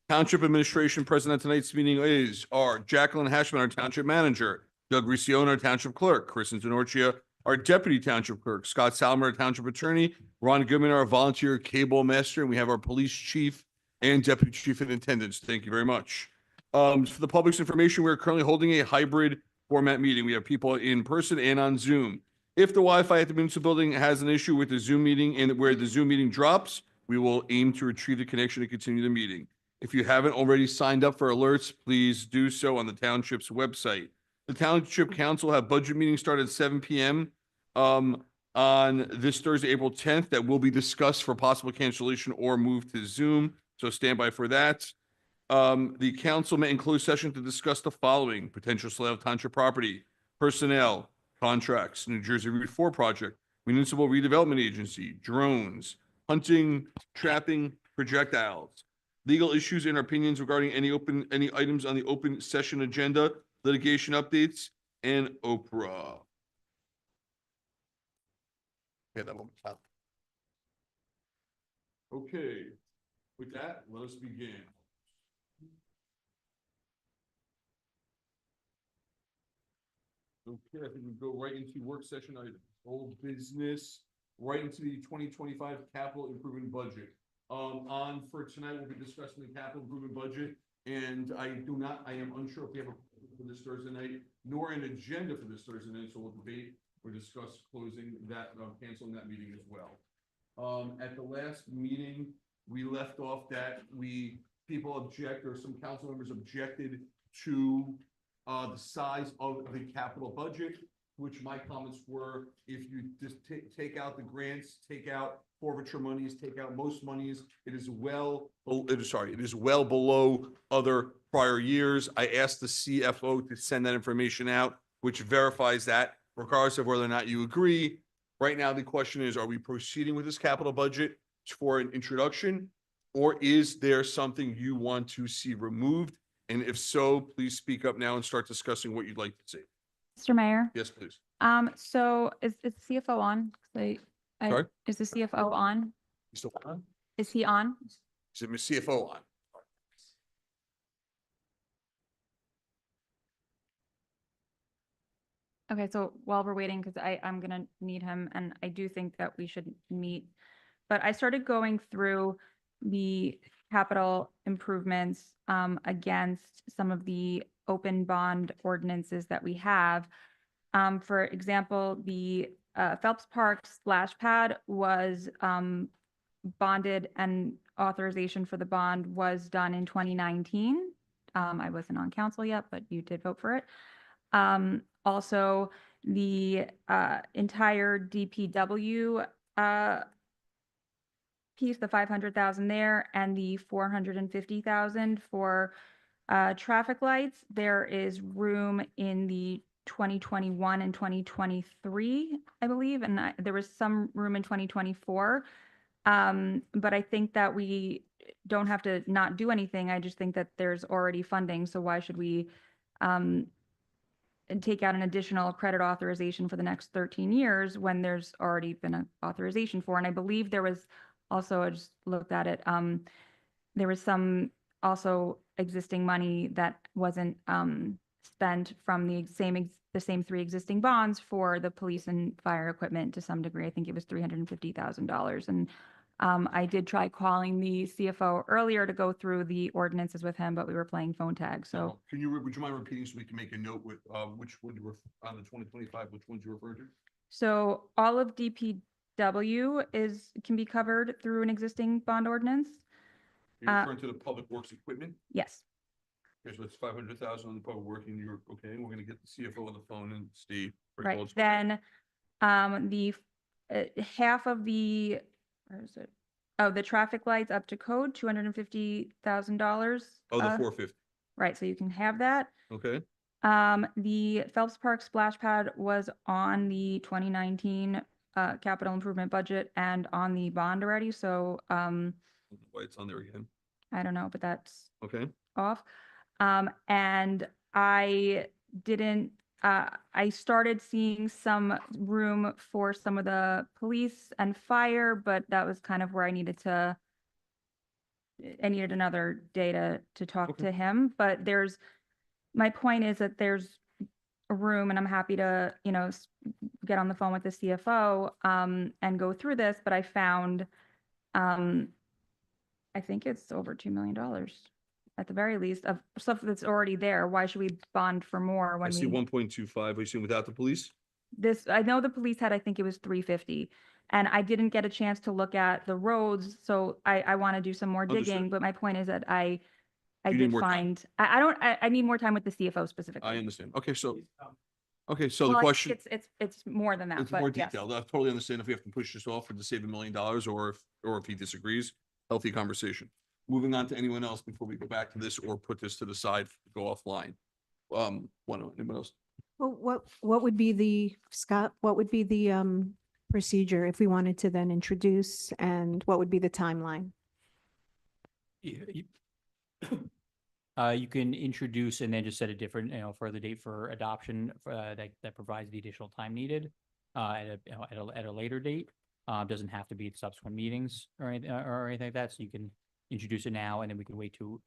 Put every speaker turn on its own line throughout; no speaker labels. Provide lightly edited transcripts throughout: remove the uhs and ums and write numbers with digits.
Township Administration present at tonight's meeting are Jacqueline Hashman, our Township Manager, Doug Riccione, our Township Clerk, Kristen Tenorcia, our Deputy Township Clerk, Scott Salmer, our Township Attorney, Ron Goodman, our Volunteer Cable Master, and we have our Police Chief and Deputy Chief in attendance. Thank you very much. For the public's information, we are currently holding a hybrid format meeting. We have people in person and on Zoom. If the Wi-Fi at the municipal building has an issue with the Zoom meeting and where the Zoom meeting drops, we will aim to retrieve the connection and continue the meeting. If you haven't already signed up for alerts, please do so on the township's website. The Township Council have budget meetings start at 7 p.m. On this Thursday, April 10th, that will be discussed for possible cancellation or move to Zoom. So stand by for that. The council met in closed session to discuss the following: potential sale of township property, personnel, contracts, New Jersey Route 4 project, municipal redevelopment agency, drones, hunting, trapping, projectiles, legal issues and opinions regarding any items on the open session agenda, litigation updates, and Oprah. Yeah, that one. Okay, with that, let us begin. Okay, I think we go right into work session items, old business, right into the 2025 capital improvement budget. On for tonight, we'll be discussing the capital improvement budget, and I am unsure if we have for this Thursday night, nor an agenda for this Thursday night, so we'll debate or discuss closing that, canceling that meeting as well. At the last meeting, we left off that some council members objected to the size of the capital budget, which my comments were, if you just take out the grants, take out forfeiture monies, take out most monies, it is well below other prior years. I asked the CFO to send that information out, which verifies that, regardless of whether or not you agree. Right now, the question is, are we proceeding with this capital budget for an introduction, or is there something you want to see removed? And if so, please speak up now and start discussing what you'd like to see.
Mr. Mayor.
Yes, please.
So is CFO on?
Sorry?
Is the CFO on?
You still on?
Is he on?
Is it CFO on?
Okay, so while we're waiting, because I'm gonna need him, and I do think that we should meet. But I started going through the capital improvements against some of the open bond ordinances that we have. For example, the Phelps Park splash pad was bonded, and authorization for the bond was done in 2019. I wasn't on council yet, but you did vote for it. Also, the entire DPW piece, the 500,000 there, and the 450,000 for traffic lights. There is room in the 2021 and 2023, I believe, and there was some room in 2024. But I think that we don't have to not do anything. I just think that there's already funding, so why should we take out an additional credit authorization for the next 13 years when there's already been an authorization for? And I believe there was also, I just looked at it, there was some also existing money that wasn't spent from the same three existing bonds for the police and fire equipment to some degree. I think it was $350,000. And I did try calling the CFO earlier to go through the ordinances with him, but we were playing phone tag. So
would you mind repeating so we can make a note with which one you were on the 2025, which ones you referred to?
So all of DPW can be covered through an existing bond ordinance.
You're referring to the public works equipment?
Yes.
Okay, so it's 500,000 on the public work, and you're okay. We're going to get the CFO on the phone and Steve.
Right. Then the half of the, where is it? Oh, the traffic lights up to code, $250,000.
Oh, the 450.
Right. So you can have that.
Okay.
The Phelps Park splash pad was on the 2019 capital improvement budget and on the bond already. So
why it's on there again?
I don't know, but that's
okay
off. And I didn't. I started seeing some room for some of the police and fire, but that was kind of where I needed to I needed another day to talk
Okay.
to him, but my point is that there's a room, and I'm happy to, get on the phone with the CFO, and go through this, but I found, I think it's over $2 million at the very least of stuff that's already there. Why should we bond for more
I
when
see
we,
1.25, I assume without the police?
I know the police had, I think it was 350. And I didn't get a chance to look at the roads, so I want to do some more
Understood.
digging, but my point is that I
You need
did
more time.
find, I need more time with the CFO specifically.
I understand. Okay, so the
Well, I think
question,
it's more than that,
it's more
but yes.
detailed. I totally understand if we have to push this off or to save $1 million or if he disagrees, healthy conversation. Moving on to anyone else before we go back to this or put this to the side, go offline. Anyone else?
Well, what would be Scott, what would be the procedure if we wanted to then introduce, and what would be the timeline?
You can introduce and then just set a different, further date for adoption, that provides the additional time needed, at a later date. Doesn't have to be at subsequent meetings or anything like that. So you can introduce it now, and then we can wait to,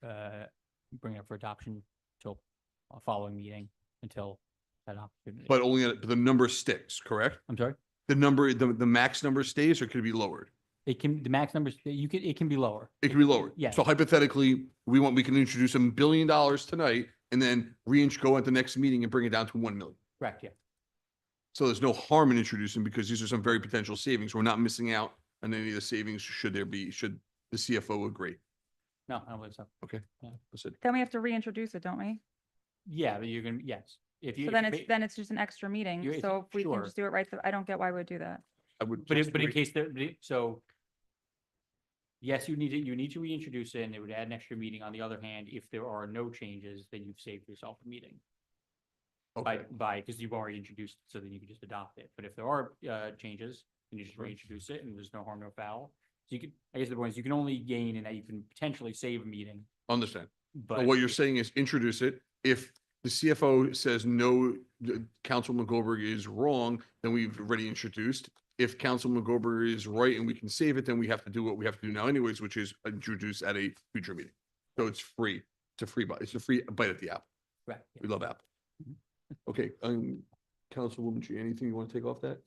bring it up for adoption till a following meeting until that opportunity.
But only the number sticks, correct?
I'm sorry?
The max number stays or could it be lowered?
The max numbers, it can be lower.
It can be lowered.
Yeah.
So hypothetically, we can introduce $1 billion tonight and then go at the next meeting and bring it down to 1 million.
Correct, yeah.
So there's no harm in introducing because these are some very potential savings. We're not missing out on any of the savings should the CFO agree.
No, I don't believe so.
Okay.
Yeah.
That's it.
Then we have to reintroduce it, don't we?
Yeah, but you're gonna, yes. If you.
So then it's just an extra meeting.
You're-
So if we can
sure.
just do it right, I don't get why we'd do that.
I would.
But in case so. Yes, you need to reintroduce it, and it would add an extra meeting. On the other hand, if there are no changes, then you've saved yourself a meeting.
Okay.
Because you've already introduced it, so then you can just adopt it. But if there are changes, then you just reintroduce it, and there's no harm, no foul. So you could, I guess the point is, you can only gain in that you can potentially save a meeting.
Understand.
But
But what you're saying is introduce it. If the CFO says no, Councilman Goldberg is wrong, then we've already introduced. If Councilman Goldberg is right and we can save it, then we have to do what we have to do now anyways, which is introduce at a future meeting. So it's free. It's a free bite. It's a free bite at the apple.
Correct, yeah.
We love apple. Okay, Councilwoman G, anything you want to take off that?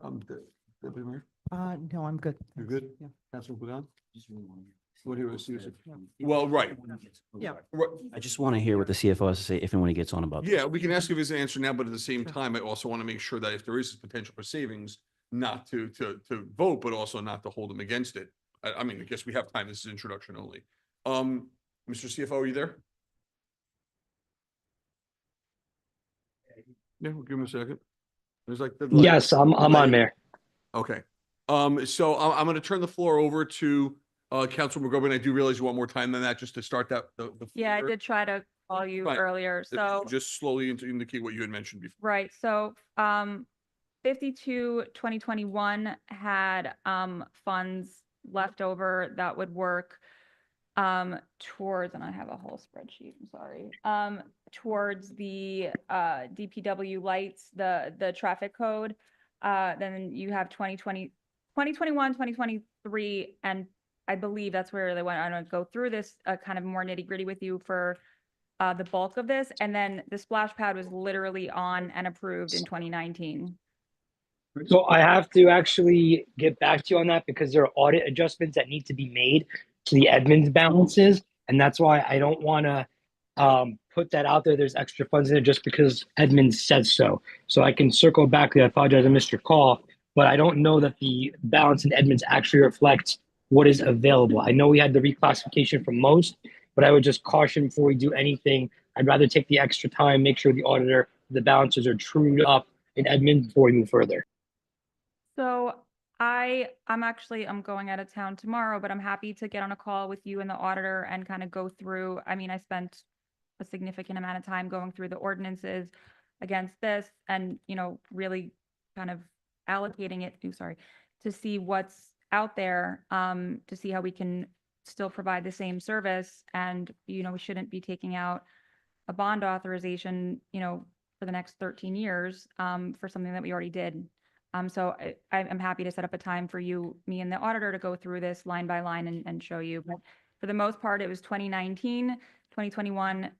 Deputy Mayor,
No, I'm good.
you're good?
Yeah.
Councilman Bougon? What here was Susan? Well, right.
Yeah.
Right.
I just want to hear what the CFO has to say if and when he gets on about this.
Yeah, we can ask if his answer now, but at the same time, I also want to make sure that if there is potential for savings, not to vote, but also not to hold him against it. I mean, I guess we have time. This is introduction only. Mr. CFO, are you there? Yeah, we'll give him a second. There's like.
Yes, I'm on there.
Okay. So I'm going to turn the floor over to Councilman McGovern. I do realize you want more time than that just to start that.
Yeah, I
floor.
did try to call you
Fine.
earlier, so.
Just slowly indicate what you had mentioned before.
Right, so 52-2021 had funds left over that would work towards, and I have a whole spreadsheet, I'm sorry, towards the DPW lights, the traffic code. Then you have 2021, 2023, and I believe that's where they went. I'm gonna go through this kind of more nitty gritty with you for the bulk of this, and then the splash pad was literally on and approved in 2019.
So I have to actually get back to you on that because there are audit adjustments that need to be made to the Edmunds balances. And that's why I don't want to put that out there. There's extra funds in it just because Edmunds said so. So I can circle back. I apologize, I missed your call, but I don't know that the balance in Edmunds actually reflects what is available. I know we had the reclassification for most, but I would just caution before we do anything. I'd rather take the extra time, make sure the auditor, the balances are trued up in Edmunds before we move further.
So I'm going out of town tomorrow, but I'm happy to get on a call with you and the auditor and kind of go through. I mean, I spent a significant amount of time going through the ordinances against this and, really kind of allocating it, to see what's out there, to see how we can still provide the same service. And, we shouldn't be taking out a bond authorization, for the next 13 years, for something that we already did. So I'm happy to set up a time for you, me and the auditor to go through this line by line and show you. But for the most part, it was 2019, 2021.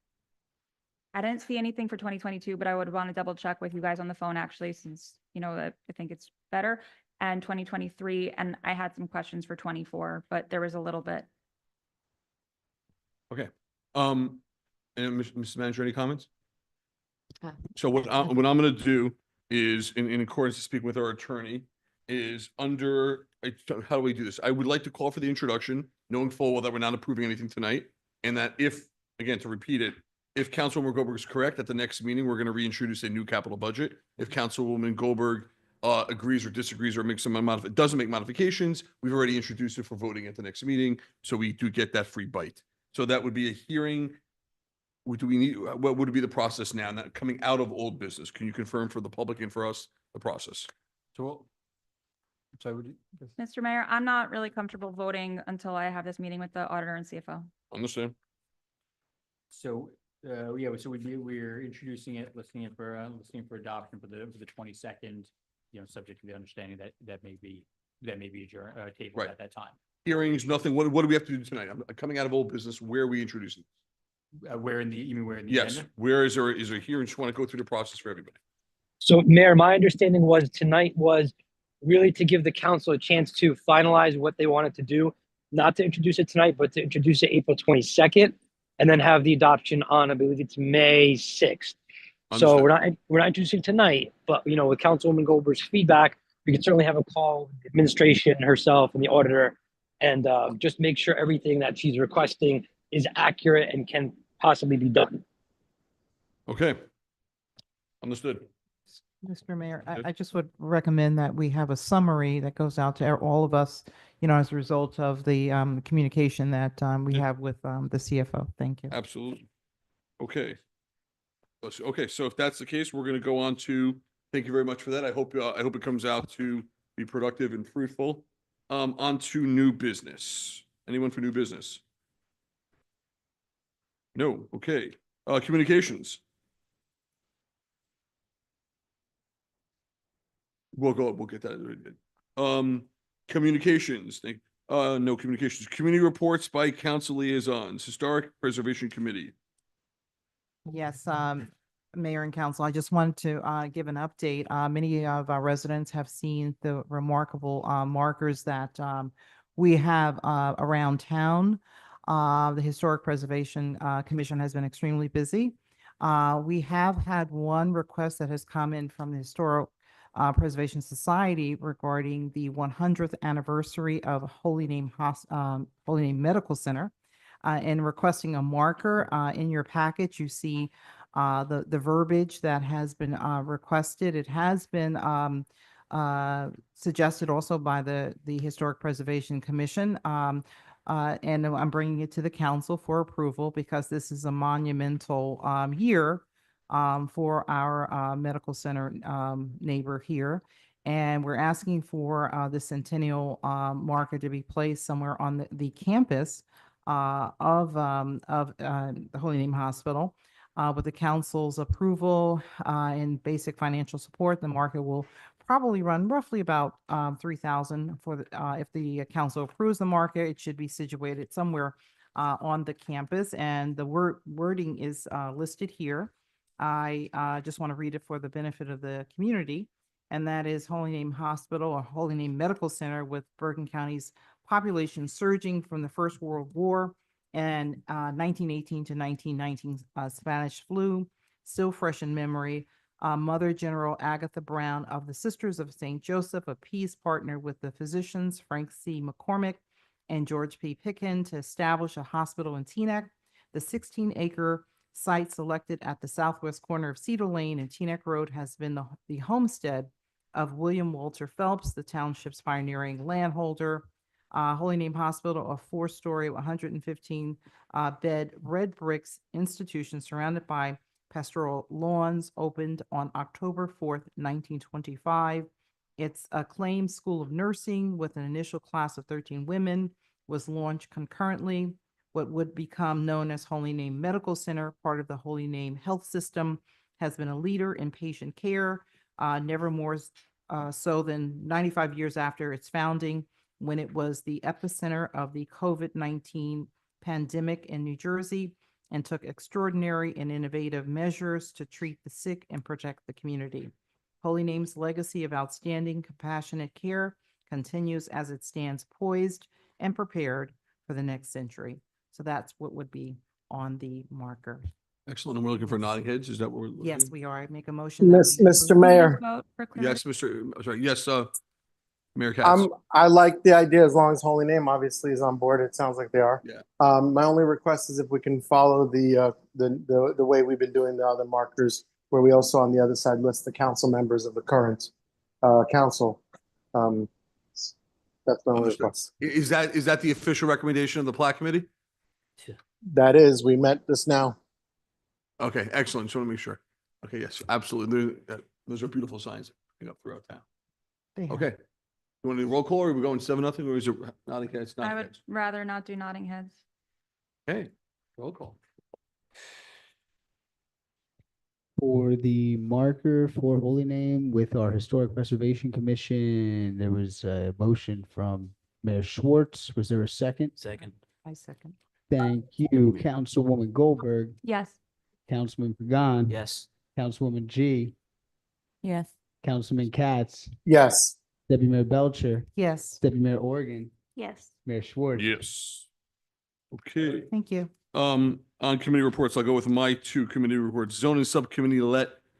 I didn't see anything for 2022, but I would want to double check with you guys on the phone actually, since, I think it's better. And 2023, and I had some questions for 24, but there was a little bit.
Okay. And Mrs. Manager, any comments?
Uh,
So what I'm gonna do is, in accordance to speak with our attorney, is how do we do this? I would like to call for the introduction, knowing full well that we're not approving anything tonight. And that if, again, to repeat it, if Councilwoman Goldberg is correct, at the next meeting, we're gonna reintroduce a new capital budget. If Councilwoman Goldberg agrees or disagrees or makes doesn't make modifications, we've already introduced it for voting at the next meeting, so we do get that free bite. So that would be a hearing. Do we need, what would be the process now, not coming out of old business? Can you confirm for the public and for us, the process?
So,
Mr. Mayor, I'm not really comfortable voting until I have this meeting with the auditor and CFO.
Understand?
So, yeah, so we're introducing it, listing for adoption for the 22nd, subject to the understanding that that may be adjourned, tabled
Right.
at that time.
Hearings, nothing. What do we have to do tonight? I'm coming out of old business. Where are we introducing?
Where in the, you mean where in the
Yes,
agenda?
where is there a hearing? Just want to go through the process for everybody.
So Mayor, my understanding was tonight was really to give the council a chance to finalize what they wanted to do, not to introduce it tonight, but to introduce it April 22nd, and then have the adoption on, I believe it's May 6th. So
Understood.
we're not introducing tonight, but with Councilwoman Goldberg's feedback, we can certainly have a call with the administration herself and the auditor, and just make sure everything that she's requesting is accurate and can possibly be done.
Okay. Understood.
Mr. Mayor,
Yes.
I just would recommend that we have a summary that goes out to all of us, as a result of the communication that we
Yeah.
have with the CFO. Thank you.
Absolutely. Okay. Okay, so if that's the case, we're going to go on to, thank you very much for that. I hope it comes out to be productive and fruitful. On to new business. Anyone for new business? No, okay. Communications. We'll get that. Communications, no communications. Community reports by council liaisons, Historic Preservation Committee.
Yes, Mayor and Council, I just wanted to give an update. Many of our residents have seen the remarkable markers that we have around town. The Historic Preservation Commission has been extremely busy. We have had one request that has come in from the Historic Preservation Society regarding the 100th anniversary of Holy Name Medical Center. And requesting a marker. In your package, you see the verbiage that has been requested. It has been suggested also by the Historic Preservation Commission. And I'm bringing it to the council for approval because this is a monumental year for our medical center neighbor here. And we're asking for the centennial marker to be placed somewhere on the campus of the Holy Name Hospital. With the council's approval and basic financial support, the market will probably run roughly about $3,000 for if the council approves the market. It should be situated somewhere on the campus, and the wording is listed here. I just want to read it for the benefit of the community, and that is Holy Name Hospital or Holy Name Medical Center, with Bergen County's population surging from the First World War and 1918 to 1919 Spanish flu, still fresh in memory. Mother General Agatha Brown of the Sisters of St. Joseph of Peace partnered with the physicians Frank C. McCormick and George P. Pitkin to establish a hospital in Teaneck. The 16-acre site selected at the southwest corner of Cedar Lane and Teaneck Road has been the homestead of William Walter Phelps, the township's pioneering landholder. Holy Name Hospital, a 4-story, 115 bed red bricks institution surrounded by pastoral lawns, opened on October 4th, 1925. Its acclaimed School of Nursing with an initial class of 13 women was launched concurrently. What would become known as Holy Name Medical Center, part of the Holy Name Health System, has been a leader in patient care. Nevermore's so then 95 years after its founding, when it was the epicenter of the COVID-19 pandemic in New Jersey, and took extraordinary and innovative measures to treat the sick and protect the community. Holy Name's legacy of outstanding, compassionate care continues as it stands poised and prepared for the next century. So that's what would be on the marker.
Excellent. And we're looking for nodding heads. Is that what we're looking?
Yes, we are. I make a motion. that
Miss-
we
Mr.
approve.
Mayor.
Vote for
Yes,
clarity.
Mr. Sorry, yes, Mayor Katz.
I like the idea as long as Holy Name obviously is on board. It sounds like they are.
Yeah.
My only request is if we can follow the way we've been doing the other markers, where we also on the other side list the council members of the current council. That's my only
Understood.
request.
Is that the official recommendation of the plaque committee?
That is, we met this now.
Okay, excellent. Just want to make sure. Okay, yes, absolutely. Those are beautiful signs picking up throughout town.
They have.
Okay. You want to do roll call or are we going 7-0 or is it nodding heads?
I
Nodding
would
heads?
rather not do nodding heads.
Okay, roll call.
For the marker for Holy Name with our Historic Preservation Commission, there was a motion from Mayor Schwartz. Was there a second?
Second.
I second.
Thank you, Councilwoman Goldberg,
Yes.
Councilman Pagan.
Yes.
Councilwoman G,
Yes.
Councilman Katz,
Yes.
Deputy Mayor Belcher,
Yes,
Deputy Mayor Oregon,
Yes.
Mayor Schwartz.
Yes. Okay.
thank you.
On committee reports, I'll go with my two committee reports. Zoning Subcommittee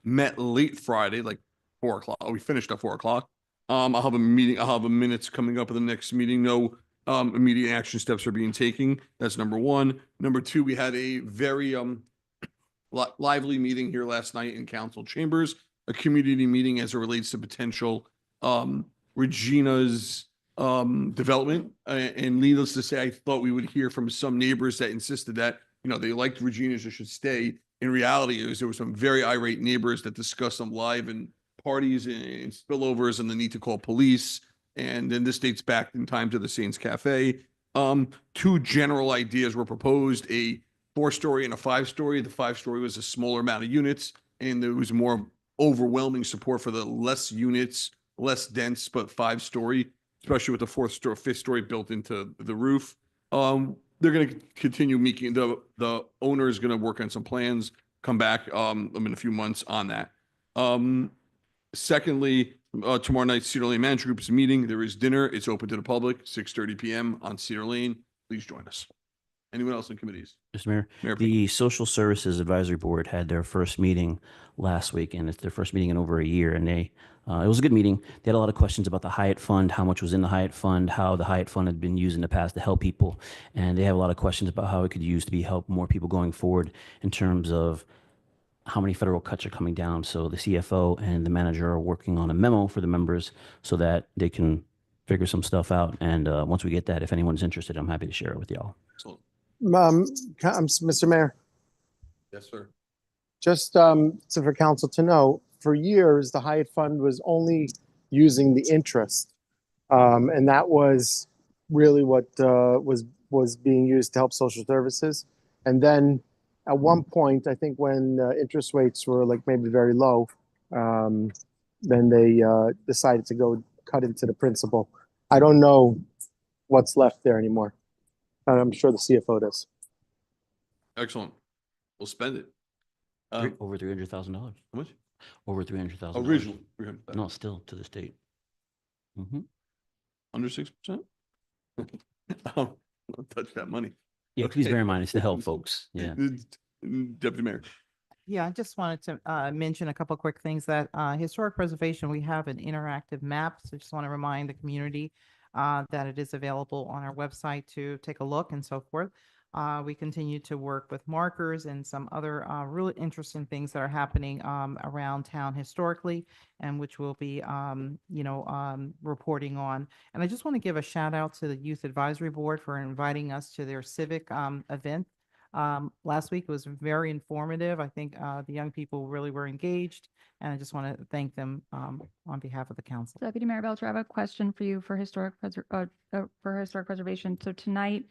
met late Friday, like 4 o'clock. We finished at 4 o'clock. I'll have a meeting, I'll have a minutes coming up at the next meeting. No immediate action steps are being taken. That's number one. Number two, we had a very lively meeting here last night in council chambers, a community meeting as it relates to potential Regina's development. And needless to say, I thought we would hear from some neighbors that insisted that, you know, they liked Regina's, it should stay. In reality, there were some very irate neighbors that discussed them live in parties and spillovers and the need to call police. And then this dates back in time to the Saints Cafe. Two general ideas were proposed, a 4-story and a 5-story. The 5-story was a smaller amount of units, and there was more overwhelming support for the less units, less dense, but 5-story, especially with the 5th story built into the roof. They're going to continue making, the owner is going to work on some plans, come back in a few months on that. Secondly, tomorrow night, Cedar Lane Manager Group is meeting. There is dinner. It's open to the public, 6:30 p.m. on Cedar Lane. Please join us. Anyone else in committees?
Mr. Mayor,
Mayor,
the Social Services Advisory Board had their first meeting last week, and it's their first meeting in over a year. And it was a good meeting. They had a lot of questions about the Hyatt Fund, how much was in the Hyatt Fund, how the Hyatt Fund had been used in the past to help people. And they have a lot of questions about how it could use to help more people going forward in terms of how many federal cuts are coming down. So the CFO and the manager are working on a memo for the members so that they can figure some stuff out. And once we get that, if anyone's interested, I'm happy to share it with y'all.
excellent.
Mr. Mayor,
Yes, sir.
just so for council to know, for years, the Hyatt Fund was only using the interest. And that was really what was being used to help social services. And then at one point, I think when interest rates were like maybe very low, then they decided to go cut into the principal. I don't know what's left there anymore. I'm sure the CFO does.
Excellent. We'll spend it.
Over $300,000.
How much?
Over $300,000.
Originally, 300,000.
No, still to the state.
Under 6%? Don't touch that money.
Yeah, please
Okay.
bear in mind, it's to help folks. Yeah.
Deputy Mayor.
Yeah, I just wanted to mention a couple quick things that historic preservation, we have an interactive map. So just want to remind the community that it is available on our website to take a look and so forth. We continue to work with markers and some other really interesting things that are happening around town historically, and which we'll be, reporting on. And I just want to give a shout out to the Youth Advisory Board for inviting us to their civic event. Last week was very informative. I think the young people really were engaged, and I just want to thank them on behalf of the council.
Deputy Mayor Belcher, I have a question for you for historic preservation. So tonight,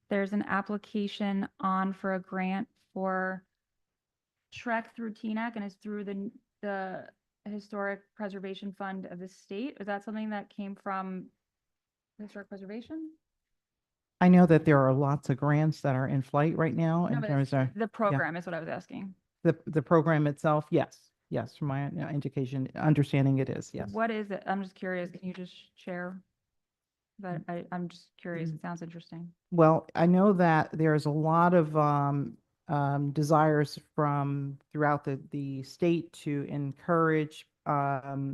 there's an application on for a grant for Trek through Teaneck, and it's through the Historic Preservation Fund of the state? Is that something that came from Historic Preservation?
I know that there are lots of grants that are in flight right now
No,
in
but
terms of
the program is what I was asking.
the program itself. Yes, from my education, understanding it is, yes.
What is it? I'm just curious. Can you just share? But I'm just curious.
Mm.
It sounds interesting.
Well, I know that there's a lot of desires from throughout the state to encourage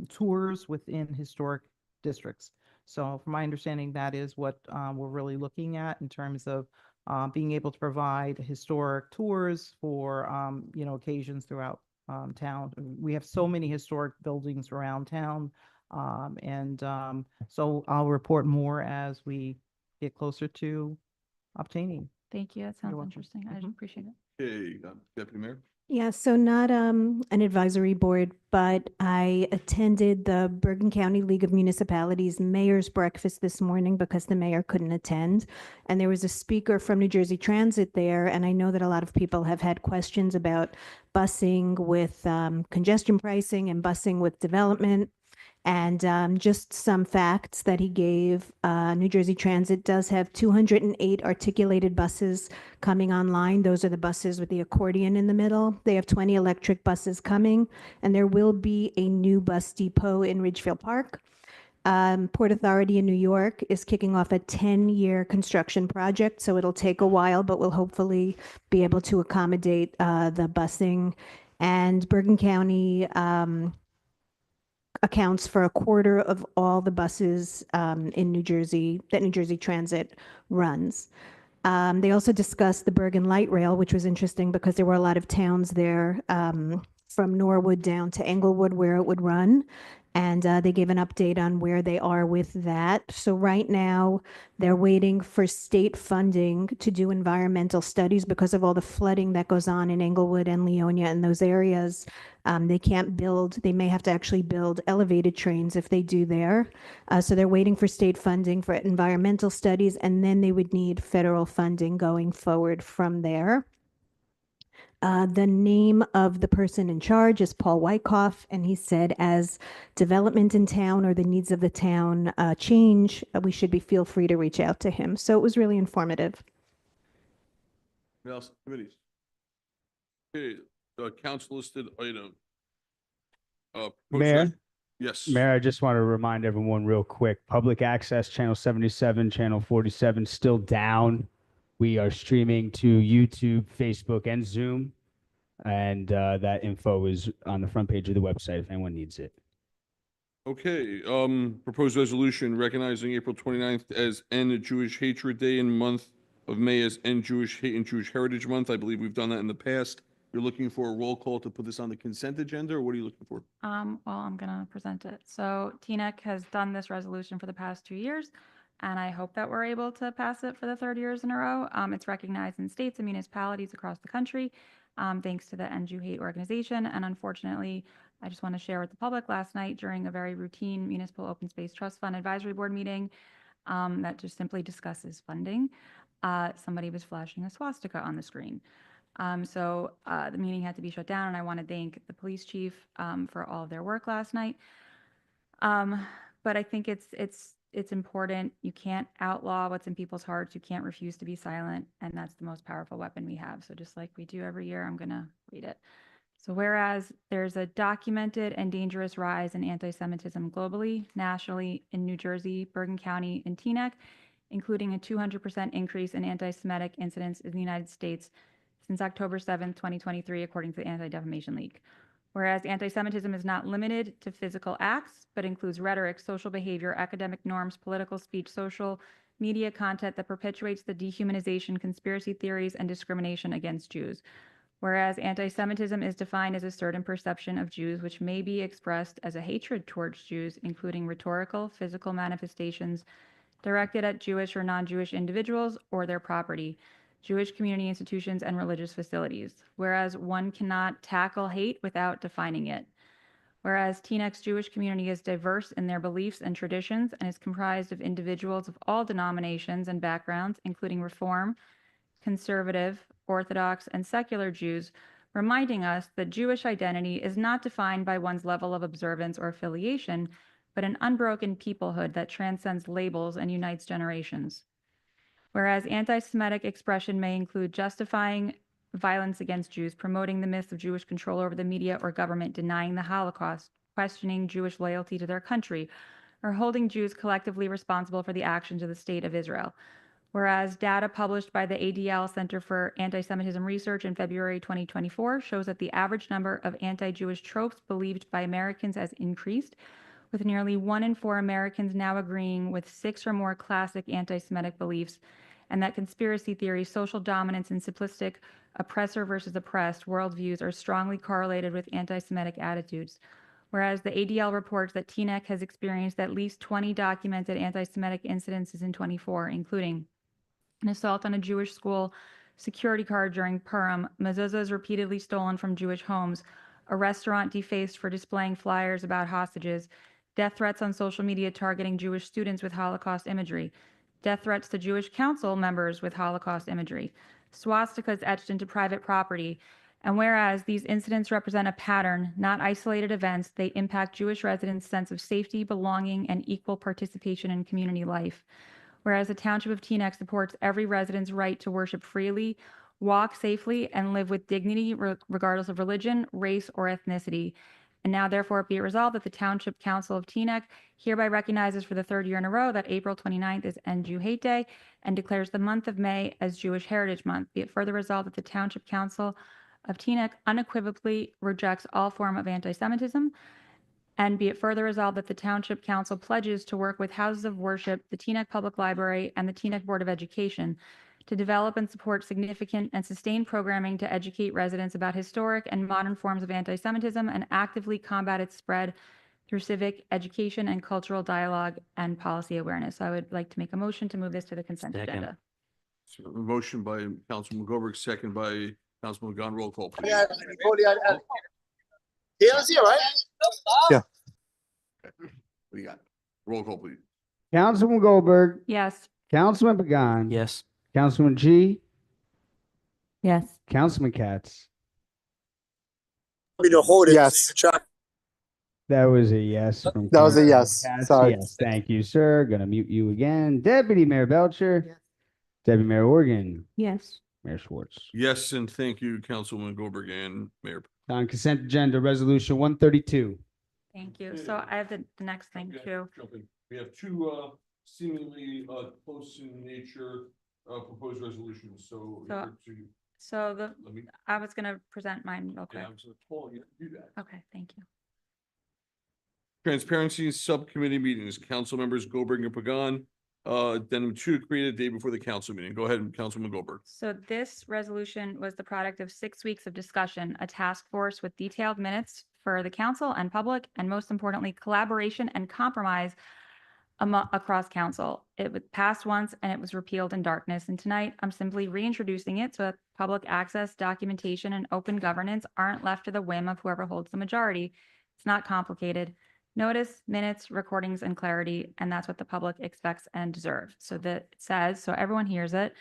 tours within historic districts. So from my understanding, that is what we're really looking at in terms of being able to provide historic tours for occasions throughout town. We have so many historic buildings around town. So I'll report more as we get closer to obtaining.
Thank you. That sounds
welcome.
interesting. I
Mhm.
appreciate it.
Okay, Deputy Mayor.
Yeah, so not an advisory board, but I attended the Bergen County League of Municipalities Mayor's Breakfast this morning because the mayor couldn't attend. And there was a speaker from New Jersey Transit there, and I know that a lot of people have had questions about busing with congestion pricing and busing with development. And just some facts that he gave, New Jersey Transit does have 208 articulated buses coming online. Those are the buses with the accordion in the middle. They have 20 electric buses coming, and there will be a new bus depot in Ridgefield Park. Port Authority in New York is kicking off a 10-year construction project, so it'll take a while, but we'll hopefully be able to accommodate the busing. And Bergen County accounts for a quarter of all the buses in New Jersey that New Jersey Transit runs. They also discussed the Bergen Light Rail, which was interesting because there were a lot of towns there from Norwood down to Englewood where it would run. And they gave an update on where they are with that. So right now, they're waiting for state funding to do environmental studies because of all the flooding that goes on in Englewood and Leonia and those areas. They can't build, they may have to actually build elevated trains if they do there. So they're waiting for state funding for environmental studies, and then they would need federal funding going forward from there. The name of the person in charge is Paul Wyckoff, and he said as development in town or the needs of the town change, we should feel free to reach out to him. So it was really informative.
What else? Committees. Okay, council listed item. Proposed
Mayor?
res- Yes.
Mayor, I just want to remind everyone real quick, public access, channel 77, channel 47, still down. We are streaming to YouTube, Facebook, and Zoom. And that info is on the front page of the website if anyone needs it.
Okay, proposed resolution recognizing April 29th as End Jewish Hatred Day and month of May as End Jewish Hate and Jewish Heritage Month. I believe we've done that in the past. You're looking for a roll call to put this on the consent agenda, or what are you looking for?
Well, I'm gonna present it. So TNEC has done this resolution for the past 2 years, and I hope that we're able to pass it for the third years in a row. It's recognized in states and municipalities across the country, thanks to the End Jew Hate organization. And unfortunately, I just want to share with the public last night during a very routine municipal open space trust fund advisory board meeting that just simply discusses funding. Somebody was flashing a swastika on the screen. So the meeting had to be shut down, and I want to thank the police chief for all of their work last night. But I think it's important. You can't outlaw what's in people's hearts. You can't refuse to be silent, and that's the most powerful weapon we have. So just like we do every year, I'm going to read it. So whereas there's a documented and dangerous rise in anti-Semitism globally, nationally, in New Jersey, Bergen County, and Teaneck, including a 200% increase in anti-Semitic incidents in the United States since October 7th, 2023, according to the Anti-Defamation League. Whereas anti-Semitism is not limited to physical acts, but includes rhetoric, social behavior, academic norms, political speech, social media content that perpetuates the dehumanization, conspiracy theories, and discrimination against Jews. Whereas anti-Semitism is defined as a certain perception of Jews which may be expressed as a hatred towards Jews, including rhetorical, physical manifestations directed at Jewish or non-Jewish individuals or their property, Jewish community institutions, and religious facilities. Whereas one cannot tackle hate without defining it. Whereas Teaneck's Jewish community is diverse in their beliefs and traditions and is comprised of individuals of all denominations and backgrounds, including Reform, Conservative, Orthodox, and secular Jews, reminding us that Jewish identity is not defined by one's level of observance or affiliation, but an unbroken peoplehood that transcends labels and unites generations. Whereas anti-Semitic expression may include justifying violence against Jews, promoting the myths of Jewish control over the media or government, denying the Holocaust, questioning Jewish loyalty to their country, or holding Jews collectively responsible for the actions of the State of Israel. Whereas data published by the ADL Center for Anti-Semitism Research in February 2024 shows that the average number of anti-Jewish tropes believed by Americans has increased, with nearly 1 in 4 Americans now agreeing with 6 or more classic anti-Semitic beliefs, and that conspiracy theories, social dominance, and simplistic oppressor versus oppressed worldviews are strongly correlated with anti-Semitic attitudes. Whereas the ADL reports that Teaneck has experienced at least 20 documented anti-Semitic incidences in 24, including an assault on a Jewish school security guard during Purim, mezuzahs repeatedly stolen from Jewish homes, a restaurant defaced for displaying flyers about hostages, death threats on social media targeting Jewish students with Holocaust imagery, death threats to Jewish council members with Holocaust imagery, swastikas etched into private property. And whereas these incidents represent a pattern, not isolated events, they impact Jewish residents' sense of safety, belonging, and equal participation in community life. Whereas the Township of Teaneck supports every resident's right to worship freely, walk safely, and live with dignity regardless of religion, race, or ethnicity. And now therefore be it resolved that the Township Council of Teaneck hereby recognizes for the 3rd year in a row that April 29th is End Jew Hate Day and declares the month of May as Jewish Heritage Month. Be it further resolved that the Township Council of Teaneck unequivocally rejects all form of anti-Semitism. And be it further resolved that the Township Council pledges to work with houses of worship, the Teaneck Public Library, and the Teaneck Board of Education to develop and support significant and sustained programming to educate residents about historic and modern forms of anti-Semitism and actively combat its spread through civic education and cultural dialogue and policy awareness. So I would like to make a motion to move this to the consent
Second.
agenda.
So a motion by Councilman Goldberg, second by Councilman Gunn. Roll call, please.
Dale's here, right?
Yeah.
What do you got? Roll call, please.
Councilman Goldberg,
Yes.
Councilman Pagan.
Yes.
Councilman G,
Yes.
Councilman Katz.
Me to hold it.
Yes.
That was a yes from.
That was a
Councilman
yes.
Katz.
Sorry.
Yes, thank you, sir. Gonna mute you again. Deputy Mayor Belcher. Deputy Mayor Organ.
Yes.
Mayor Schwartz.
Yes, and thank you, Councilman Goldberg and Mayor.
On consent agenda, resolution 132.
Thank you. So I have the next thing too.
We have two seemingly close in nature proposed resolutions, so.
So the,
Let me,
I was gonna present mine real quick.
yeah, I'm so told you to do that.
Okay, thank you.
Transparency Subcommittee meetings, council members Goldberg and Pagan. Then 2 created a day before the council meeting. Go ahead, Councilman Goldberg.
So this resolution was the product of 6 weeks of discussion, a task force with detailed minutes for the council and public, and most importantly, collaboration and compromise across council. It was passed once and it was repealed in darkness. And tonight I'm simply reintroducing it so that public access, documentation, and open governance aren't left to the whim of whoever holds the majority. It's not complicated. Notice, minutes, recordings, and clarity, and that's what the public expects and deserves. So that it says, so everyone hears it.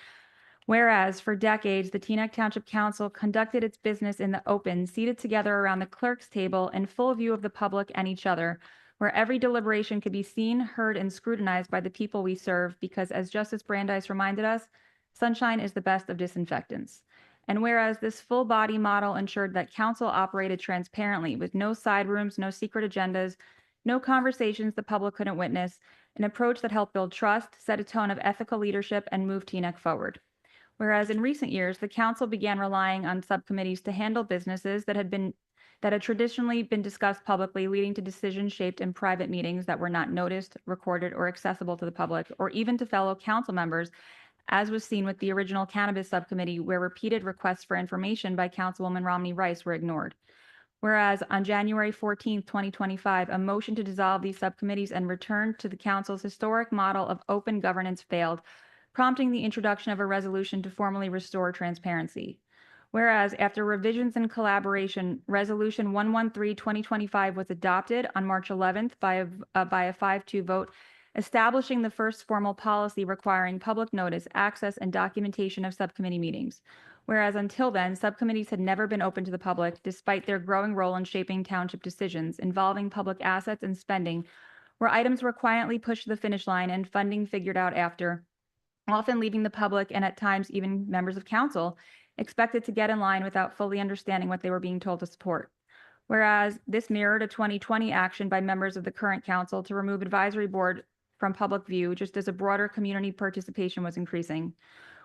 Whereas for decades, the Teaneck Township Council conducted its business in the open, seated together around the clerk's table in full view of the public and each other, where every deliberation could be seen, heard, and scrutinized by the people we serve, because as Justice Brandeis reminded us, sunshine is the best of disinfectants. And whereas this full body model ensured that council operated transparently with no side rooms, no secret agendas, no conversations the public couldn't witness, an approach that helped build trust, set a tone of ethical leadership, and move Teaneck forward. Whereas in recent years, the council began relying on subcommittees to handle businesses that had traditionally been discussed publicly, leading to decisions shaped in private meetings that were not noticed, recorded, or accessible to the public, or even to fellow council members, as was seen with the original cannabis subcommittee, where repeated requests for information by Councilwoman Romney Rice were ignored. Whereas on January 14th, 2025, a motion to dissolve these subcommittees and return to the council's historic model of open governance failed, prompting the introduction of a resolution to formally restore transparency. Whereas after revisions and collaboration, Resolution 113-2025 was adopted on March 11th by a 5-2 vote, establishing the first formal policy requiring public notice, access, and documentation of subcommittee meetings. Whereas until then, subcommittees had never been open to the public despite their growing role in shaping township decisions involving public assets and spending, where items were quietly pushed to the finish line and funding figured out after, often leaving the public and at times even members of council expected to get in line without fully understanding what they were being told to support. Whereas this mirrored a 2020 action by members of the current council to remove advisory board from public view, just as a broader community participation was increasing.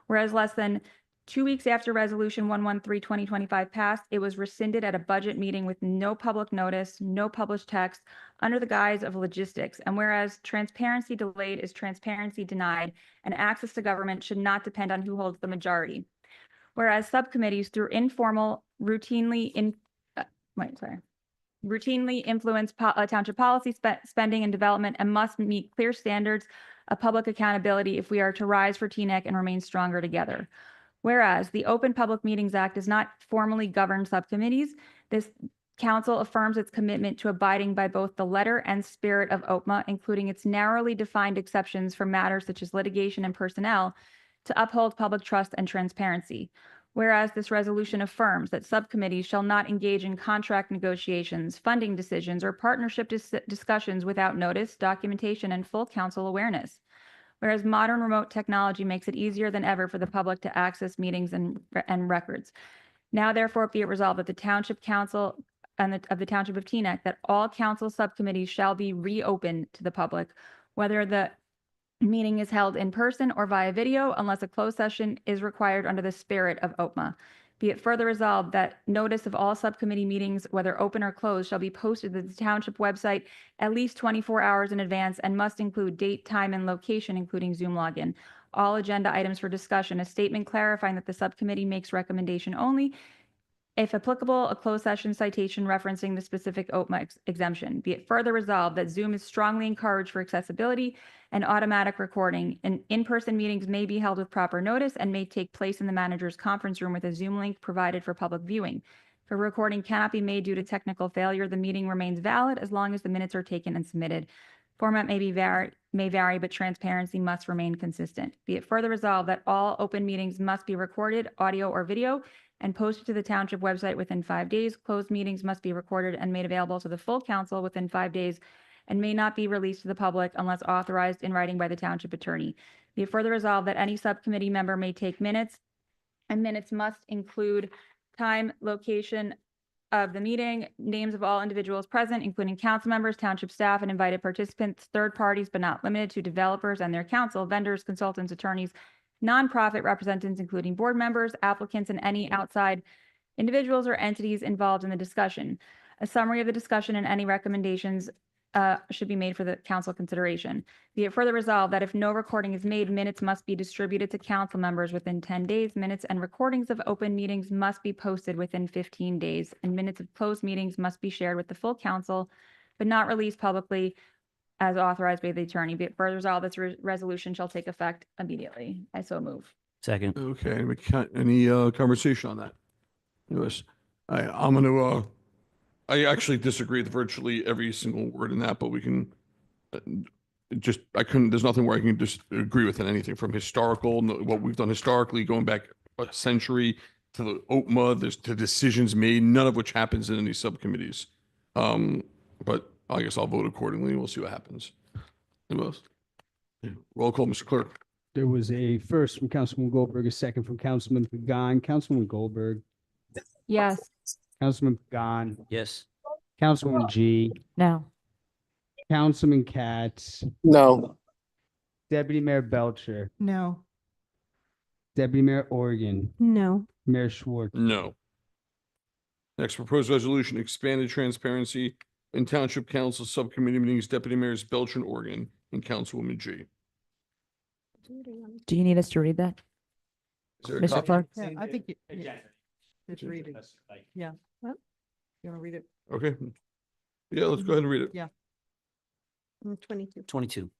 Whereas less than 2 weeks after Resolution 113/2025 passed, it was rescinded at a budget meeting with no public notice, no published text, under the guise of logistics. And whereas transparency delayed is transparency denied, and access to government should not depend on who holds the majority. Whereas subcommittees, through informal, routinely influence township policy, spending, and development, and must meet clear standards of public accountability if we are to rise for Teaneck and remain stronger together. Whereas the Open Public Meetings Act does not formally govern subcommittees, this council affirms its commitment to abiding by both the letter and spirit of OPMA, including its narrowly defined exceptions for matters such as litigation and personnel, to uphold public trust and transparency. Whereas this resolution affirms that subcommittees shall not engage in contract negotiations, funding decisions, or partnership discussions without notice, documentation, and full council awareness. Whereas modern remote technology makes it easier than ever for the public to access meetings and records. Now therefore be it resolved that the Township Council of the Township of Teaneck, that all council subcommittees shall be reopened to the public, whether the meeting is held in person or via video, unless a closed session is required under the spirit of OPMA. Be it further resolved that notice of all subcommittee meetings, whether open or closed, shall be posted to the township website at least 24 hours in advance and must include date, time, and location, including Zoom login. All agenda items for discussion, a statement clarifying that the subcommittee makes recommendation only, if applicable, a closed session citation referencing the specific OPMA exemption. Be it further resolved that Zoom is strongly encouraged for accessibility and automatic recording, and in-person meetings may be held with proper notice and may take place in the manager's conference room with a Zoom link provided for public viewing. If a recording cannot be made due to technical failure, the meeting remains valid as long as the minutes are taken and submitted. Format may vary, but transparency must remain consistent. Be it further resolved that all open meetings must be recorded, audio or video, and posted to the township website within 5 days. Closed meetings must be recorded and made available to the full council within 5 days and may not be released to the public unless authorized in writing by the township attorney. Be it further resolved that any subcommittee member may take minutes, and minutes must include time, location of the meeting, names of all individuals present, including council members, township staff, and invited participants, third parties, but not limited to developers and their counsel, vendors, consultants, attorneys, nonprofit representatives, including board members, applicants, and any outside individuals or entities involved in the discussion. A summary of the discussion and any recommendations should be made for the council consideration. Be it further resolved that if no recording is made, minutes must be distributed to council members within 10 days. Minutes and recordings of open meetings must be posted within 15 days, and minutes of closed meetings must be shared with the full council, but not released publicly as authorized by the attorney. Be it further resolved, this resolution shall take effect immediately. I so move.
Second.
Okay, any conversation on that? Yes, I'm gonna, I actually disagree with virtually every single word in that, but we can there's nothing where I can just agree with anything from historical, what we've done historically, going back a century to the OPMA, to decisions made, none of which happens in any subcommittees. But I guess I'll vote accordingly. We'll see what happens. Roll call, Mr. Clerk.
There was a first from Councilman Goldberg, a second from Councilman Pagan. Councilman Goldberg,
Yes.
Councilman Pagan,
Yes.
Councilwoman G,
No.
Councilman Katz,
No.
Deputy Mayor Belcher,
No.
Deputy Mayor Organ,
No.
Mayor Schwartz.
No. Next, proposed resolution, expanded transparency in Township Council Subcommittee meetings, Deputy Mayors Belcher and Organ, and Councilwoman G.
Do you need us to read that,
Is there a
Mr.
copy?
Clerk?
Yeah, I think it's reading. Yeah. You want to read it?
Okay. Yeah, let's go ahead and read it.
Yeah.
22.
22.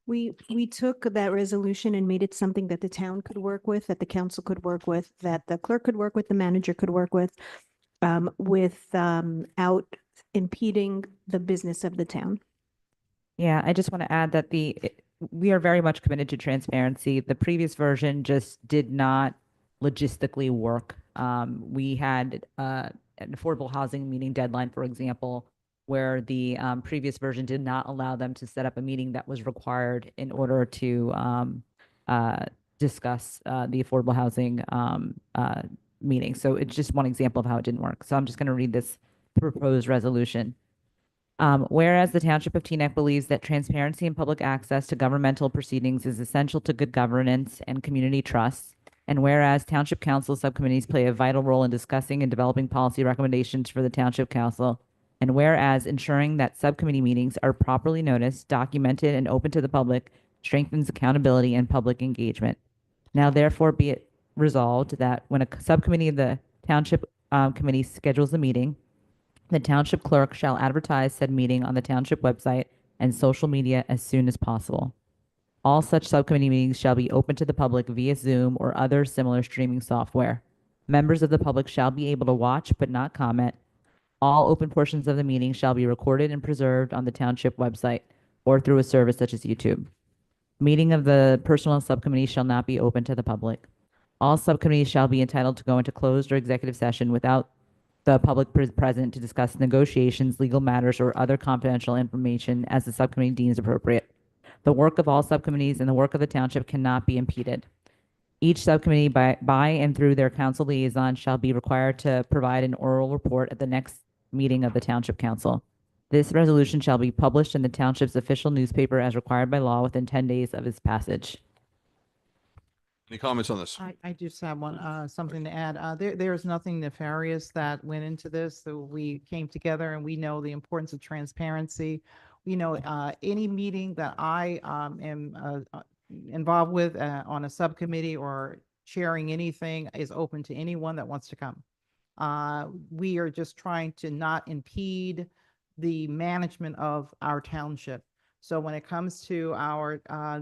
We took that resolution and made it something that the town could work with, that the council could work with, that the clerk could work with, the manager could work with, without impeding the business of the town.
Yeah, I just want to add that we are very much committed to transparency. The previous version just did not logistically work. We had an affordable housing meeting deadline, for example, where the previous version did not allow them to set up a meeting that was required in order to discuss the affordable housing meeting. So it's just one example of how it didn't work. So I'm just going to read this proposed resolution. Whereas the Township of Teaneck believes that transparency and public access to governmental proceedings is essential to good governance and community trust, and whereas Township Council subcommittees play a vital role in discussing and developing policy recommendations for the Township Council, and whereas ensuring that subcommittee meetings are properly noticed, documented, and open to the public strengthens accountability and public engagement. Now therefore be it resolved that when a subcommittee of the Township Committee schedules a meeting, the Township Clerk shall advertise said meeting on the Township website and social media as soon as possible. All such subcommittee meetings shall be open to the public via Zoom or other similar streaming software. Members of the public shall be able to watch but not comment. All open portions of the meeting shall be recorded and preserved on the Township website or through a service such as YouTube. Meeting of the personnel subcommittee shall not be open to the public. All subcommittees shall be entitled to go into closed or executive session without the public present to discuss negotiations, legal matters, or other confidential information as the subcommittee deems appropriate. The work of all subcommittees and the work of the township cannot be impeded. Each subcommittee by and through their council liaison shall be required to provide an oral report at the next meeting of the Township Council. This resolution shall be published in the township's official newspaper as required by law within 10 days of its passage.
Any comments on this?
I just have one, something to add. There is nothing nefarious that went into this. So we came together and we know the importance of transparency. We know any meeting that I am involved with on a subcommittee or sharing anything is open to anyone that wants to come. We are just trying to not impede the management of our township. So when it comes to our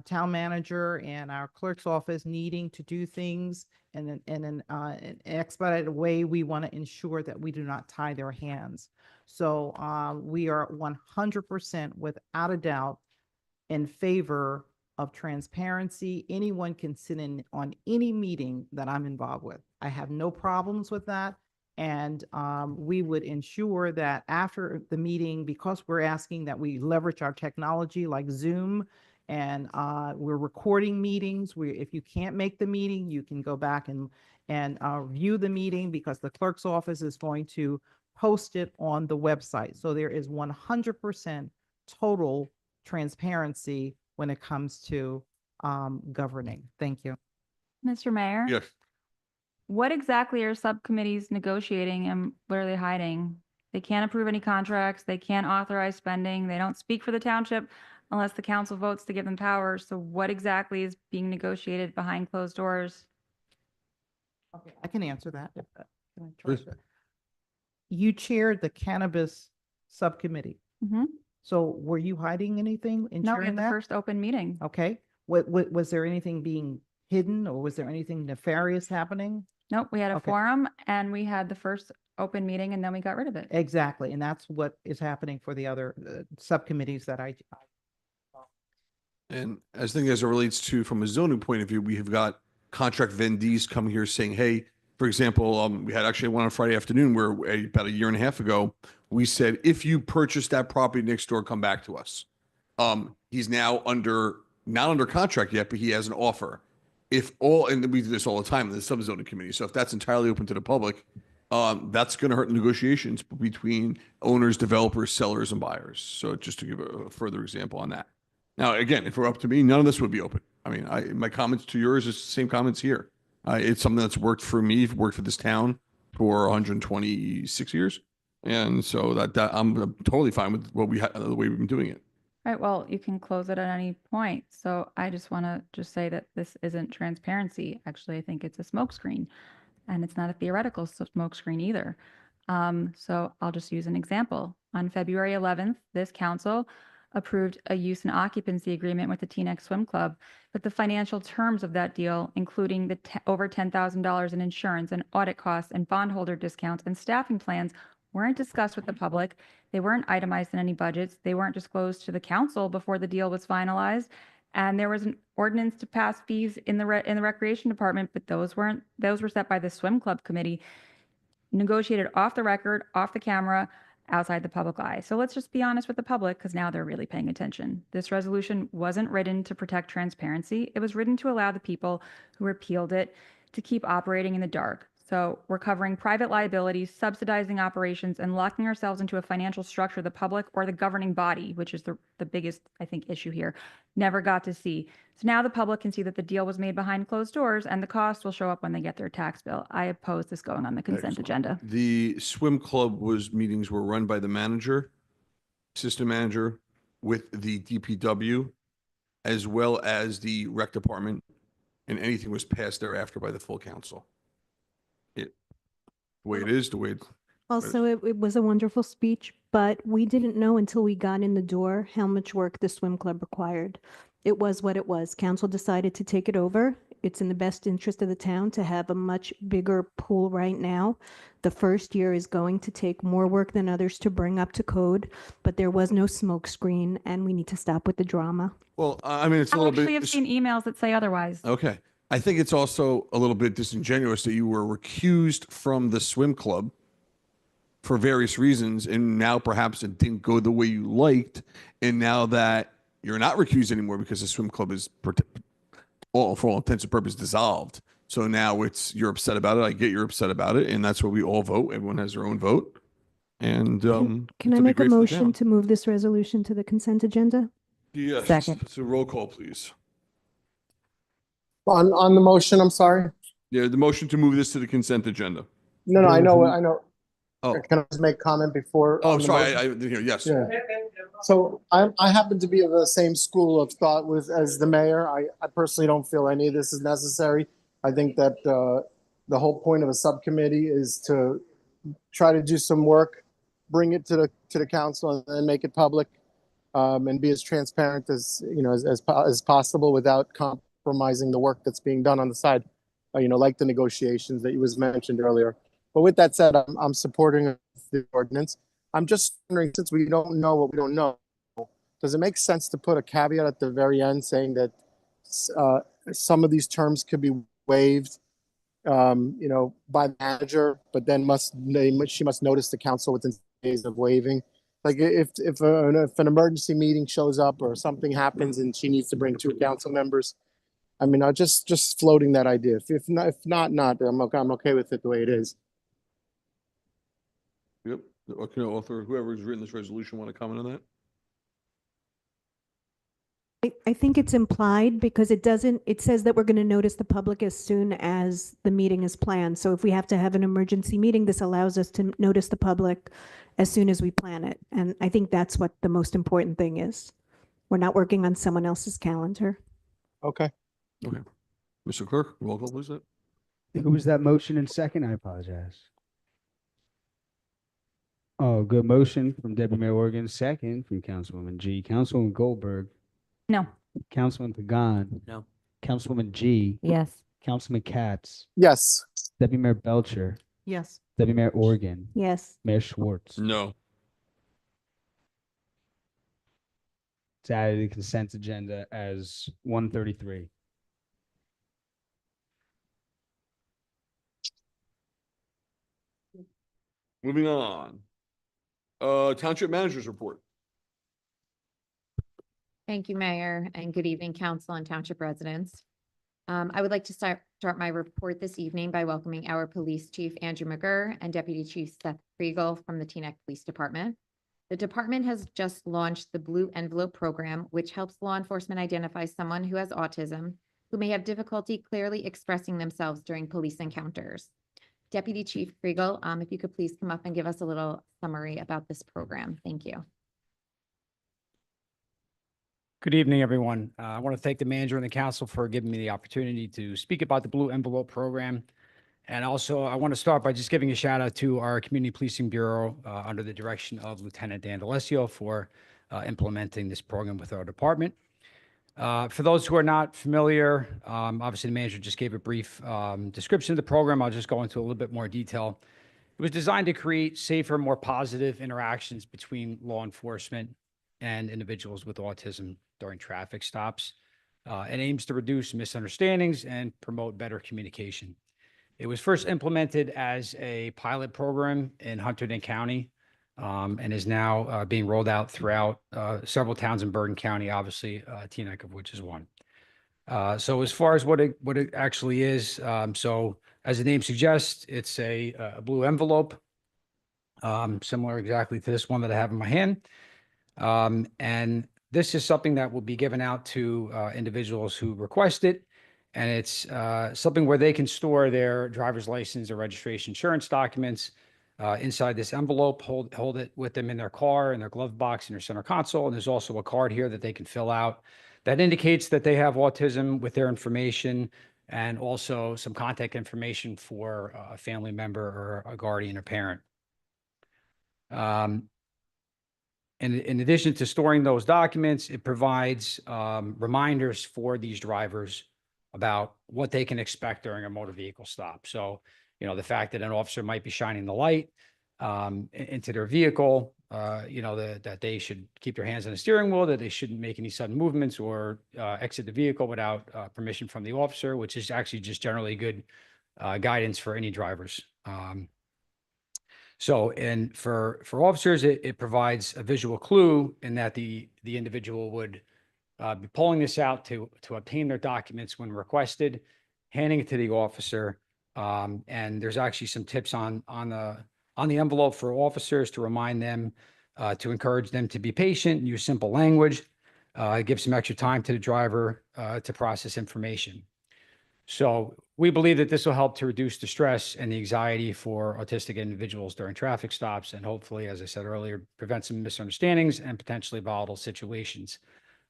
town manager and our clerk's office needing to do things in an expedited way, we want to ensure that we do not tie their hands. So we are 100% without a doubt in favor of transparency. Anyone can sit in on any meeting that I'm involved with. I have no problems with that. And we would ensure that after the meeting, because we're asking that we leverage our technology like Zoom, and we're recording meetings. If you can't make the meeting, you can go back and view the meeting because the clerk's office is going to post it on the website. So there is 100% total transparency when it comes to governing. Thank you.
Mr. Mayor?
Yes.
What exactly are subcommittees negotiating and what are they hiding? They can't approve any contracts. They can't authorize spending. They don't speak for the township unless the council votes to give them power. So what exactly is being negotiated behind closed doors?
Okay, I can answer that. Can I try
Please.
to- You chaired the cannabis subcommittee.
Mhm.
So were you hiding anything in
No, we
chairing
had the
that?
first open meeting.
Okay. What, was there anything being hidden or was there anything nefarious happening?
Nope, we had a
Okay.
forum and we had the first open meeting and then we got rid of it.
Exactly. And that's what is happening for the other subcommittees that
And as thing as it relates to, from a zoning point of view, we have got contract vendees coming here saying, hey, for example, we had actually one on Friday afternoon where about a year and a half ago, we said, if you purchase that property next door, come back to us. He's now not under contract yet, but he has an offer. And we do this all the time in the sub-zoning committee. So if that's entirely open to the public, that's going to hurt negotiations between owners, developers, sellers, and buyers. So just to give a further example on that. Now, again, if it were up to me, none of this would be open. I mean, my comments to yours is the same comments here. It's something that's worked for me, worked for this town for 126 years. And so that I'm totally fine with what the way we've been doing it.
Right, well, you can close it at any point. So I just want to just say that this isn't transparency. Actually, I think it's a smokescreen and it's not a theoretical smokescreen either. So I'll just use an example. On February 11th, this council approved a use and occupancy agreement with the Teaneck Swim Club, but the financial terms of that deal, including the over $10,000 in insurance and audit costs and bondholder discounts and staffing plans, weren't discussed with the public. They weren't itemized in any budgets. They weren't disclosed to the council before the deal was finalized. And there was an ordinance to pass fees in the recreation department, but those were set by the swim club committee, negotiated off the record, off the camera, outside the public eye. So let's just be honest with the public, because now they're really paying attention. This resolution wasn't written to protect transparency. It was written to allow the people who repealed it to keep operating in the dark. So we're covering private liabilities, subsidizing operations, and locking ourselves into a financial structure the public or the governing body, which is the biggest, I think, issue here, never got to see. So now the public can see that the deal was made behind closed doors, and the cost will show up when they get their tax bill. I oppose this going on the consent agenda.
The swim club meetings were run by the manager, assistant manager with the DPW, as well as the rec department, and anything was passed thereafter by the full council. The way it is, the way
Also, it was a wonderful speech, but we didn't know until we got in the door how much work the swim club required. It was what it was. Council decided to take it over. It's in the best interest of the town to have a much bigger pool right now. The first year is going to take more work than others to bring up to code, but there was no smoke screen, and we need to stop with the drama.
well, I mean, it's a
I
little
actually
bit.
have seen emails that say otherwise.
Okay. I think it's also a little bit disingenuous that you were recused from the swim club for various reasons, and now perhaps it didn't go the way you liked. And now that you're not recused anymore because the swim club is, for all intents and purposes, dissolved. So now you're upset about it. I get you're upset about it, and that's where we all vote. Everyone has their own vote. And
Can
it'll
I
be
make a
great for the
motion
town.
to move this resolution to the consent agenda?
Yes.
Second.
So roll call, please.
On the motion, I'm sorry.
Yeah, the motion to move this to the consent agenda.
No, I know.
Oh,
Can I just make comment before?
oh,
on
I'm
the
sorry.
motion?
I didn't hear. Yes.
Yeah. So I happen to be of the same school of thought as the mayor. I personally don't feel any of this is necessary. I think that the whole point of a subcommittee is to try to do some work, bring it to the council, and then make it public, and be as transparent as as possible without compromising the work that's being done on the side. Like the negotiations that was mentioned earlier. But with that said, I'm supporting the ordinance. I'm just wondering, since we don't know what we don't know, does it make sense to put a caveat at the very end saying that some of these terms could be waived, by the manager, but then she must notice the council within days of waiving? Like if an emergency meeting shows up or something happens and she needs to bring 2 council members, I mean, I just floating that idea. If not, I'm okay with it the way it is.
Yep. Okay, author, whoever's written this resolution, want to comment on that?
I think it's implied because it says that we're going to notice the public as soon as the meeting is planned. So if we have to have an emergency meeting, this allows us to notice the public as soon as we plan it. And I think that's what the most important thing is. We're not working on someone else's calendar.
Okay.
Mr. Clerk, roll call, please.
Who was that motion in second? I apologize. Oh, good motion from Deputy Mayor Organ, second from Councilwoman G. Councilwoman Goldberg,
No.
Councilman Pagan.
No.
Councilwoman G.
Yes.
Councilman Katz,
Yes.
Deputy Mayor Belcher,
Yes.
Deputy Mayor Organ,
Yes.
Mayor Schwartz.
No.
It's added to the consent agenda as 133.
Moving on. Township Managers Report.
Thank you, Mayor, and good evening, Council and Township residents. I would like to start my report this evening by welcoming our Police Chief Andrew McGurr and Deputy Chief Seth Kriegel from the Teaneck Police Department. The department has just launched the Blue Envelope Program, which helps law enforcement identify someone who has autism, who may have difficulty clearly expressing themselves during police encounters. Deputy Chief Kriegel, if you could please come up and give us a little summary about this program. Thank you.
Good evening, everyone. I want to thank the manager and the council for giving me the opportunity to speak about the Blue Envelope Program. And also, I want to start by just giving a shout out to our Community Policing Bureau under the direction of Lieutenant Dan D'Alessio for implementing this program with our department. For those who are not familiar, obviously the manager just gave a brief description of the program. I'll just go into a little bit more detail. It was designed to create safer, more positive interactions between law enforcement and individuals with autism during traffic stops. and aims to reduce misunderstandings and promote better communication. It was first implemented as a pilot program in Hunterdon County, and is now being rolled out throughout several towns in Bergen County, obviously, Teaneck of which is one. So as far as what it actually is, so as the name suggests, it's a blue envelope, similar exactly to this one that I have in my hand. And this is something that will be given out to individuals who request it. And it's something where they can store their driver's license or registration insurance documents inside this envelope, hold it with them in their car, in their glove box, in their center console. And there's also a card here that they can fill out that indicates that they have autism with their information, and also some contact information for a family member or a guardian or parent. In addition to storing those documents, it provides reminders for these drivers about what they can expect during a motor vehicle stop. So, the fact that an officer might be shining the light into their vehicle, that they should keep their hands on the steering wheel, that they shouldn't make any sudden movements or exit the vehicle without permission from the officer, which is actually just generally good guidance for any drivers. So, and for officers, it provides a visual clue in that the individual would be pulling this out to obtain their documents when requested, handing it to the officer. And there's actually some tips on the envelope for officers to remind them, to encourage them to be patient and use simple language, give some extra time to the driver to process information. So we believe that this will help to reduce the stress and the anxiety for autistic individuals during traffic stops, and hopefully, as I said earlier, prevent some misunderstandings and potentially volatile situations.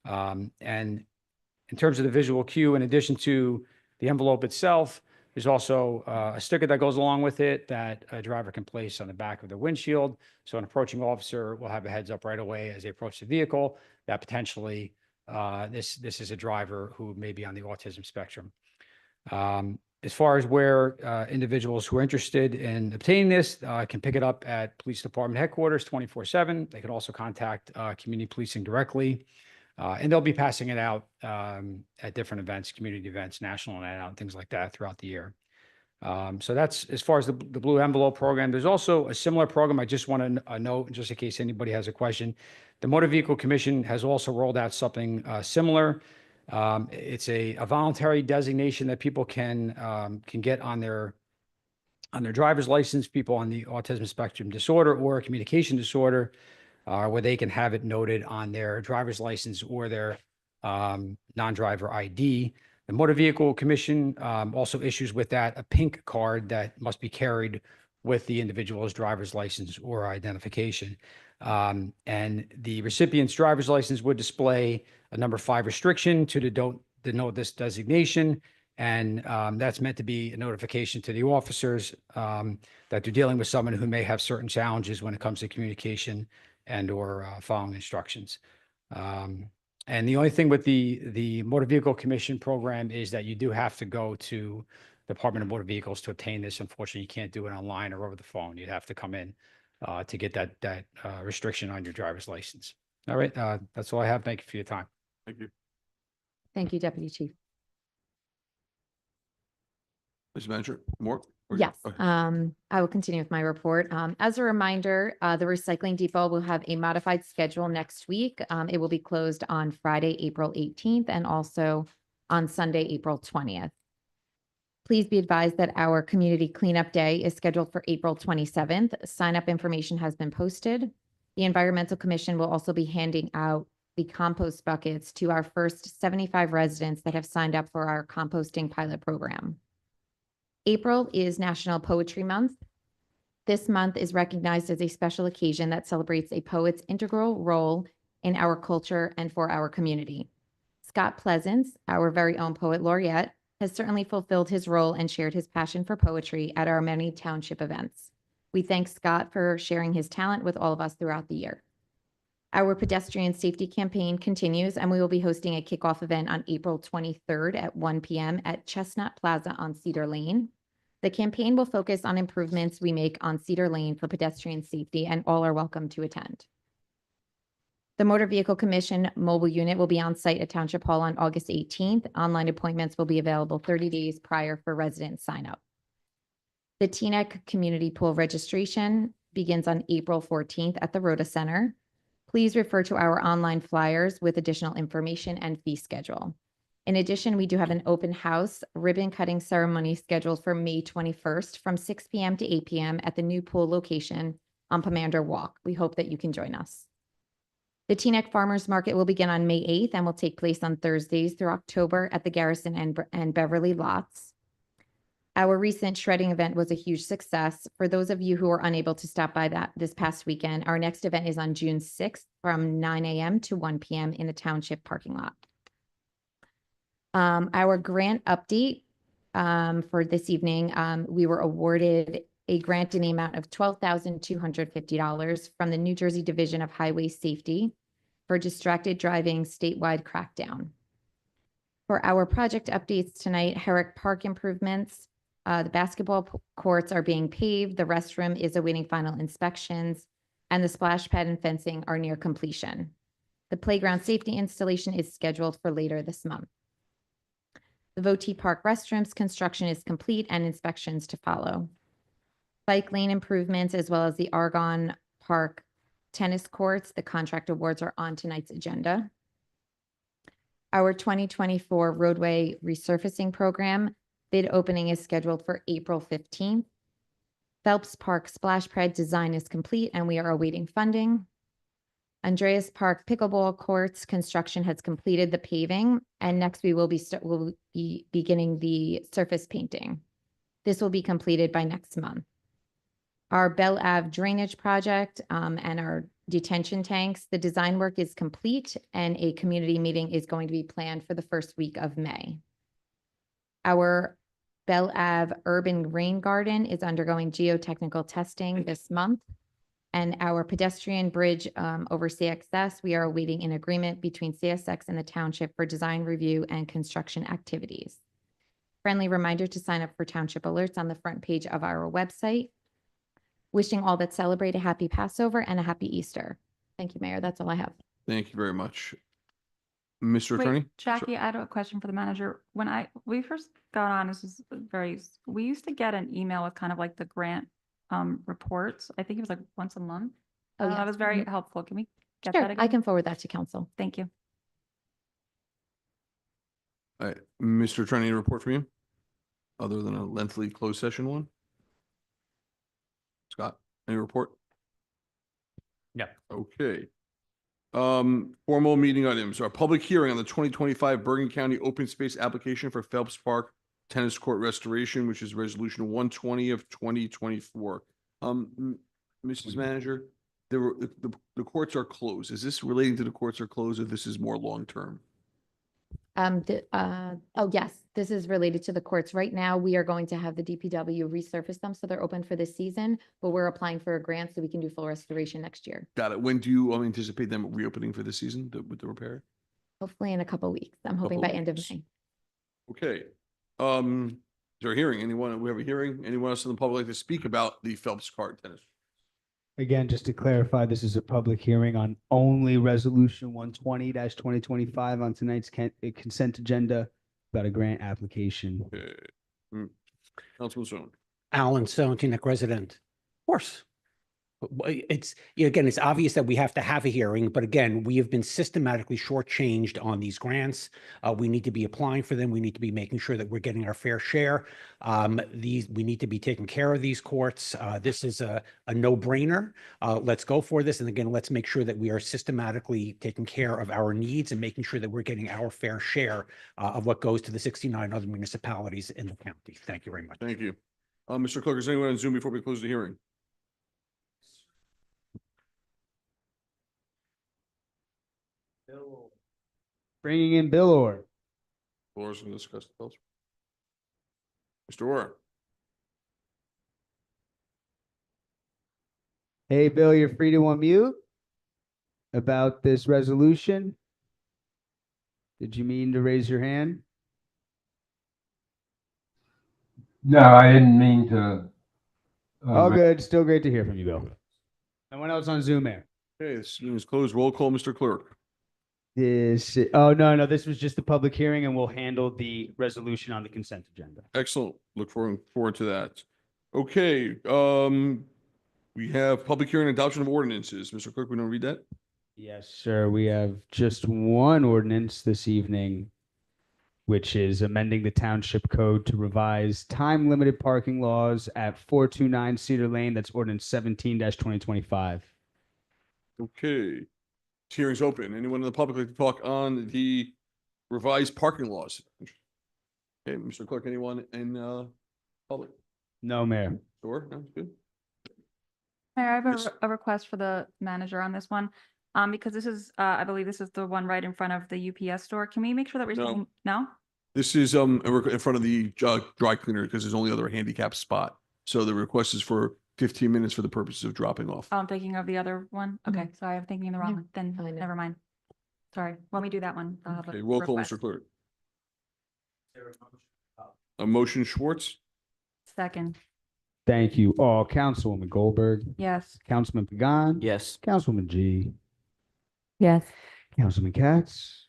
And in terms of the visual cue, in addition to the envelope itself, there's also a sticker that goes along with it that a driver can place on the back of their windshield. So an approaching officer will have a heads up right away as they approach the vehicle that potentially this is a driver who may be on the autism spectrum. As far as where individuals who are interested in obtaining this can pick it up at police department headquarters 24/7. They can also contact community policing directly, and they'll be passing it out at different events, community events, national night out, and things like that throughout the year. So that's as far as the Blue Envelope program. There's also a similar program. I just want to note, just in case anybody has a question, the Motor Vehicle Commission has also rolled out something similar. It's a voluntary designation that people can get on their driver's license, people on the autism spectrum disorder or communication disorder, where they can have it noted on their driver's license or their non-driver ID. The Motor Vehicle Commission also issues with that a pink card that must be carried with the individual's driver's license or identification. And the recipient's driver's license would display a number 5 restriction to denote this designation. And that's meant to be a notification to the officers that they're dealing with someone who may have certain challenges when it comes to communication and or following instructions. And the only thing with the Motor Vehicle Commission program is that you do have to go to the Department of Motor Vehicles to obtain this. Unfortunately, you can't do it online or over the phone. You'd have to come in to get that restriction on your driver's license. All right, that's all I have. Thank you for your time.
Thank you.
Thank you, Deputy Chief.
Mr. Manager, more?
Yes,
Okay.
I will continue with my report. As a reminder, the recycling depot will have a modified schedule next week. It will be closed on Friday, April 18th, and also on Sunday, April 20th. Please be advised that our community cleanup day is scheduled for April 27th. Sign-up information has been posted. The Environmental Commission will also be handing out the compost buckets to our first 75 residents that have signed up for our composting pilot program. April is National Poetry Month. This month is recognized as a special occasion that celebrates a poet's integral role in our culture and for our community. Scott Pleasance, our very own poet laureate, has certainly fulfilled his role and shared his passion for poetry at our many township events. We thank Scott for sharing his talent with all of us throughout the year. Our pedestrian safety campaign continues, and we will be hosting a kickoff event on April 23rd at 1 p.m. at Chestnut Plaza on Cedar Lane. The campaign will focus on improvements we make on Cedar Lane for pedestrian safety, and all are welcome to attend. The Motor Vehicle Commission mobile unit will be on site at Township Hall on August 18th. Online appointments will be available 30 days prior for resident sign up. The Teaneck Community Pool registration begins on April 14th at the Rhoda Center. Please refer to our online flyers with additional information and fee schedule. In addition, we do have an open house ribbon cutting ceremony scheduled for May 21st from 6 p.m. to 8 p.m. at the new pool location on Pomander Walk. We hope that you can join us. The Teaneck Farmers Market will begin on May 8th and will take place on Thursdays through October at the Garrison and Beverly lots. Our recent shredding event was a huge success. For those of you who are unable to stop by this past weekend, our next event is on June 6th from 9 a.m. to 1 p.m. in the township parking lot. Our grant update for this evening, we were awarded a grant in the amount of $12,250 from the New Jersey Division of Highway Safety for distracted driving statewide crackdown. For our project updates tonight, Herrick Park improvements, the basketball courts are being paved, the restroom is awaiting final inspections, and the splash pad and fencing are near completion. The playground safety installation is scheduled for later this month. The Voti Park restrooms construction is complete and inspections to follow. Bike lane improvements, as well as the Argonne Park tennis courts, the contract awards are on tonight's agenda. Our 2024 roadway resurfacing program bid opening is scheduled for April 15th. Phelps Park splash pad design is complete and we are awaiting funding. Andreas Park pickleball courts construction has completed the paving, and next we will be beginning the surface painting. This will be completed by next month. Our Belle Ave drainage project and our detention tanks, the design work is complete and a community meeting is going to be planned for the first week of May. Our Belle Ave urban rain garden is undergoing geotechnical testing this month. And our pedestrian bridge over CXS, we are awaiting an agreement between CSX and the township for design review and construction activities. Friendly reminder to sign up for township alerts on the front page of our website. Wishing all that celebrate a happy Passover and a happy Easter. Thank you, Mayor. That's all I have.
Thank you very much. Mr.
Wait,
Attorney?
Jackie, I had a question for the manager. When we first got on, we used to get an email with kind of like the grant reports. I think it was like once a month.
Oh,
That
yes.
was very
Mhm.
helpful. Can we get
Sure,
that again?
I can forward that to council.
Thank you.
All right, Mr. Attorney, any report from you? Other than a lengthy closed session one? Scott, any report?
No.
Okay. Formal meeting items. Our public hearing on the 2025 Bergen County Open Space application for Phelps Park Tennis Court Restoration, which is resolution 120 of 2024. Mrs. Manager, the courts are closed. Is this relating to the courts are closed, or this is more long-term?
Oh, yes, this is related to the courts. Right now, we are going to have the DPW resurface them, so they're open for this season, but we're applying for a grant so we can do full restoration next year,
Got it. When do you anticipate them reopening for the season with the repair?
hopefully in a couple weeks. I'm hoping by
Couple
end of
weeks.
May.
Okay. Is there a hearing? We have a hearing? Anyone else in the public like to speak about the Phelps Park tennis?
Again, just to clarify, this is a public hearing on only resolution 120-2025 on tonight's consent agenda about a grant application.
Okay. Councilman Stone.
Alan Stone, Teaneck resident. Of course. It's, again, it's obvious that we have to have a hearing, but again, we have been systematically shortchanged on these grants. We need to be applying for them. We need to be making sure that we're getting our fair share. We need to be taking care of these courts. This is a no-brainer. Let's go for this. And again, let's make sure that we are systematically taking care of our needs and making sure that we're getting our fair share of what goes to the 69 other municipalities in the county. Thank you very much.
Thank you. Mr. Clerk, is anyone on Zoom before we close the hearing?
Bringing in Bill Orr.
Laura's going to discuss the bills. Mr. Orr.
Hey, Bill, you're free to unmute about this resolution. Did you mean to raise your hand?
No, I didn't mean to.
All good. Still great to hear from you, Bill. Anyone else on Zoom here?
Okay, this meeting is closed. Roll call, Mr. Clerk.
No, this was just the public hearing and we'll handle the resolution on the consent agenda.
Excellent. Look forward to that. Okay, we have public hearing and adoption of ordinances. Mr. Clerk, we don't read that?
Yes, sir. We have just one ordinance this evening, which is amending the township code to revise time-limited parking laws at 429 Cedar Lane. That's ordinance 17-2025.
Okay. Hearing's open. Anyone in the public like to talk on the revised parking laws? Okay, Mr. Clerk, anyone in public?
No, Mayor.
Sure, no, good.
Mayor, I have
Yes.
a request for the manager on this one. Because this is, I believe this is the one right in front of the UPS store. Can we make sure that we're
No.
saying, no?
This is in front of the dry cleaner because there's only other handicap spot. So the request is for 15 minutes for the purposes of dropping off.
Oh, I'm thinking of the other one. Okay, sorry, I'm thinking of the wrong one. Then
I know.
never mind. Sorry, let me do that one. I'll have a
Okay, roll call,
request.
Mr. Clerk. A motion, Schwartz?
Second,
Thank you all. Councilwoman Goldberg,
yes.
Councilman Pagan.
Yes.
Councilwoman G,
Yes.
Councilman Katz,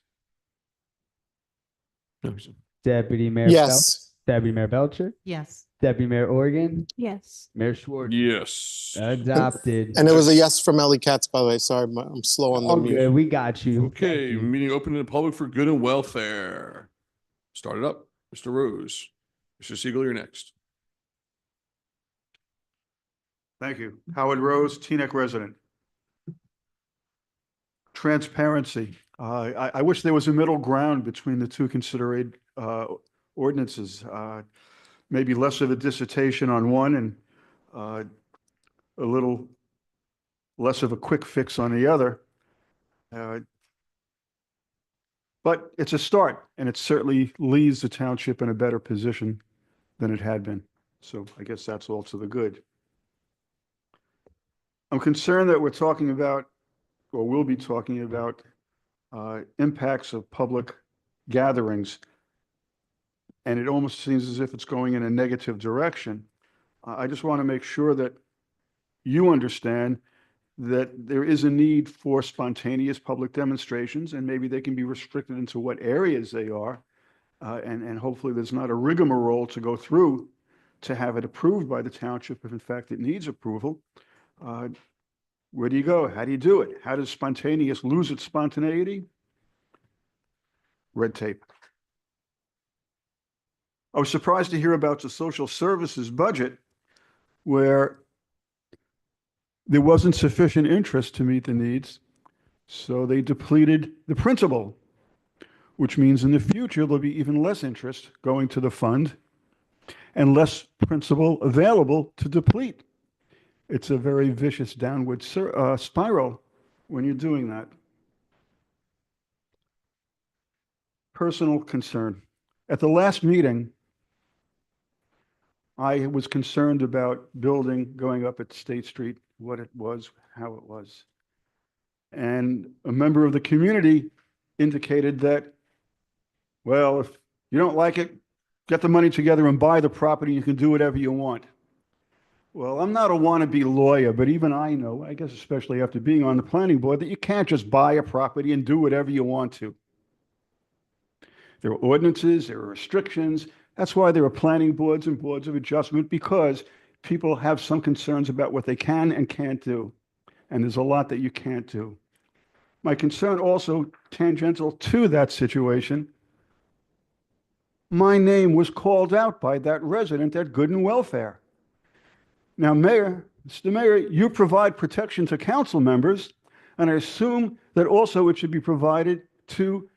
No, sir.
Deputy Mayor.
Yes.
Deputy Mayor Belcher,
Yes.
Deputy Mayor Oregon,
Yes.
Mayor Schwartz.
Yes.
Adopted.
And it was a yes from Ellie Katz, by the way. Sorry, I'm slow on the
All
mute.
good. We got you.
Okay,
Thank you.
meeting open to the public for good and welfare. Start it up. Mr. Rose. Mr. Siegel, you're next.
Thank you. Howard Rose, Teaneck resident. Transparency. I wish there was a middle ground between the two considered ordinances. Maybe less of a dissertation on one and a little less of a quick fix on the other. But it's a start, and it certainly leaves the township in a better position than it had been. So I guess that's all to the good. I'm concerned that we're talking about, or will be talking about, impacts of public gatherings. And it almost seems as if it's going in a negative direction. I just want to make sure that you understand that there is a need for spontaneous public demonstrations, and maybe they can be restricted into what areas they are. And hopefully there's not a rigmarole to go through to have it approved by the township if in fact it needs approval. Where do you go? How do you do it? How does spontaneous lose its spontaneity? Red tape. I was surprised to hear about the social services budget where there wasn't sufficient interest to meet the needs. So they depleted the principal, which means in the future, there'll be even less interest going to the fund and less principal available to deplete. It's a very vicious downward spiral when you're doing that. Personal concern. At the last meeting, I was concerned about building going up at State Street, what it was, how it was. And a member of the community indicated that, well, if you don't like it, get the money together and buy the property. You can do whatever you want. Well, I'm not a wannabe lawyer, but even I know, I guess especially after being on the planning board, that you can't just buy a property and do whatever you want to. There are ordinances, there are restrictions. That's why there are planning boards and boards of adjustment, because people have some concerns about what they can and can't do. And there's a lot that you can't do. My concern also tangential to that situation, my name was called out by that resident at Good and Welfare. Now, Mayor, Mr. Mayor, you provide protection to council members, and I assume that also it should be provided to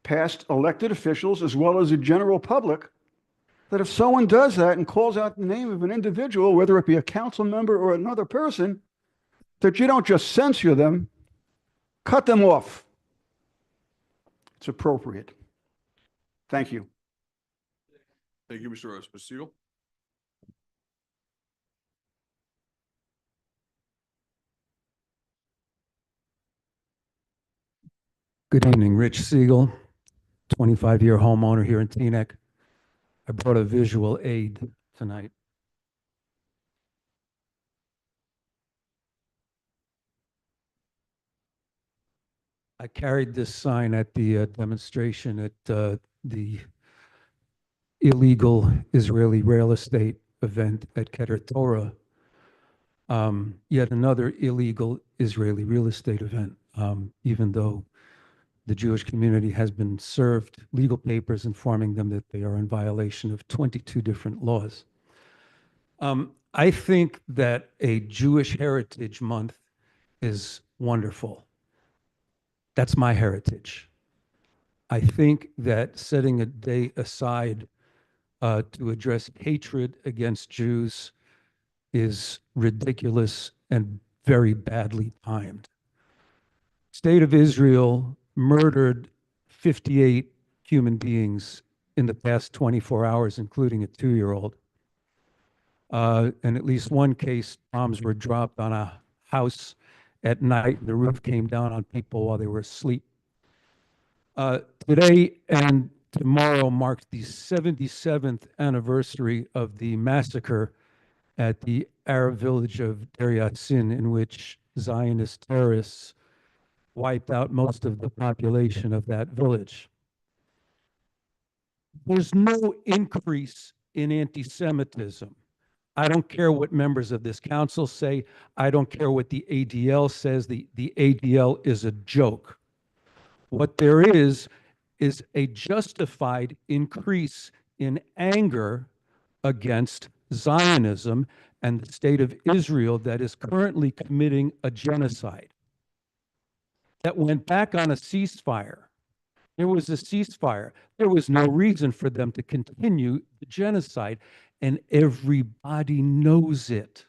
past elected officials as well as the general public, that if someone does that and calls out the name of an individual, whether it be a council member or another person, that you don't just censure them, cut them off. It's appropriate. Thank you.
Thank you, Mr. Rose. Mr. Siegel?
Good evening, Rich Siegel, 25-year homeowner here in Teaneck. I brought a visual aid tonight. I carried this sign at the demonstration at the illegal Israeli real estate event at Keter Torah. Yet another illegal Israeli real estate event, even though the Jewish community has been served legal papers informing them that they are in violation of 22 different laws. I think that a Jewish Heritage Month is wonderful. That's my heritage. I think that setting a day aside to address hatred against Jews is ridiculous and very badly timed. State of Israel murdered 58 human beings in the past 24 hours, including a 2-year-old. In at least one case, bombs were dropped on a house at night. The roof came down on people while they were asleep. Today and tomorrow marks the 77th anniversary of the massacre at the Arab village of Deir Yassin, in which Zionist terrorists wiped out most of the population of that village. There's no increase in anti-Semitism. I don't care what members of this council say. I don't care what the ADL says. The ADL is a joke. What there is a justified increase in anger against Zionism and the state of Israel that is currently committing a genocide that went back on a ceasefire. There was a ceasefire. There was no reason for them to continue the genocide, and everybody knows it.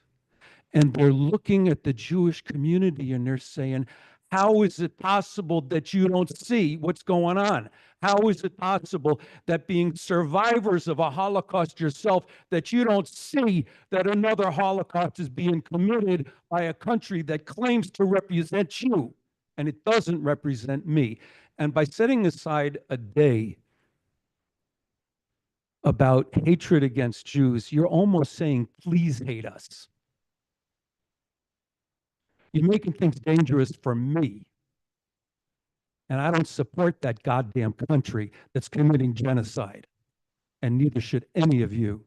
And they're looking at the Jewish community and they're saying, how is it possible that you don't see what's going on? How is it possible that being survivors of a Holocaust yourself, that you don't see that another Holocaust is being committed by a country that claims to represent you, and it doesn't represent me? And by setting aside a day about hatred against Jews, you're almost saying, please hate us. You're making things dangerous for me. And I don't support that goddamn country that's committing genocide. And neither should any of you.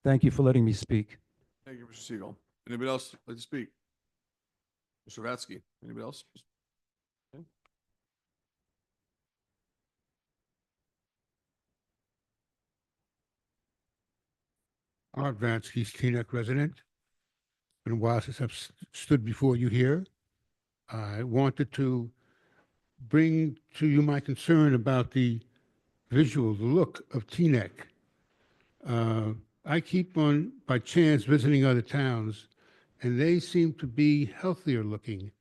Thank you for letting me speak.
Thank you, Mr. Siegel. Anybody else like to speak? Mr. Vatsky, anybody else? Okay.
Art Vansky, Teaneck resident. Been a while since I've stood before you here. I wanted to bring to you my concern about the visual, the look of Teaneck. I keep on, by chance, visiting other towns, and they seem to be healthier looking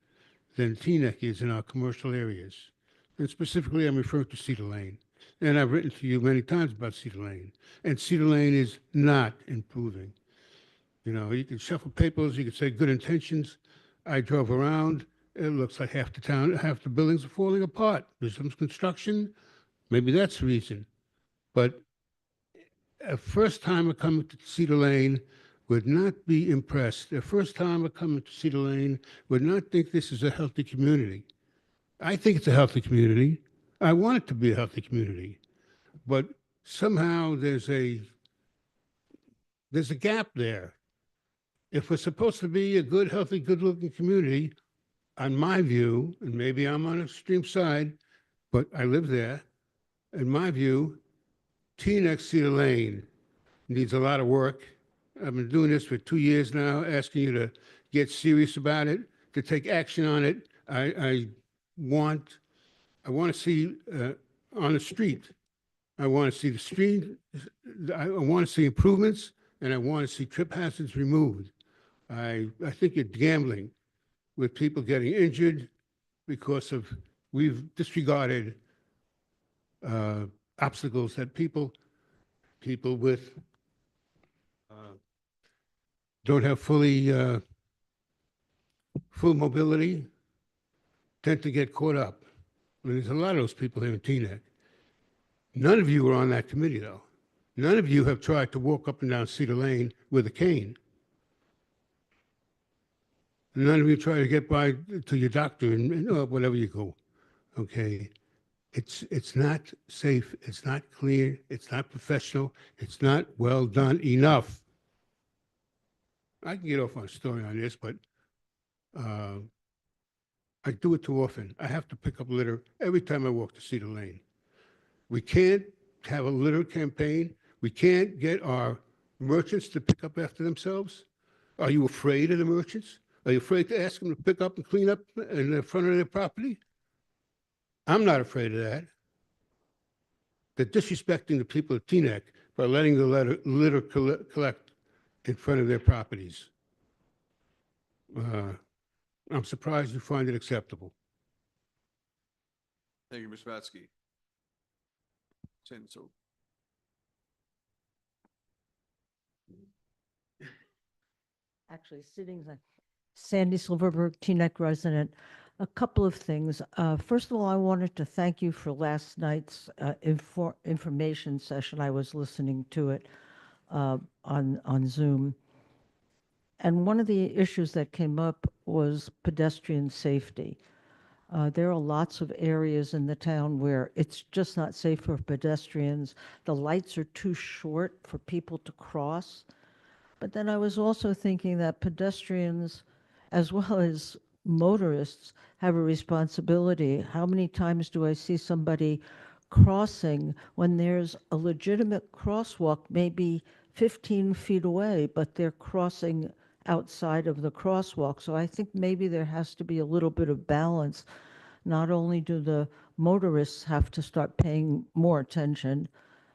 than Teaneck is in our commercial areas. And specifically, I'm referring to Cedar Lane. And I've written to you many times about Cedar Lane. And Cedar Lane is not improving. You know, you can shuffle papers, you can say good intentions. I drove around, it looks like half the town, half the buildings are falling apart. There's some construction, maybe that's the reason. But a first timer coming to Cedar Lane would not be impressed. A first timer coming to Cedar Lane would not think this is a healthy community. I think it's a healthy community. I want it to be a healthy community. But somehow there's a gap there. If we're supposed to be a good, healthy, good-looking community, on my view, and maybe I'm on an extreme side, but I live there, in my view, Teaneck Cedar Lane needs a lot of work. I've been doing this for 2 years now, asking you to get serious about it, to take action on it. I want to see on the street. I want to see the street. I want to see improvements, and I want to see trip hazards removed. I think you're gambling with people getting injured because of we've disregarded obstacles that people with don't have full mobility tend to get caught up. And there's a lot of those people here in Teaneck. None of you are on that committee, though. None of you have tried to walk up and down Cedar Lane with a cane. None of you try to get by to your doctor and whatever you go. Okay? It's not safe, it's not clear, it's not professional, it's not well done enough. I can get off on a story on this, but I do it too often. I have to pick up litter every time I walk to Cedar Lane. We can't have a litter campaign. We can't get our merchants to pick up after themselves. Are you afraid of the merchants? Are you afraid to ask them to pick up and clean up in the front of their property? I'm not afraid of that. They're disrespecting the people of Teaneck by letting the litter collect in front of their properties. I'm surprised you find it acceptable.
Thank you, Ms. Vatsky. So,
Actually, sitting there. Sandy Silverberg, Teaneck resident. A couple of things. First of all, I wanted to thank you for last night's information session. I was listening to it on Zoom. And one of the issues that came up was pedestrian safety. There are lots of areas in the town where it's just not safe for pedestrians. The lights are too short for people to cross. But then I was also thinking that pedestrians, as well as motorists, have a responsibility. How many times do I see somebody crossing when there's a legitimate crosswalk, maybe 15 feet away, but they're crossing outside of the crosswalk? So I think maybe there has to be a little bit of balance. Not only do the motorists have to start paying more attention,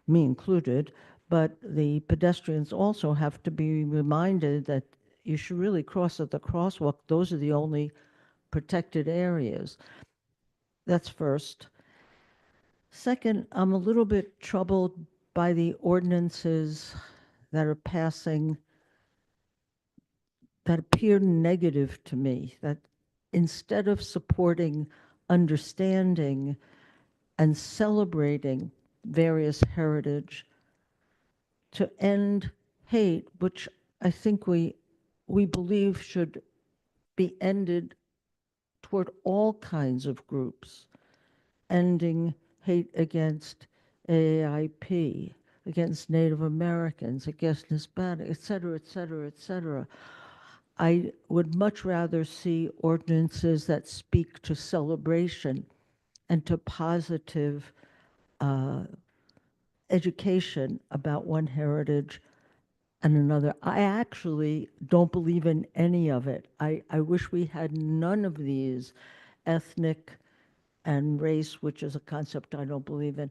me included, but the pedestrians also have to be reminded that you should really cross at the crosswalk. Those are the only protected areas. That's first. Second, I'm a little bit troubled by the ordinances that are passing that appear negative to me, that instead of supporting understanding and celebrating various heritage, to end hate, which I think we believe should be ended toward all kinds of groups, ending hate against AAIP, against Native Americans, against Hispanic, et cetera, et cetera, et cetera. I would much rather see ordinances that speak to celebration and to positive education about one heritage and another. I actually don't believe in any of it. I wish we had none of these ethnic and race, which is a concept I don't believe in,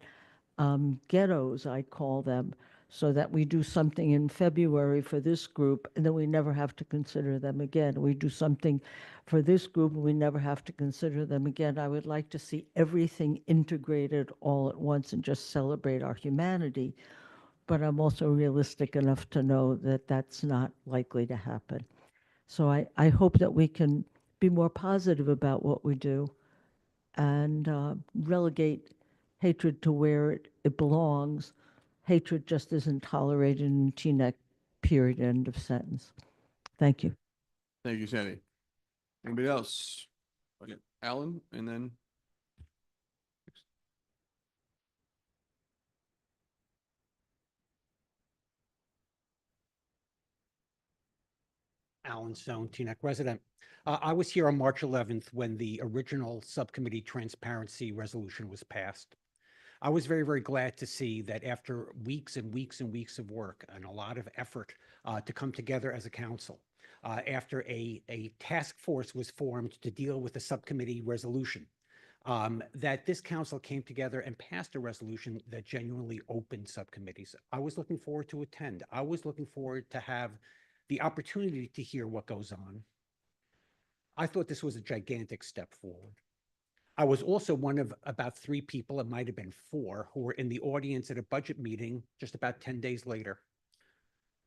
ghettos, I call them, so that we do something in February for this group, and then we never have to consider them again. We do something for this group, and we never have to consider them again. I would like to see everything integrated all at once and just celebrate our humanity. But I'm also realistic enough to know that that's not likely to happen. So I hope that we can be more positive about what we do and relegate hatred to where it belongs. Hatred just isn't tolerated in Teaneck, period, end of sentence. Thank you.
thank you, Sandy. Anybody else? Okay, Alan, and then
Alan Stone, Teaneck resident. I was here on March 11th when the original subcommittee transparency resolution was passed. I was very, very glad to see that after weeks and weeks and weeks of work and a lot of effort to come together as a council, after a task force was formed to deal with the subcommittee resolution, that this council came together and passed a resolution that genuinely opened subcommittees. I was looking forward to attend. I was looking forward to have the opportunity to hear what goes on. I thought this was a gigantic step forward. I was also one of about 3 people, it might have been 4, who were in the audience at a budget meeting just about 10 days later.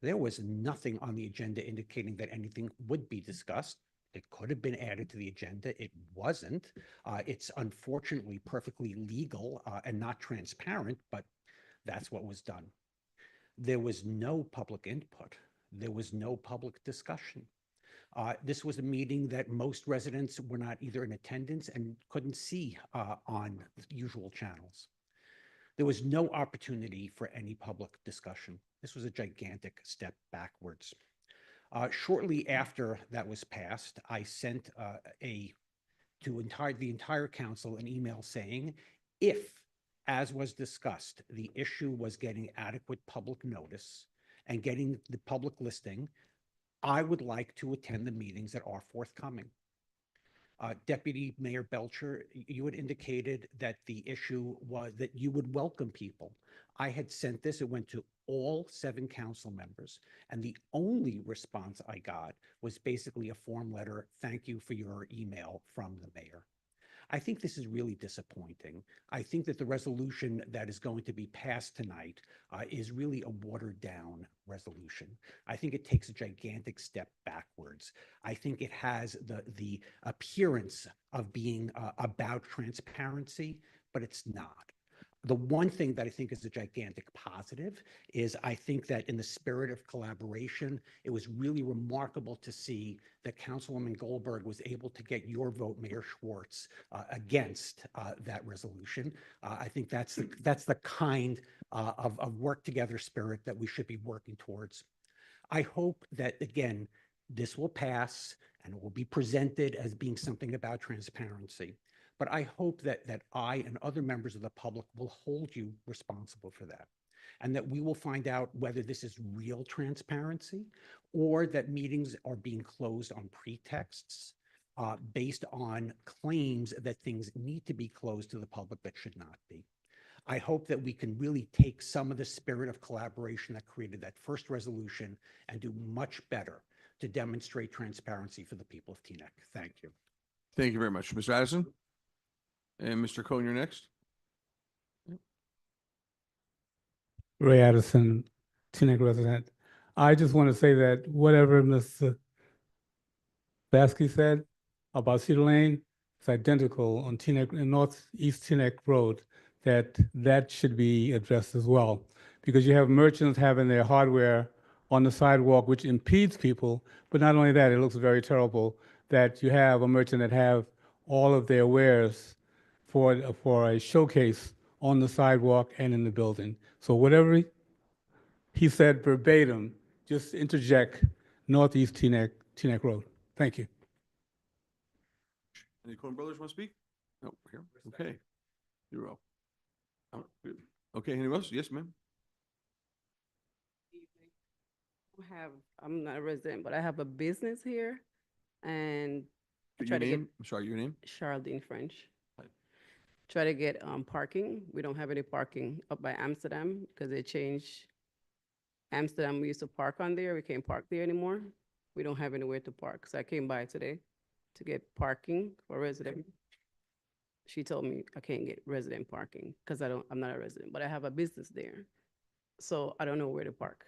There was nothing on the agenda indicating that anything would be discussed. It could have been added to the agenda. It wasn't. It's unfortunately perfectly legal and not transparent, but that's what was done. There was no public input. There was no public discussion. This was a meeting that most residents were not either in attendance and couldn't see on the usual channels. There was no opportunity for any public discussion. This was a gigantic step backwards. Shortly after that was passed, I sent the entire council an email saying, if, as was discussed, the issue was getting adequate public notice and getting the public listing, I would like to attend the meetings that are forthcoming. Deputy Mayor Belcher, you had indicated that the issue was that you would welcome people. I had sent this, it went to all 7 council members, and the only response I got was basically a form letter, thank you for your email from the mayor. I think this is really disappointing. I think that the resolution that is going to be passed tonight is really a watered down resolution. I think it takes a gigantic step backwards. I think it has the appearance of being about transparency, but it's not. The one thing that I think is a gigantic positive is I think that in the spirit of collaboration, it was really remarkable to see that Councilwoman Goldberg was able to get your vote, Mayor Schwartz, against that resolution. I think that's the kind of work together spirit that we should be working towards. I hope that, again, this will pass and it will be presented as being something about transparency. But I hope that I and other members of the public will hold you responsible for that, and that we will find out whether this is real transparency or that meetings are being closed on pretexts based on claims that things need to be closed to the public that should not be. I hope that we can really take some of the spirit of collaboration that created that first resolution and do much better to demonstrate transparency for the people of Teaneck. Thank you.
Thank you very much. Mr. Addison? And Mr. Cohen, you're next.
Ray Addison, Teaneck resident. I just want to say that whatever Mr. Baskey said about Cedar Lane is identical on Teaneck, Northeast Teaneck Road, that should be addressed as well. Because you have merchants having their hardware on the sidewalk, which impedes people. But not only that, it looks very terrible that you have a merchant that have all of their wares for a showcase on the sidewalk and in the building. So whatever he said verbatim, just interject Northeast Teaneck Road. Thank you.
Any Cohen brothers want to speak? No, here. Okay. You're up. Good. Okay, anyone else? Yes, ma'am.
I'm not a resident, but I have a business here, and
Your name? I'm sorry, your name?
Charlene French. Try to get parking. We don't have any parking up by Amsterdam because they changed. Amsterdam, we used to park on there. We can't park there anymore. We don't have anywhere to park. So I came by today to get parking for resident. She told me I can't get resident parking because I'm not a resident, but I have a business there. So I don't know where to park.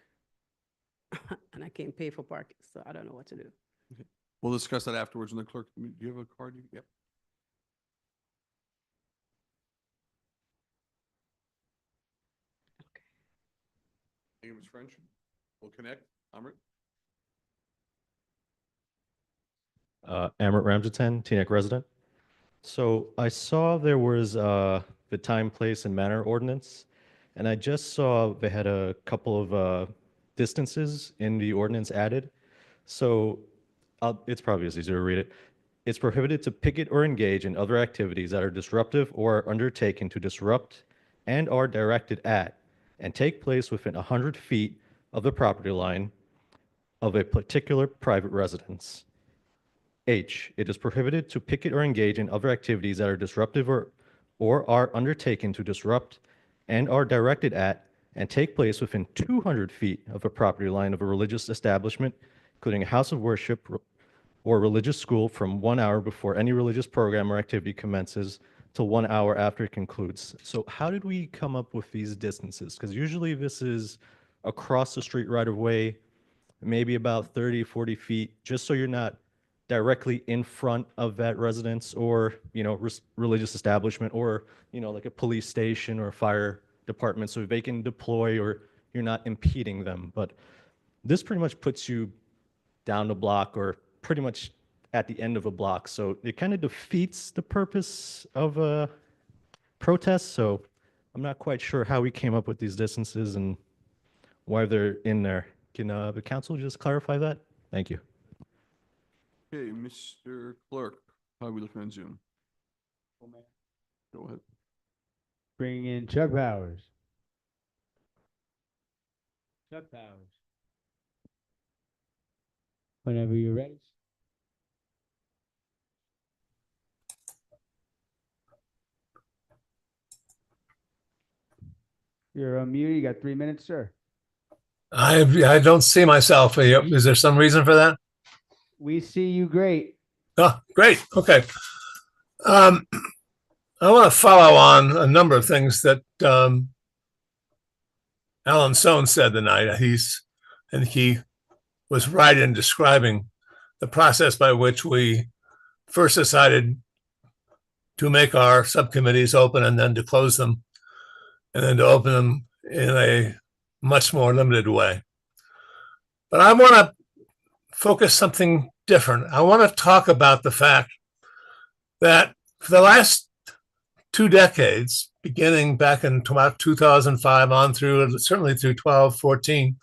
And I can't pay for parking, so I don't know what to do.
Okay. We'll discuss that afterwards when the clerk, do you have a card? Yep. Thank you, Ms. French. We'll connect. Amrit?
Amrit Ramjatan, Teaneck resident. So I saw there was the time, place, and manner ordinance, and I just saw they had a couple of distances in the ordinance added. So it's probably just easier to read it. It's prohibited to picket or engage in other activities that are disruptive or are undertaken to disrupt and are directed at and take place within 100 feet of the property line of a particular private residence. H, it is prohibited to picket or engage in other activities that are disruptive or are undertaken to disrupt and are directed at and take place within 200 feet of a property line of a religious establishment, including a house of worship or religious school, from 1 hour before any religious program or activity commences till 1 hour after it concludes. So how did we come up with these distances? Because usually this is across the street right of way, maybe about 30, 40 feet, just so you're not directly in front of that residence or, religious establishment or, like a police station or a fire department, so they can deploy or you're not impeding them. But this pretty much puts you down the block or pretty much at the end of a block. So it kind of defeats the purpose of a protest. So I'm not quite sure how we came up with these distances and why they're in there. Can the council just clarify that? Thank you.
Okay, Mr. Clerk, how are we looking on Zoom? Go ahead.
Bring in Chuck Powers. Chuck Powers. Whenever you're ready. You're on mute. You got 3 minutes, sir.
I don't see myself. Is there some reason for that?
We see you great.
Oh, great. Okay. I want to follow on a number of things that Alan Sohn said tonight. He was right in describing the process by which we first decided to make our subcommittees open and then to close them, and then to open them in a much more limited way. But I want to focus something different. I want to talk about the fact that for the last 2 decades, beginning back in about 2005 on through, certainly through 12, 14,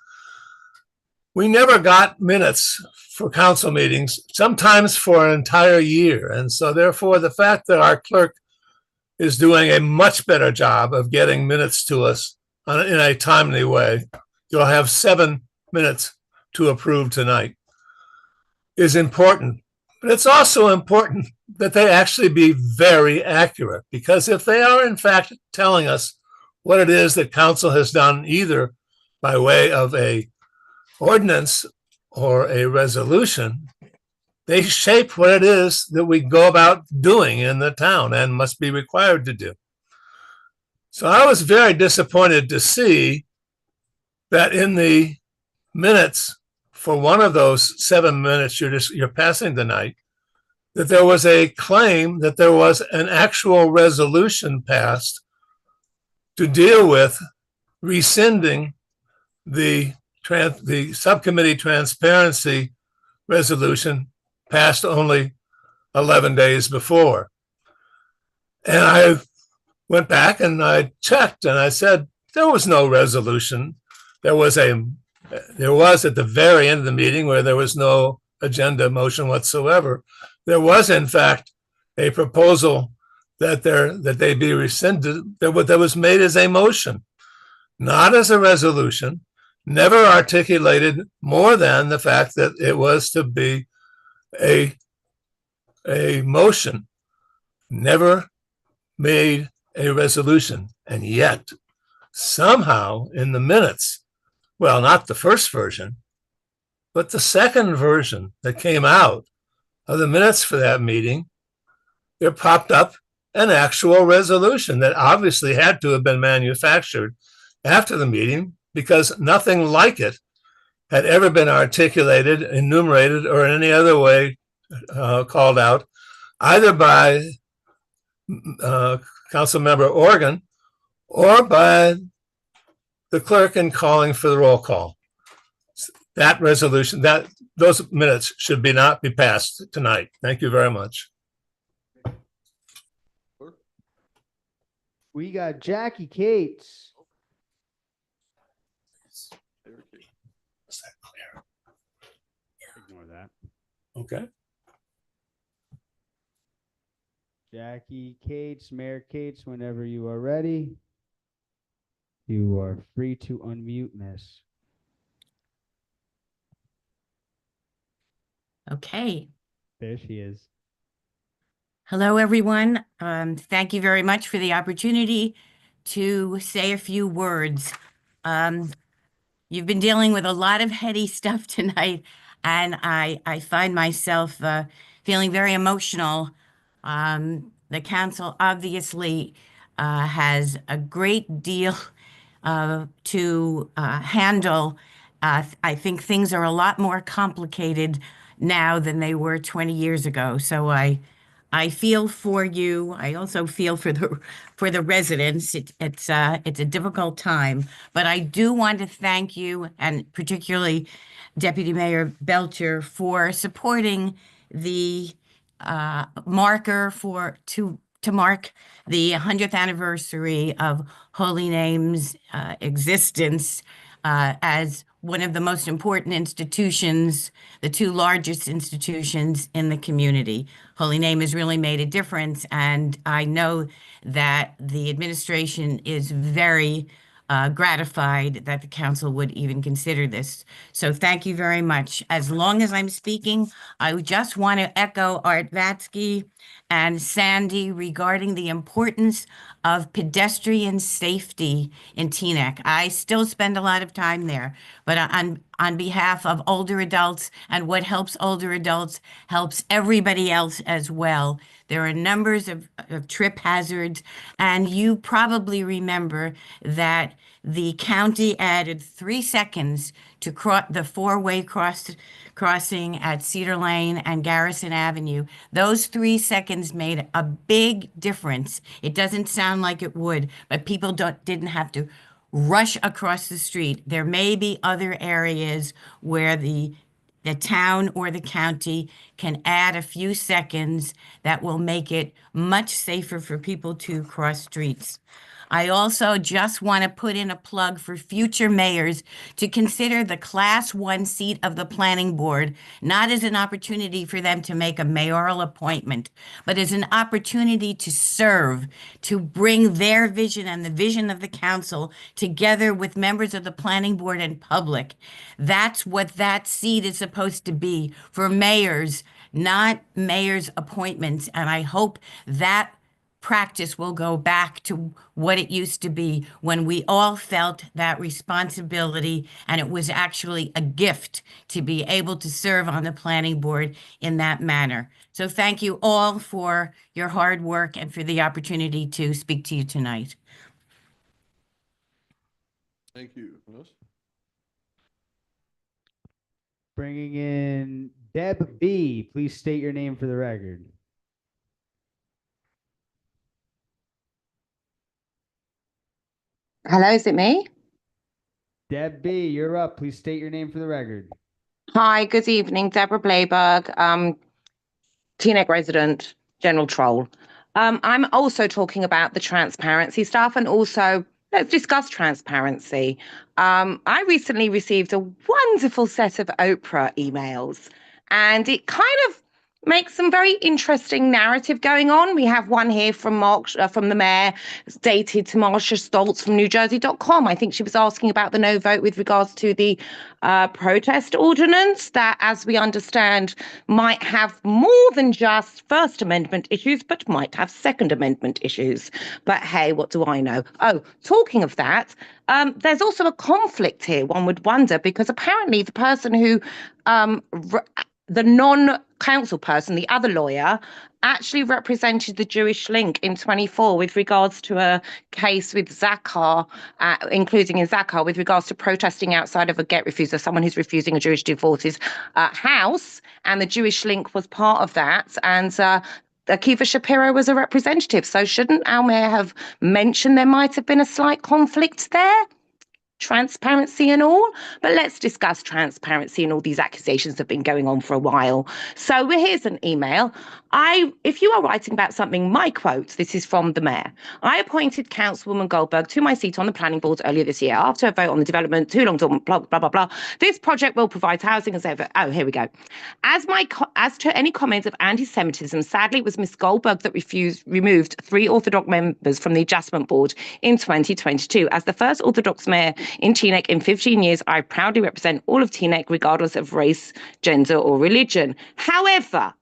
we never got minutes for council meetings, sometimes for an entire year. And so therefore, the fact that our clerk is doing a much better job of getting minutes to us in a timely way, you'll have 7 minutes to approve tonight, is important. But it's also important that they actually be very accurate, because if they are in fact telling us what it is that council has done, either by way of a ordinance or a resolution, they shape what it is that we go about doing in the town and must be required to do. So I was very disappointed to see that in the minutes for one of those 7 minutes you're passing tonight, that there was a claim that there was an actual resolution passed to deal with rescinding the subcommittee transparency resolution passed only 11 days before. And I went back and I checked and I said, there was no resolution. There was at the very end of the meeting where there was no agenda motion whatsoever. There was, in fact, a proposal that they be rescinded that was made as a motion, not as a resolution, never articulated more than the fact that it was to be a motion, never made a resolution. And yet, somehow in the minutes, well, not the first version, but the second version that came out of the minutes for that meeting, there popped up an actual resolution that obviously had to have been manufactured after the meeting, because nothing like it had ever been articulated, enumerated, or in any other way called out, either by Councilmember Organ or by the clerk in calling for the roll call. That resolution, those minutes should not be passed tonight. Thank you very much.
We got Jackie Cates.
Is that clear?
Ignore that.
Okay.
Jackie Cates, Mayor Cates, whenever you are ready, you are free to unmute, miss.
Okay.
There she is.
Hello, everyone. Thank you very much for the opportunity to say a few words. You've been dealing with a lot of heady stuff tonight, and I find myself feeling very emotional. The council obviously has a great deal to handle. I think things are a lot more complicated now than they were 20 years ago. So I I feel for you. I also feel for the residents. It's a difficult time, but I do want to thank you, and particularly Deputy Mayor Belcher, for supporting the marker to mark the 100th anniversary of Holy Name's existence as one of the most important institutions, the two largest institutions in the community. Holy Name has really made a difference, and I know that the administration is very gratified that the council would even consider this. So thank you very much. As long as I'm speaking, I just want to echo Art Vatsky and Sandy regarding the importance of pedestrian safety in Teaneck. I still spend a lot of time there, but on behalf of older adults, and what helps older adults helps everybody else as well. There are numbers of trip hazards, and you probably remember that the county added 3 seconds to the four-way crossing at Cedar Lane and Garrison Avenue. Those 3 seconds made a big difference. It doesn't sound like it would, but people didn't have to rush across the street. There may be other areas where the town or the county can add a few seconds that will make it much safer for people to cross streets. I also just want to put in a plug for future mayors to consider the Class 1 seat of the planning board, not as an opportunity for them to make a mayoral appointment, but as an opportunity to serve, to bring their vision and the vision of the council together with members of the planning board and public. That's what that seat is supposed to be, for mayors, not mayors' appointments. And I hope that practice will go back to what it used to be, when we all felt that responsibility, and it was actually a gift to be able to serve on the planning board in that manner. So thank you all for your hard work and for the opportunity to speak to you tonight.
Thank you. Who else?
Bringing in Deb B. Please state your name for the record.
Hello, is it me?
Deb B, you're up. Please state your name for the record.
Hi, good evening. Deborah Blayberg, Teaneck resident, general troll. I'm also talking about the transparency stuff, and also let's discuss transparency. I recently received a wonderful set of Oprah emails, and it kind of makes some very interesting narrative going on. We have one here from from the mayor, dated to Marsha Stoltz from NewJersey.com. I think she was asking about the no vote with regards to the protest ordinance that, as we understand, might have more than just First Amendment issues, but might have Second Amendment issues. But hey, what do I know? Oh, talking of that, there's also a conflict here, one would wonder, because apparently the person who the non-council person, the other lawyer, actually represented the Jewish Link in 24 with regards to a case with Zachar, including in Zachar, with regards to protesting outside of a get refuser, someone who's refusing a Jewish divorcee's house. And the Jewish Link was part of that. And Akiva Shapiro was a representative. So shouldn't our mayor have mentioned there might have been a slight conflict there? Transparency and all, but let's discuss transparency and all these accusations have been going on for a while. So here's an email. If you are writing about something, my quote, this is from the mayor. I appointed Councilwoman Goldberg to my seat on the planning board earlier this year after a vote on the development, too long, blah, blah, blah, blah. This project will provide housing as ever. Oh, here we go. As to any comments of anti-Semitism, sadly, it was Ms. Goldberg that removed 3 Orthodox members from the adjustment board in 2022. As the first Orthodox mayor in Teaneck in 15 years, I proudly represent all of Teaneck, regardless of race, gender, or religion. However,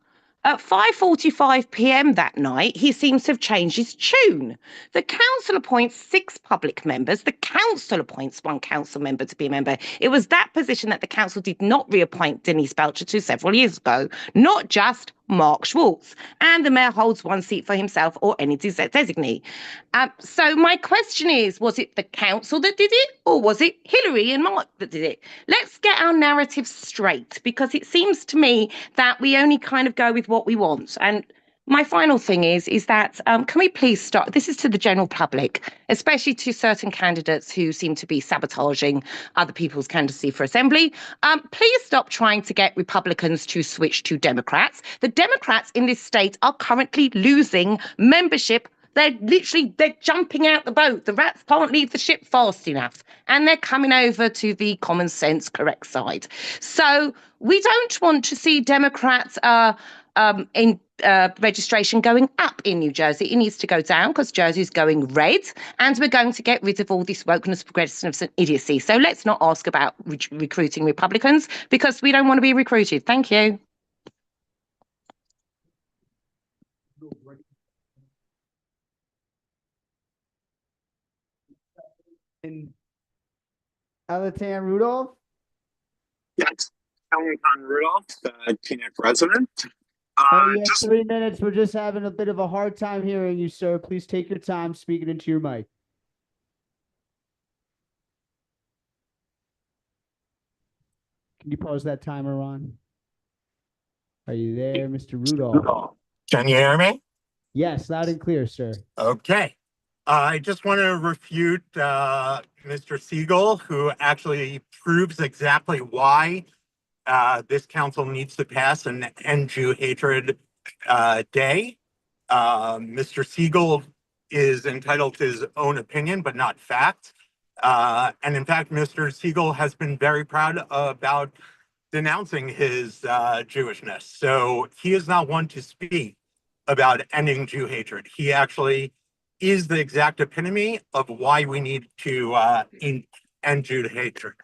at 5:45 p.m. that night, he seems to have changed his tune. The council appoints 6 public members. The council appoints 1 council member to be a member. It was that position that the council did not reappoint Denise Belcher to several years ago, not just Mark Schwartz. And the mayor holds 1 seat for himself or any designee. So my question is, was it the council that did it, or was it Hillary and Mark that did it? Let's get our narrative straight, because it seems to me that we only kind of go with what we want. And My final thing is that can we please stop? This is to the general public, especially to certain candidates who seem to be sabotaging other people's candidacy for assembly. Please stop trying to get Republicans to switch to Democrats. The Democrats in this state are currently losing membership. They're jumping out the boat. The rats can't leave the ship fast enough. And they're coming over to the common sense correct side. So we don't want to see Democrats in registration going up in New Jersey. It needs to go down because Jersey's going red, and we're going to get rid of all this wokeness, progressiveness, and idiocy. So let's not ask about recruiting Republicans because we don't want to be recruited. Thank you.
Alatan Rudolph?
Yes, Alatan Rudolph, Teaneck resident.
You have 3 minutes. We're just having a bit of a hard time hearing you, sir. Please take your time speaking into your mic. Can you pause that timer on? Are you there, Mr. Rudolph?
Can you hear me?
Yes, loud and clear, sir.
Okay. I just want to refute Mr. Siegel, who actually proves exactly why this council needs to pass an End Jew Hatred Day. Mr. Siegel is entitled to his own opinion, but not fact. And in fact, Mr. Siegel has been very proud about denouncing his Jewishness. So he is not one to speak about ending Jew hatred. He actually is the exact epitome of why we need to end Jew hatred.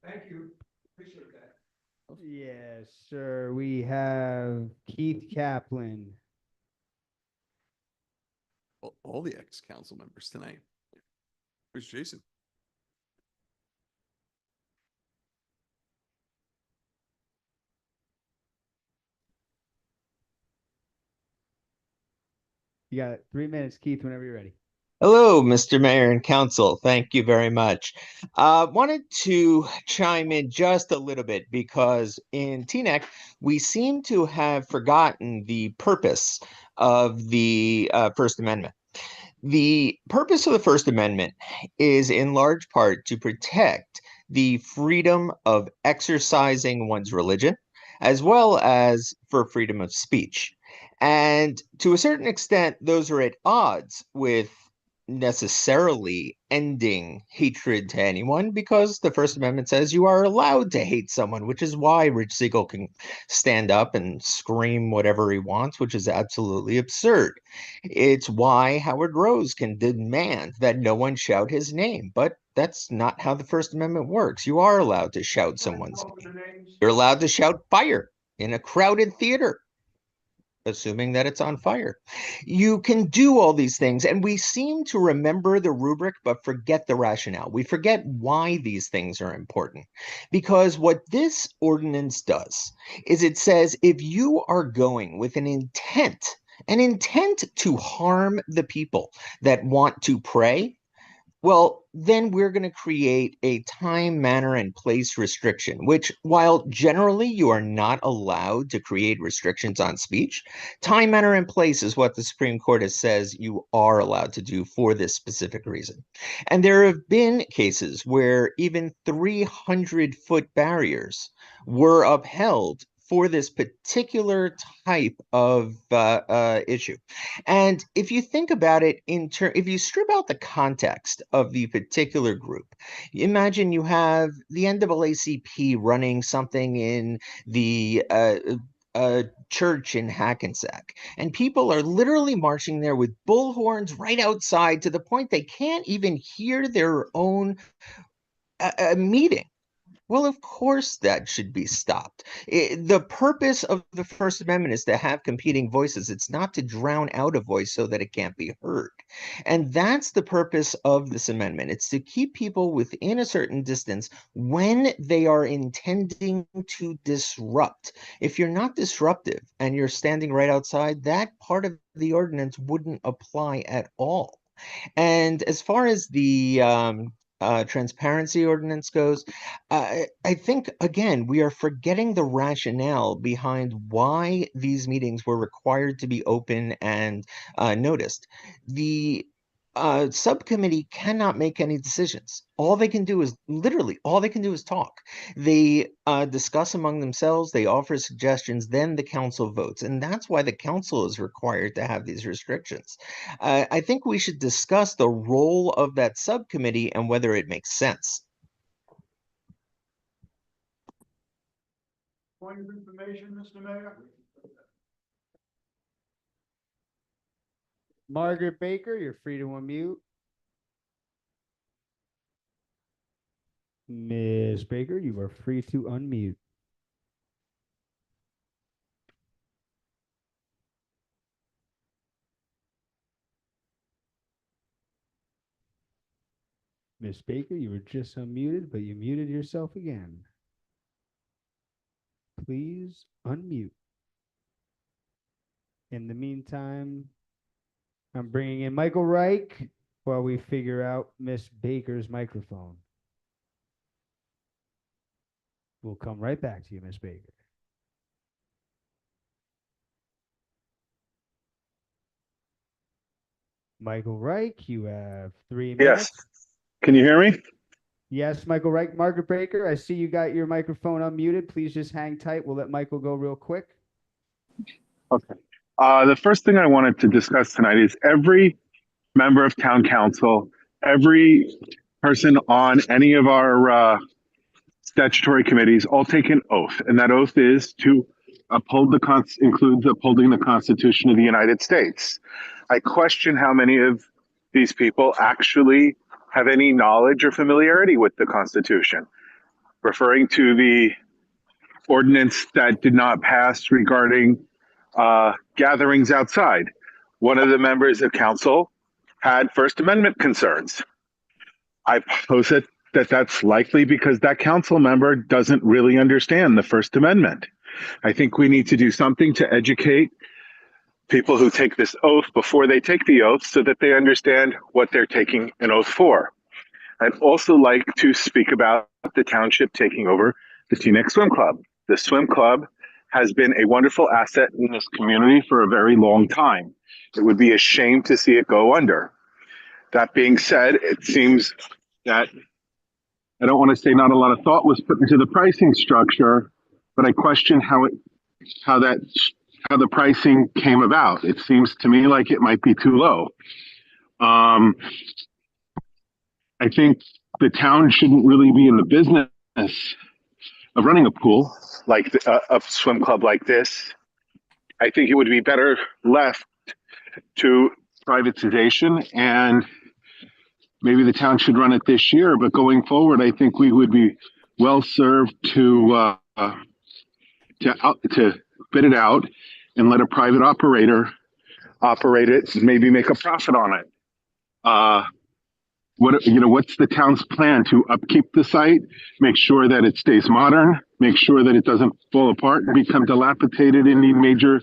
Thank you. Appreciate that. Yes, sir. We have Keith Kaplan.
All the ex-council members tonight. Where's Jason?
You got 3 minutes, Keith, whenever you're ready.
Hello, Mr. Mayor and Council. Thank you very much. Wanted to chime in just a little bit because in Teaneck, we seem to have forgotten the purpose of the First Amendment. The purpose of the First Amendment is in large part to protect the freedom of exercising one's religion, as well as for freedom of speech. And to a certain extent, those are at odds with necessarily ending hatred to anyone, because the First Amendment says you are allowed to hate someone, which is why Rich Siegel can stand up and scream whatever he wants, which is absolutely absurd. It's why Howard Rose can demand that no one shout his name, but that's not how the First Amendment works. You are allowed to shout someone's name. You're allowed to shout fire in a crowded theater, assuming that it's on fire. You can do all these things, and we seem to remember the rubric, but forget the rationale. We forget why these things are important. Because what this ordinance does is it says if you are going with an intent to harm the people that want to pray, well, then we're going to create a time, manner, and place restriction, which, while generally you are not allowed to create restrictions on speech, time, manner, and place is what the Supreme Court says you are allowed to do for this specific reason. And there have been cases where even 300-foot barriers were upheld for this particular type of issue. And if you think about it, if you strip out the context of the particular group, imagine you have the NAACP running something in the church in Hackensack, and people are literally marching there with bullhorns right outside to the point they can't even hear their own meeting. Well, of course that should be stopped. The purpose of the First Amendment is to have competing voices. It's not to drown out a voice so that it can't be heard. And that's the purpose of this amendment. It's to keep people within a certain distance when they are intending to disrupt. If you're not disruptive and you're standing right outside, that part of the ordinance wouldn't apply at all. And as far as the transparency ordinance goes, I think, again, we are forgetting the rationale behind why these meetings were required to be open and noticed. The subcommittee cannot make any decisions. All they can do is talk. They discuss among themselves, they offer suggestions, then the council votes. And that's why the council is required to have these restrictions. I think we should discuss the role of that subcommittee and whether it makes sense.
Point of information, Mr. Mayor?
Margaret Baker, you're free to unmute.
Ms. Baker, you are free to unmute. Ms. Baker, you were just unmuted, but you muted yourself again. Please unmute. In the meantime, I'm bringing in Michael Reich while we figure out Miss Baker's microphone. We'll come right back to you, Miss Baker. Michael Reich, you have 3 minutes.
Yes. Can you hear me?
Yes, Michael Reich. Margaret Baker, I see you got your microphone unmuted. Please just hang tight. We'll let Michael go real quick.
Okay. The first thing I wanted to discuss tonight is every member of town council, every person on any of our statutory committees all take an oath, and that oath is to includes upholding the Constitution of the United States. I question how many of these people actually have any knowledge or familiarity with the Constitution. Referring to the ordinance that did not pass regarding gatherings outside, one of the members of council had First Amendment concerns. I posit that that's likely because that council member doesn't really understand the First Amendment. I think we need to do something to educate people who take this oath before they take the oath so that they understand what they're taking an oath for. I'd also like to speak about the township taking over the Teaneck Swim Club. The swim club has been a wonderful asset in this community for a very long time. It would be a shame to see it go under. That being said, it seems that I don't want to say not a lot of thought was put into the pricing structure, but I question how the pricing came about. It seems to me like it might be too low. I think the town shouldn't really be in the business of running a pool like a swim club like this. I think it would be better left to privatization, and maybe the town should run it this year. But going forward, I think we would be well served to bid it out and let a private operator operate it and maybe make a profit on it. What's the town's plan to upkeep the site, make sure that it stays modern, make sure that it doesn't fall apart and become dilapidated and need major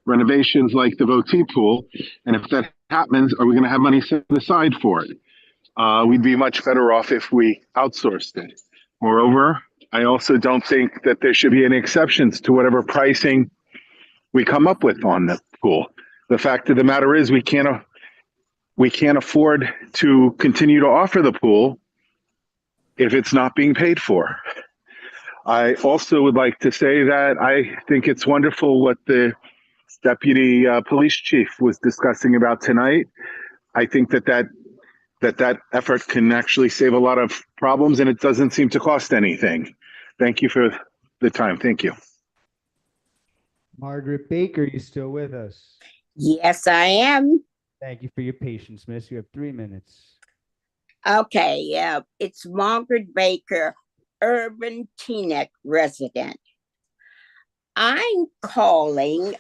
renovations like the Voti pool? And if that happens, are we going to have money set aside for it? We'd be much better off if we outsourced it. Moreover, I also don't think that there should be any exceptions to whatever pricing we come up with on the pool. The fact of the matter is we can't afford to continue to offer the pool if it's not being paid for. I also would like to say that I think it's wonderful what the deputy police chief was discussing about tonight. I think that effort can actually save a lot of problems, and it doesn't seem to cost anything. Thank you for the time. Thank you.
Margaret Baker, you still with us?
Yes, I am.
Thank you for your patience, miss. You have 3 minutes.
Okay, it's Margaret Baker, urban Teaneck resident. I'm calling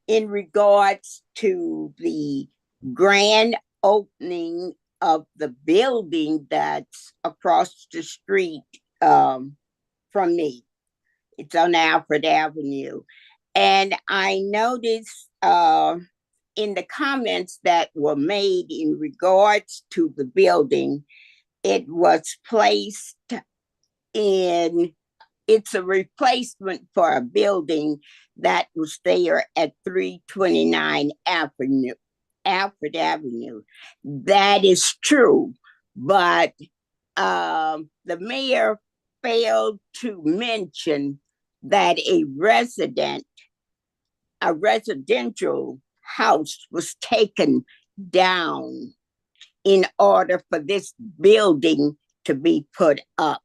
in regards to the grand opening of the building that's across the street from me. It's on Alfred Avenue. And I noticed in the comments that were made in regards to the building it was placed in, it's a replacement for a building that was there at 329 Avenue, Alfred Avenue. That is true, but the mayor failed to mention that a residential house was taken down in order for this building to be put up.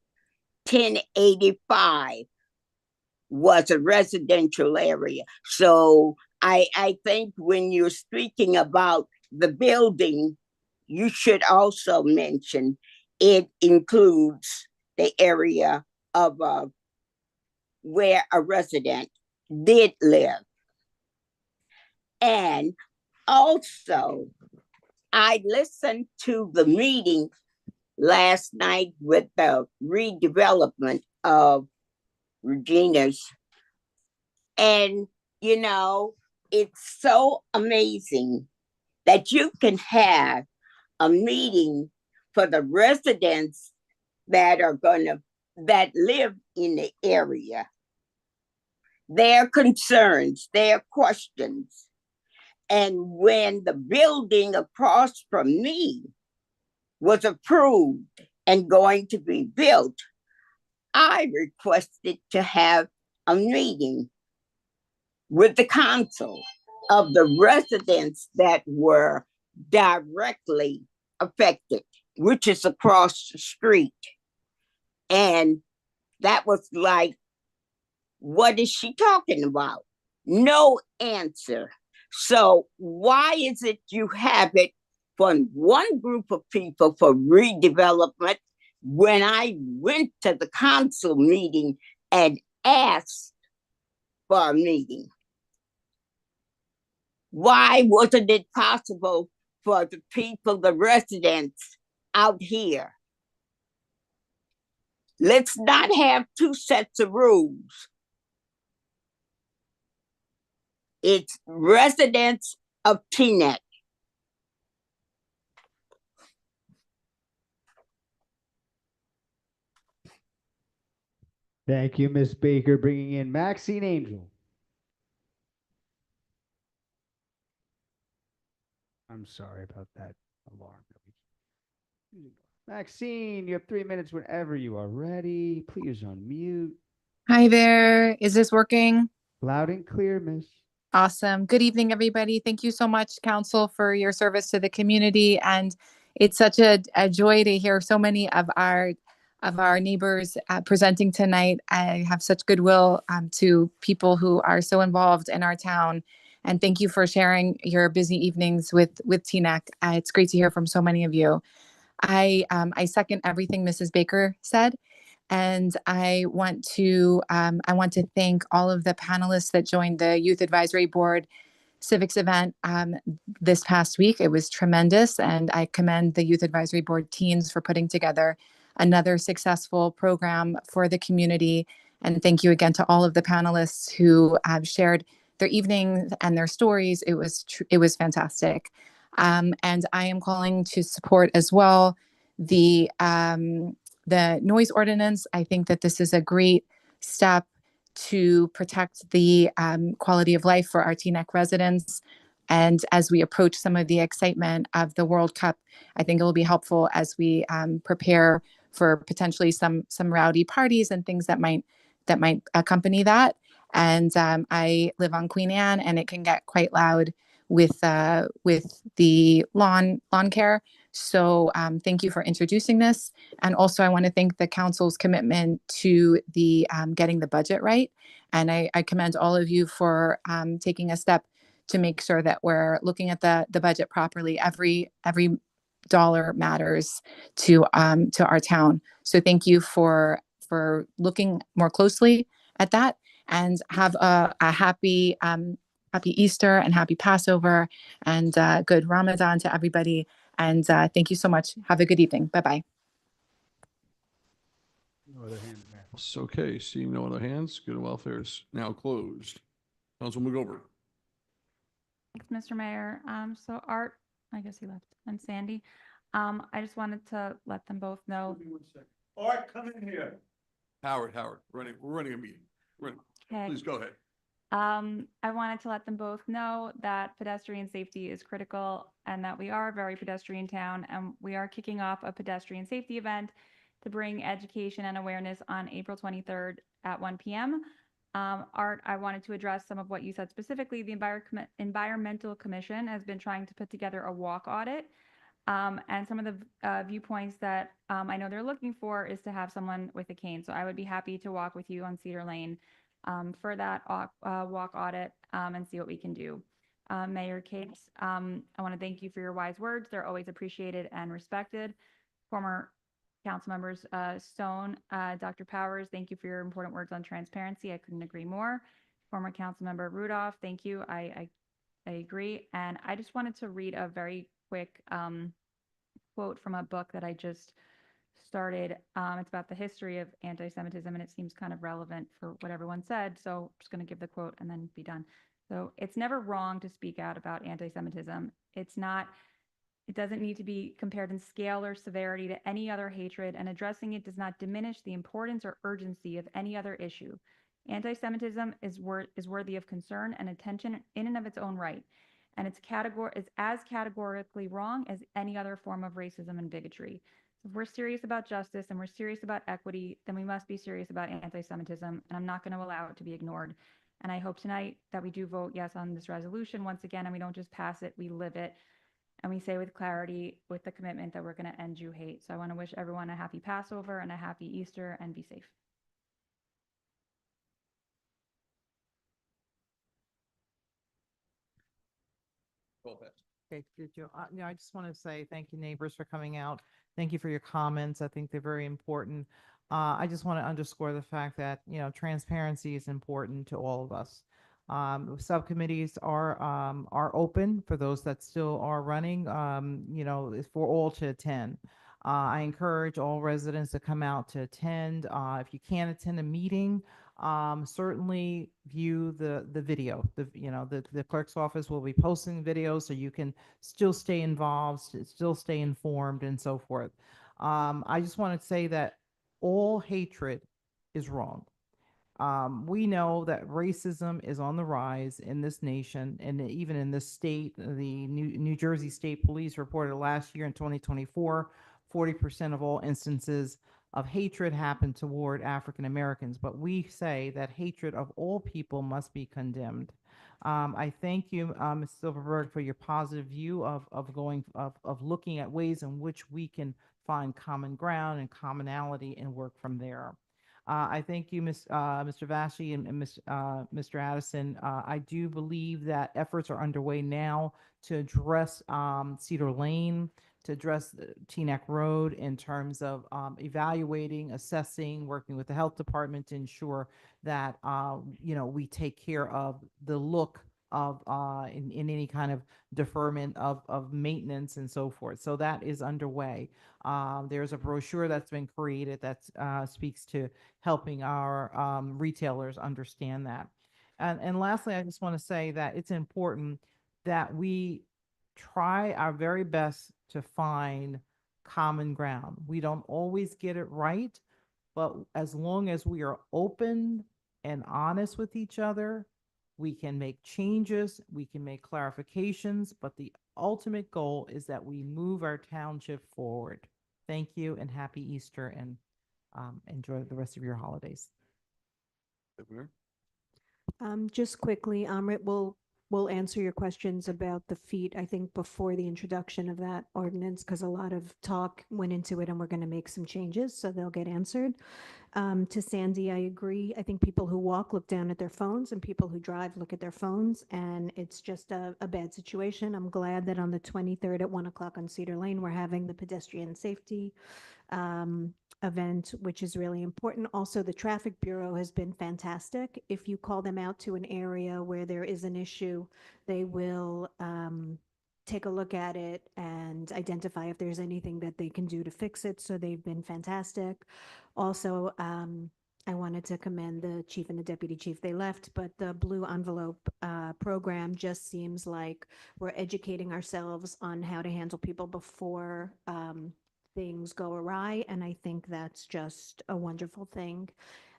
1085 was a residential area. So I think when you're speaking about the building, you should also mention it includes the area of where a resident did live. And also, I listened to the meeting last night with the redevelopment of Regina's. And, you know, it's so amazing that you can have a meeting for the residents that live in the area. Their concerns, their questions. And when the building across from me was approved and going to be built, I requested to have a meeting with the council of the residents that were directly affected, which is across the street. And that was like, what is she talking about? No answer. So why is it you have it from one group of people for redevelopment when I went to the council meeting and asked for a meeting? Why wasn't it possible for the people, the residents out here? Let's not have two sets of rules. It's residents of Teaneck.
Thank you, Ms. Baker. Bringing in Maxine Angel. I'm sorry about that alarm. Maxine, you have 3 minutes whenever you are ready. Please unmute.
Hi there. Is this working?
Loud and clear, miss.
Awesome. Good evening, everybody. Thank you so much, Council, for your service to the community. And it's such a joy to hear so many of our neighbors presenting tonight. I have such goodwill to people who are so involved in our town. And thank you for sharing your busy evenings with Teaneck. It's great to hear from so many of you. I second everything Mrs. Baker said. And I want to thank all of the panelists that joined the Youth Advisory Board civics event this past week. It was tremendous, and I commend the Youth Advisory Board teams for putting together another successful program for the community. And thank you again to all of the panelists who have shared their evenings and their stories. It was fantastic. And I am calling to support as well the noise ordinance. I think that this is a great step to protect the quality of life for our Teaneck residents. And as we approach some of the excitement of the World Cup, I think it will be helpful as we prepare for potentially some rowdy parties and things that might accompany that. And I live on Queen Anne, and it can get quite loud with the lawn care. So thank you for introducing this. And also I want to thank the council's commitment to the getting the budget right. And I commend all of you for taking a step to make sure that we're looking at the budget properly. Every dollar matters to our town. So thank you for looking more closely at that, and have a happy Easter and happy Passover, and good Ramadan to everybody. And thank you so much. Have a good evening. Bye-bye.
No other hands. Okay, seeing no other hands, good and welfare is now closed. Councilwoman McGover.
Thanks, Mr. Mayor. So Art, I guess he left, and Sandy.
I just wanted to let them both know.
All right, come in here.
Howard, we're running a meeting.
Okay.
Please go ahead.
I wanted to let them both know that pedestrian safety is critical and that we are a very pedestrian town, and we are kicking off a pedestrian safety event to bring education and awareness on April 23rd at 1 p.m. Art, I wanted to address some of what you said specifically. The Environmental Commission has been trying to put together a walk audit. And some of the viewpoints that I know they're looking for is to have someone with a cane. So I would be happy to walk with you on Cedar Lane for that walk audit and see what we can do. Mayor Cates, I want to thank you for your wise words. They're always appreciated and respected. Former council members Stone, Dr. Powers, thank you for your important words on transparency. I couldn't agree more. Former council member Rudolph, thank you. I agree. And I just wanted to read a very quick quote from a book that I just started. It's about the history of anti-Semitism, and it seems kind of relevant for what everyone said. So I'm just going to give the quote and then be done. So it's never wrong to speak out about anti-Semitism. It doesn't need to be compared in scale or severity to any other hatred, and addressing it does not diminish the importance or urgency of any other issue. Anti-Semitism is worthy of concern and attention in and of its own right, and it's as categorically wrong as any other form of racism and bigotry. So if we're serious about justice and we're serious about equity, then we must be serious about anti-Semitism, and I'm not going to allow it to be ignored. And I hope tonight that we do vote yes on this resolution once again, and we don't just pass it, we live it. And we say with clarity, with the commitment that we're going to end Jew hate. So I want to wish everyone a happy Passover and a happy Easter, and be safe.
Okay, good job. Yeah, I just want to say thank you, neighbors, for coming out. Thank you for your comments. I think they're very important. I just want to underscore the fact that, transparency is important to all of us. Subcommittees are open for those that still are running, for all to attend. I encourage all residents to come out to attend. If you can't attend a meeting, certainly view the video. The clerk's office will be posting videos so you can still stay involved, still stay informed, and so forth. I just want to say that all hatred is wrong. We know that racism is on the rise in this nation and even in this state. The New Jersey State Police reported last year in 2024, 40% of all instances of hatred happened toward African Americans. But we say that hatred of all people must be condemned. I thank you, Ms. Silverberg, for your positive view of looking at ways in which we can find common ground and commonality and work from there. I thank you, Mr. Vashi and Mr. Addison. I do believe that efforts are underway now to address Cedar Lane, to address Teaneck Road in terms of evaluating, assessing, working with the health department to ensure that we take care of the look of in any kind of deferment of maintenance and so forth. So that is underway. There's a brochure that's been created that speaks to helping our retailers understand that. And lastly, I just want to say that it's important that we try our very best to find common ground. We don't always get it right, but as long as we are open and honest with each other, we can make changes, we can make clarifications, but the ultimate goal is that we move our township forward. Thank you and happy Easter, and enjoy the rest of your holidays.
Just quickly, Amrit will answer your questions about the feet, I think, before the introduction of that ordinance, because a lot of talk went into it and we're going to make some changes, so they'll get answered. To Sandy, I agree. I think people who walk look down at their phones and people who drive look at their phones, and it's just a bad situation. I'm glad that on the 23rd at 1 o'clock on Cedar Lane, we're having the pedestrian safety event, which is really important. Also, the Traffic Bureau has been fantastic. If you call them out to an area where there is an issue, they will take a look at it and identify if there's anything that they can do to fix it. So they've been fantastic. Also, I wanted to commend the chief and the deputy chief. They left, but the Blue Envelope program just seems like we're educating ourselves on how to handle people before things go awry. And I think that's just a wonderful thing.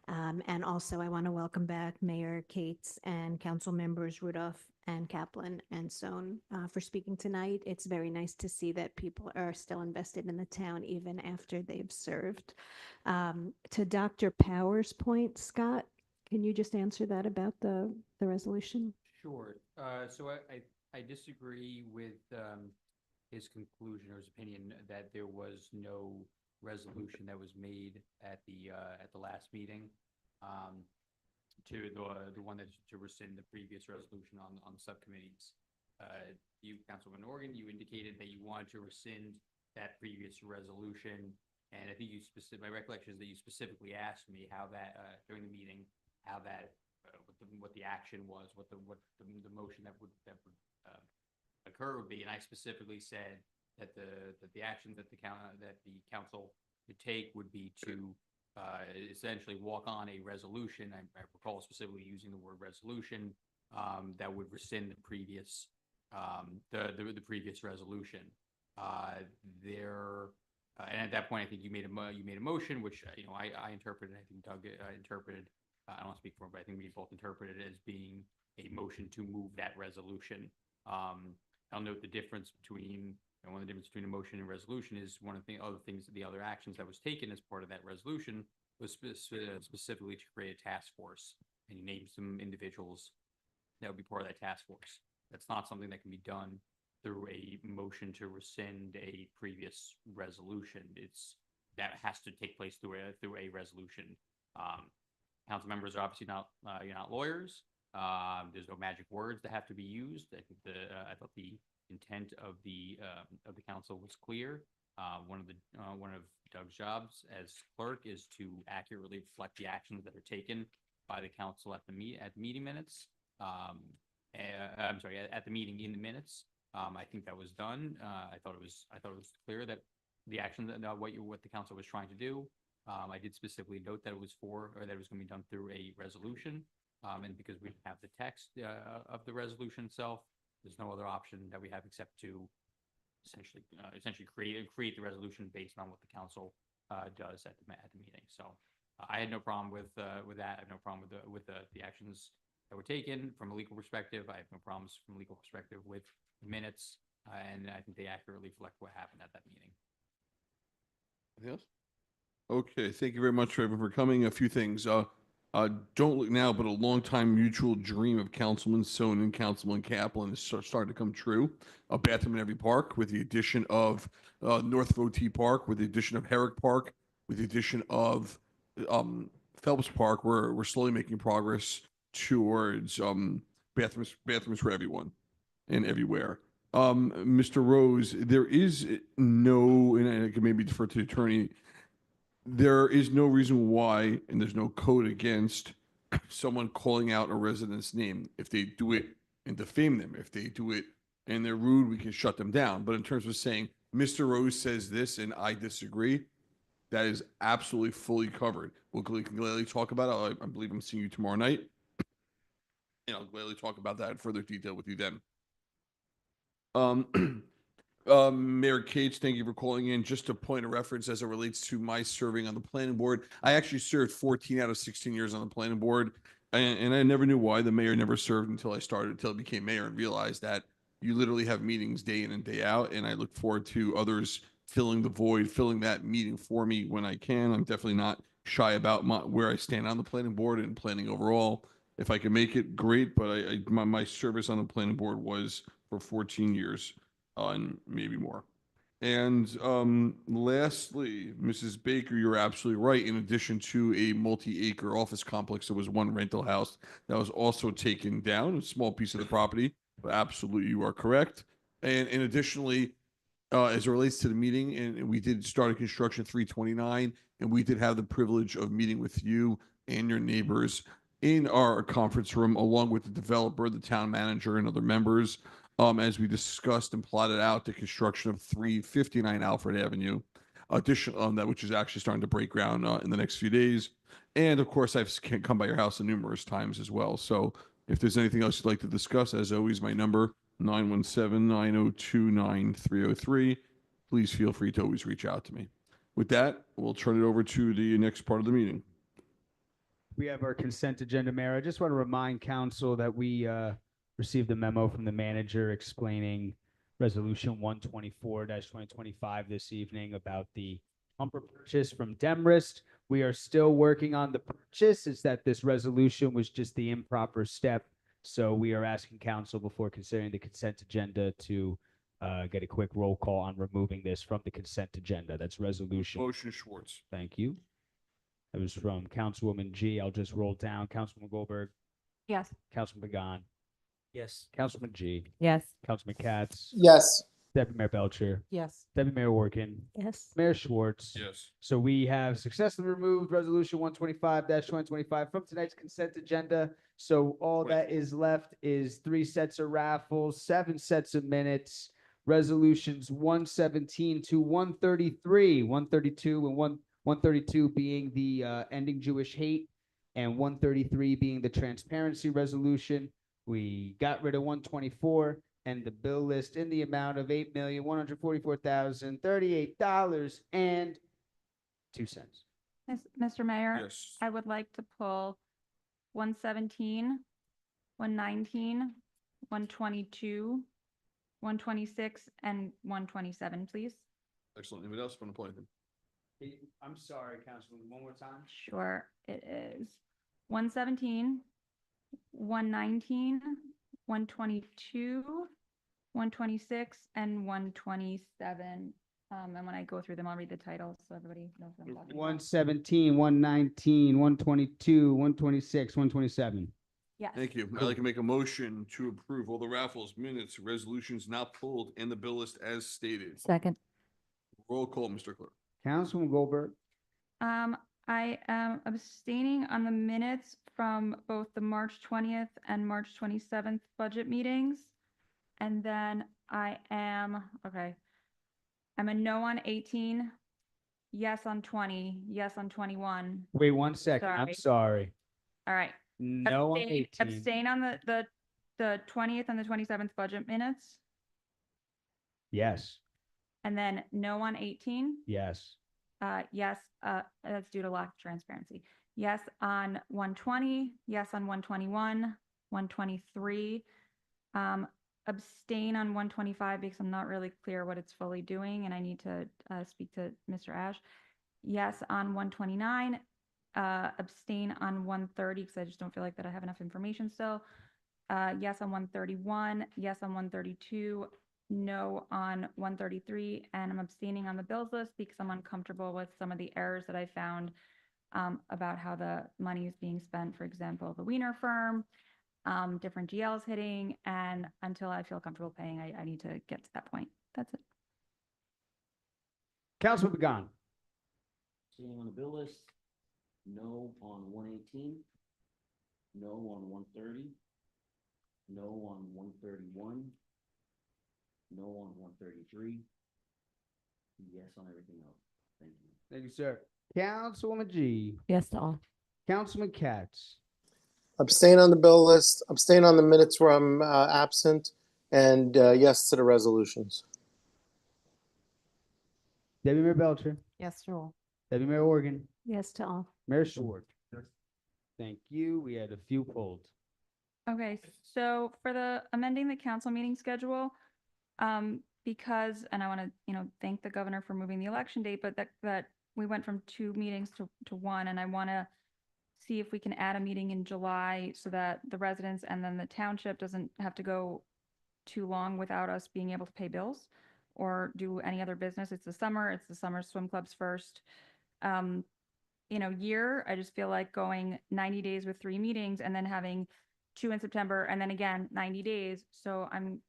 And also, I want to welcome back Mayor Cates and council members Rudolph and Kaplan and Sohn for speaking tonight. It's very nice to see that people are still invested in the town even after they've served. To Dr. Power's point, Scott, can you just answer that about the resolution?
Sure. So I disagree with his conclusion or his opinion that there was no resolution that was made at the last meeting to the one that to rescind the previous resolution on the subcommittees. You, Councilman Organ, you indicated that you wanted to rescind that previous resolution, and I think my recollection is that you specifically asked me how that during the meeting how that what the action was, what the motion that would occur would be, and I specifically said that the action that the council could take would be to essentially walk on a resolution. I recall specifically using the word resolution that would rescind the previous the previous resolution. And at that point, I think you made a motion, which I interpreted. I think Doug interpreted. I don't want to speak for him, but I think we both interpreted it as being a motion to move that resolution. I'll note the difference between. And one of the difference between a motion and resolution is one of the other actions that was taken as part of that resolution was specifically to create a task force, and you named some individuals that would be part of that task force. That's not something that can be done through a motion to rescind a previous resolution. That has to take place through a resolution. Council members are obviously you're not lawyers. There's no magic words that have to be used. I think I thought the intent of the council was clear. One of Doug's jobs as clerk is to accurately reflect the actions that are taken by the council at meeting minutes. I'm sorry, at the meeting in the minutes. I think that was done. I thought it was clear that the action that what the council was trying to do. I did specifically note that it was that it was going to be done through a resolution. And because we have the text of the resolution itself, there's no other option that we have except to essentially create the resolution based on what the council does at the meeting. So I had no problem with that. I have no problem with the actions that were taken from a legal perspective. I have no problems from a legal perspective with the minutes, and I think they accurately reflect what happened at that meeting.
Anything else? Okay, thank you very much for coming. A few things. Don't look now, but a longtime mutual dream of Councilman Sohn and Councilman Kaplan is starting to come true. A bathroom in every park, with the addition of North Votee Park, with the addition of Herrick Park, with the addition of Phelps Park. We're slowly making progress towards bathrooms for everyone and everywhere. Mr. Rose, there is no, and I can maybe defer to the attorney. There is no reason why, and there's no code against someone calling out a resident's name. If they do it and defame them, if they do it and they're rude, we can shut them down. But in terms of saying, Mr. Rose says this and I disagree, that is absolutely fully covered. We'll gladly talk about it. I believe I'm seeing you tomorrow night. And I'll gladly talk about that in further detail with you then. Mayor Cates, thank you for calling in. Just a point of reference as it relates to my serving on the planning board. I actually served 14 out of 16 years on the planning board, and I never knew why the mayor never served until I became mayor and realized that you literally have meetings day in and day out, and I look forward to others filling the void, filling that meeting for me when I can. I'm definitely not shy about where I stand on the planning board and planning overall. If I can make it, great, but my service on the planning board was for 14 years. And maybe more. And lastly, Mrs. Baker, you're absolutely right. In addition to a multi-acre office complex, there was one rental house that was also taken down, a small piece of the property, but absolutely you are correct. And additionally, as it relates to the meeting, and we did start a construction 329, and we did have the privilege of meeting with you and your neighbors in our conference room, along with the developer, the town manager, and other members. As we discussed and plotted out the construction of 359 Alfred Avenue. additional on that, which is actually starting to break ground in the next few days. And of course, I've come by your house numerous times as well. So if there's anything else you'd like to discuss, as always, my number 917-902-9303. Please feel free to always reach out to me. With that, we'll turn it over to the next part of the meeting.
We have our consent agenda, Mayor. I just want to remind council that we received a memo from the manager explaining Resolution 124-2025 this evening about the pumper purchase from Demrist. We are still working on the purchase. It's that this resolution was just the improper step. So we are asking council before considering the consent agenda to get a quick roll call on removing this from the consent agenda. That's resolution.
Motion Schwartz.
Thank you. That was from Councilwoman G. I'll just roll down. Councilwoman Goldberg,
Yes.
Councilman Pagan,
Yes.
Councilman G,
Yes.
Councilman Katz,
Yes.
Deputy Mayor Belcher,
Yes.
Deputy Mayor Workin,
Yes.
Mayor Schwartz.
Yes.
So we have successfully removed Resolution 125-2025 from tonight's consent agenda. So all that is left is 3 sets of raffles, 7 sets of minutes, resolutions 117 to 133, 132 and 132 being the ending Jewish hate, and 133 being the transparency resolution. We got rid of 124 and the bill list in the amount of $8,144,038.02.
Mr. Mayor?
Yes.
I would like to pull 117, 119, 122, 126, and 127, please.
Excellent. Anybody else want to play them?
I'm sorry, Councilman, one more time.
Sure, it is 117, 119, 122, 126, and 127. And when I go through them, I'll read the titles so everybody knows what I'm talking about.
117, 119, 122, 126, 127.
Yes.
Thank you. I'd like to make a motion to approve all the raffles, minutes, resolutions not pulled, and the bill list as stated.
Second.
Roll call, Mr. Clerk.
Councilman Goldberg,
I am abstaining on the minutes from both the March 20th and March 27th budget meetings. And then I'm a no on 18, yes on 20, yes on 21.
wait 1 second. I'm sorry.
All right.
No on 18.
Abstain on the 20th and the 27th budget minutes,
Yes,
and then no on 18.
yes.
Yes, that's due to lack of transparency. Yes on 120, yes on 121, 123. Abstain on 125 because I'm not really clear what it's fully doing and I need to speak to Mr. Ash. Yes on 129, abstain on 130 because I just don't feel like that I have enough information still. Yes on 131, yes on 132, no on 133, and I'm abstaining on the bills list because I'm uncomfortable with some of the errors that I found about how the money is being spent. For example, the Wiener firm, different GLs hitting, and until I feel comfortable paying, I need to get to that point. That's it.
Councilman Pagan,
Staying on the bill list, no on 118, no on 130, no on 131, no on 133, yes on everything else. Thank you.
thank you, sir. Councilwoman G,
Yes to all.
Councilman Katz,
Abstain on the bill list, abstain on the minutes where I'm absent, and yes to the resolutions.
Deputy Mayor Belcher,
Yes to all.
Deputy Mayor Organ,
Yes to all.
Mayor Schwartz. Thank you. We had a few pulled.
Okay, so for the amending the council meeting schedule, because, and I want to, thank the governor for moving the election date, but that we went from 2 meetings to 1, and I want to see if we can add a meeting in July so that the residents and then the township doesn't have to go too long without us being able to pay bills or do any other business. It's the summer swim club's first year. I just feel like going 90 days with 3 meetings and then having 2 in September and then again 90 days. So I'm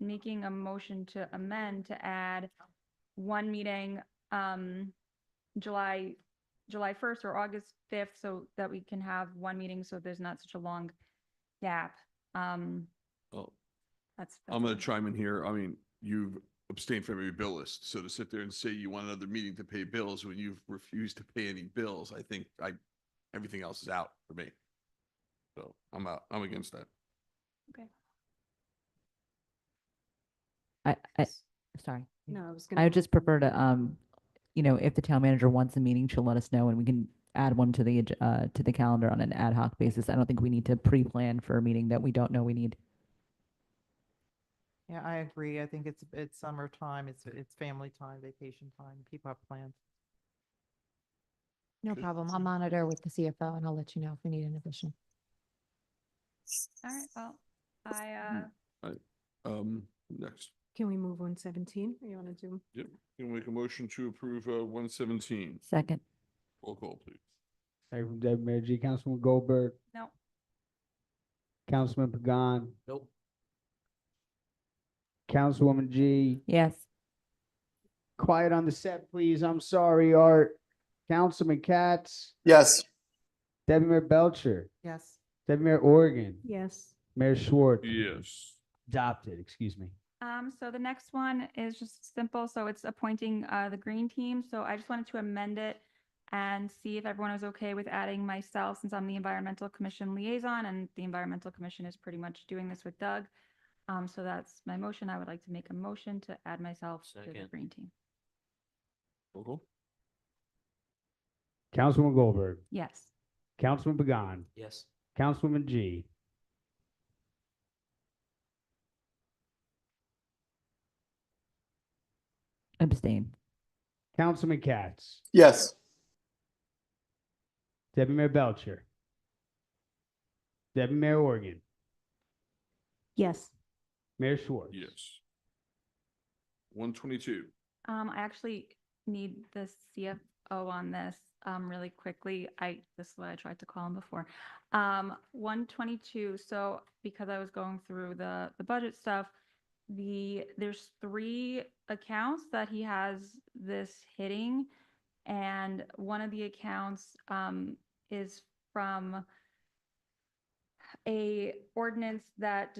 making a motion to amend to add 1 meeting July 1st or August 5th so that we can have 1 meeting so there's not such a long gap.
Well,
That's
I'm going to chime in here. I mean, you've abstain from every bill list. So to sit there and say you want another meeting to pay bills when you've refused to pay any bills, I think everything else is out for me. So I'm out. I'm against that.
Okay.
Sorry.
No, I was
I
gonna.
would just prefer to, if the town manager wants a meeting, she'll let us know and we can add one to the calendar on an ad hoc basis. I don't think we need to pre-plan for a meeting that we don't know we need.
Yeah, I agree. I think it's summertime, it's family time, vacation time, people have plans.
No problem. I'll monitor with the CFO and I'll let you know if we need an addition.
All right, well,
Next.
Can we move 117? Or you want to do?
Yep. Can we make a motion to approve 117?
Second.
Roll call, please.
Second from Deputy Mayor G, Councilman Goldberg,
no.
Councilman Pagan,
Nope.
Councilwoman G.
Yes.
Quiet on the set, please. I'm sorry, Art. Councilman Katz,
Yes.
Deputy Mayor Belcher,
Yes.
Deputy Mayor Oregon,
Yes.
Mayor Schwartz.
Yes.
Adopted, excuse me.
So the next one is just simple. So it's appointing the green team. So I just wanted to amend it and see if everyone was okay with adding myself since I'm the Environmental Commission liaison and the Environmental Commission is pretty much doing this with Doug. So that's my motion. I would like to make a motion to add myself to the
Second.
green team.
Roll call.
Councilman Goldberg,
Yes.
Councilman Pagan,
Yes.
Councilwoman G.
Abstain.
Councilman Katz,
Yes.
Deputy Mayor Belcher, Deputy Mayor Oregon,
Yes.
Mayor Schwartz.
Yes. 122.
I actually need the CFO on this really quickly. This is what I tried to call him before. 122. So because I was going through the budget stuff, there's 3 accounts that he has this hitting, and one of the accounts is from a ordinance that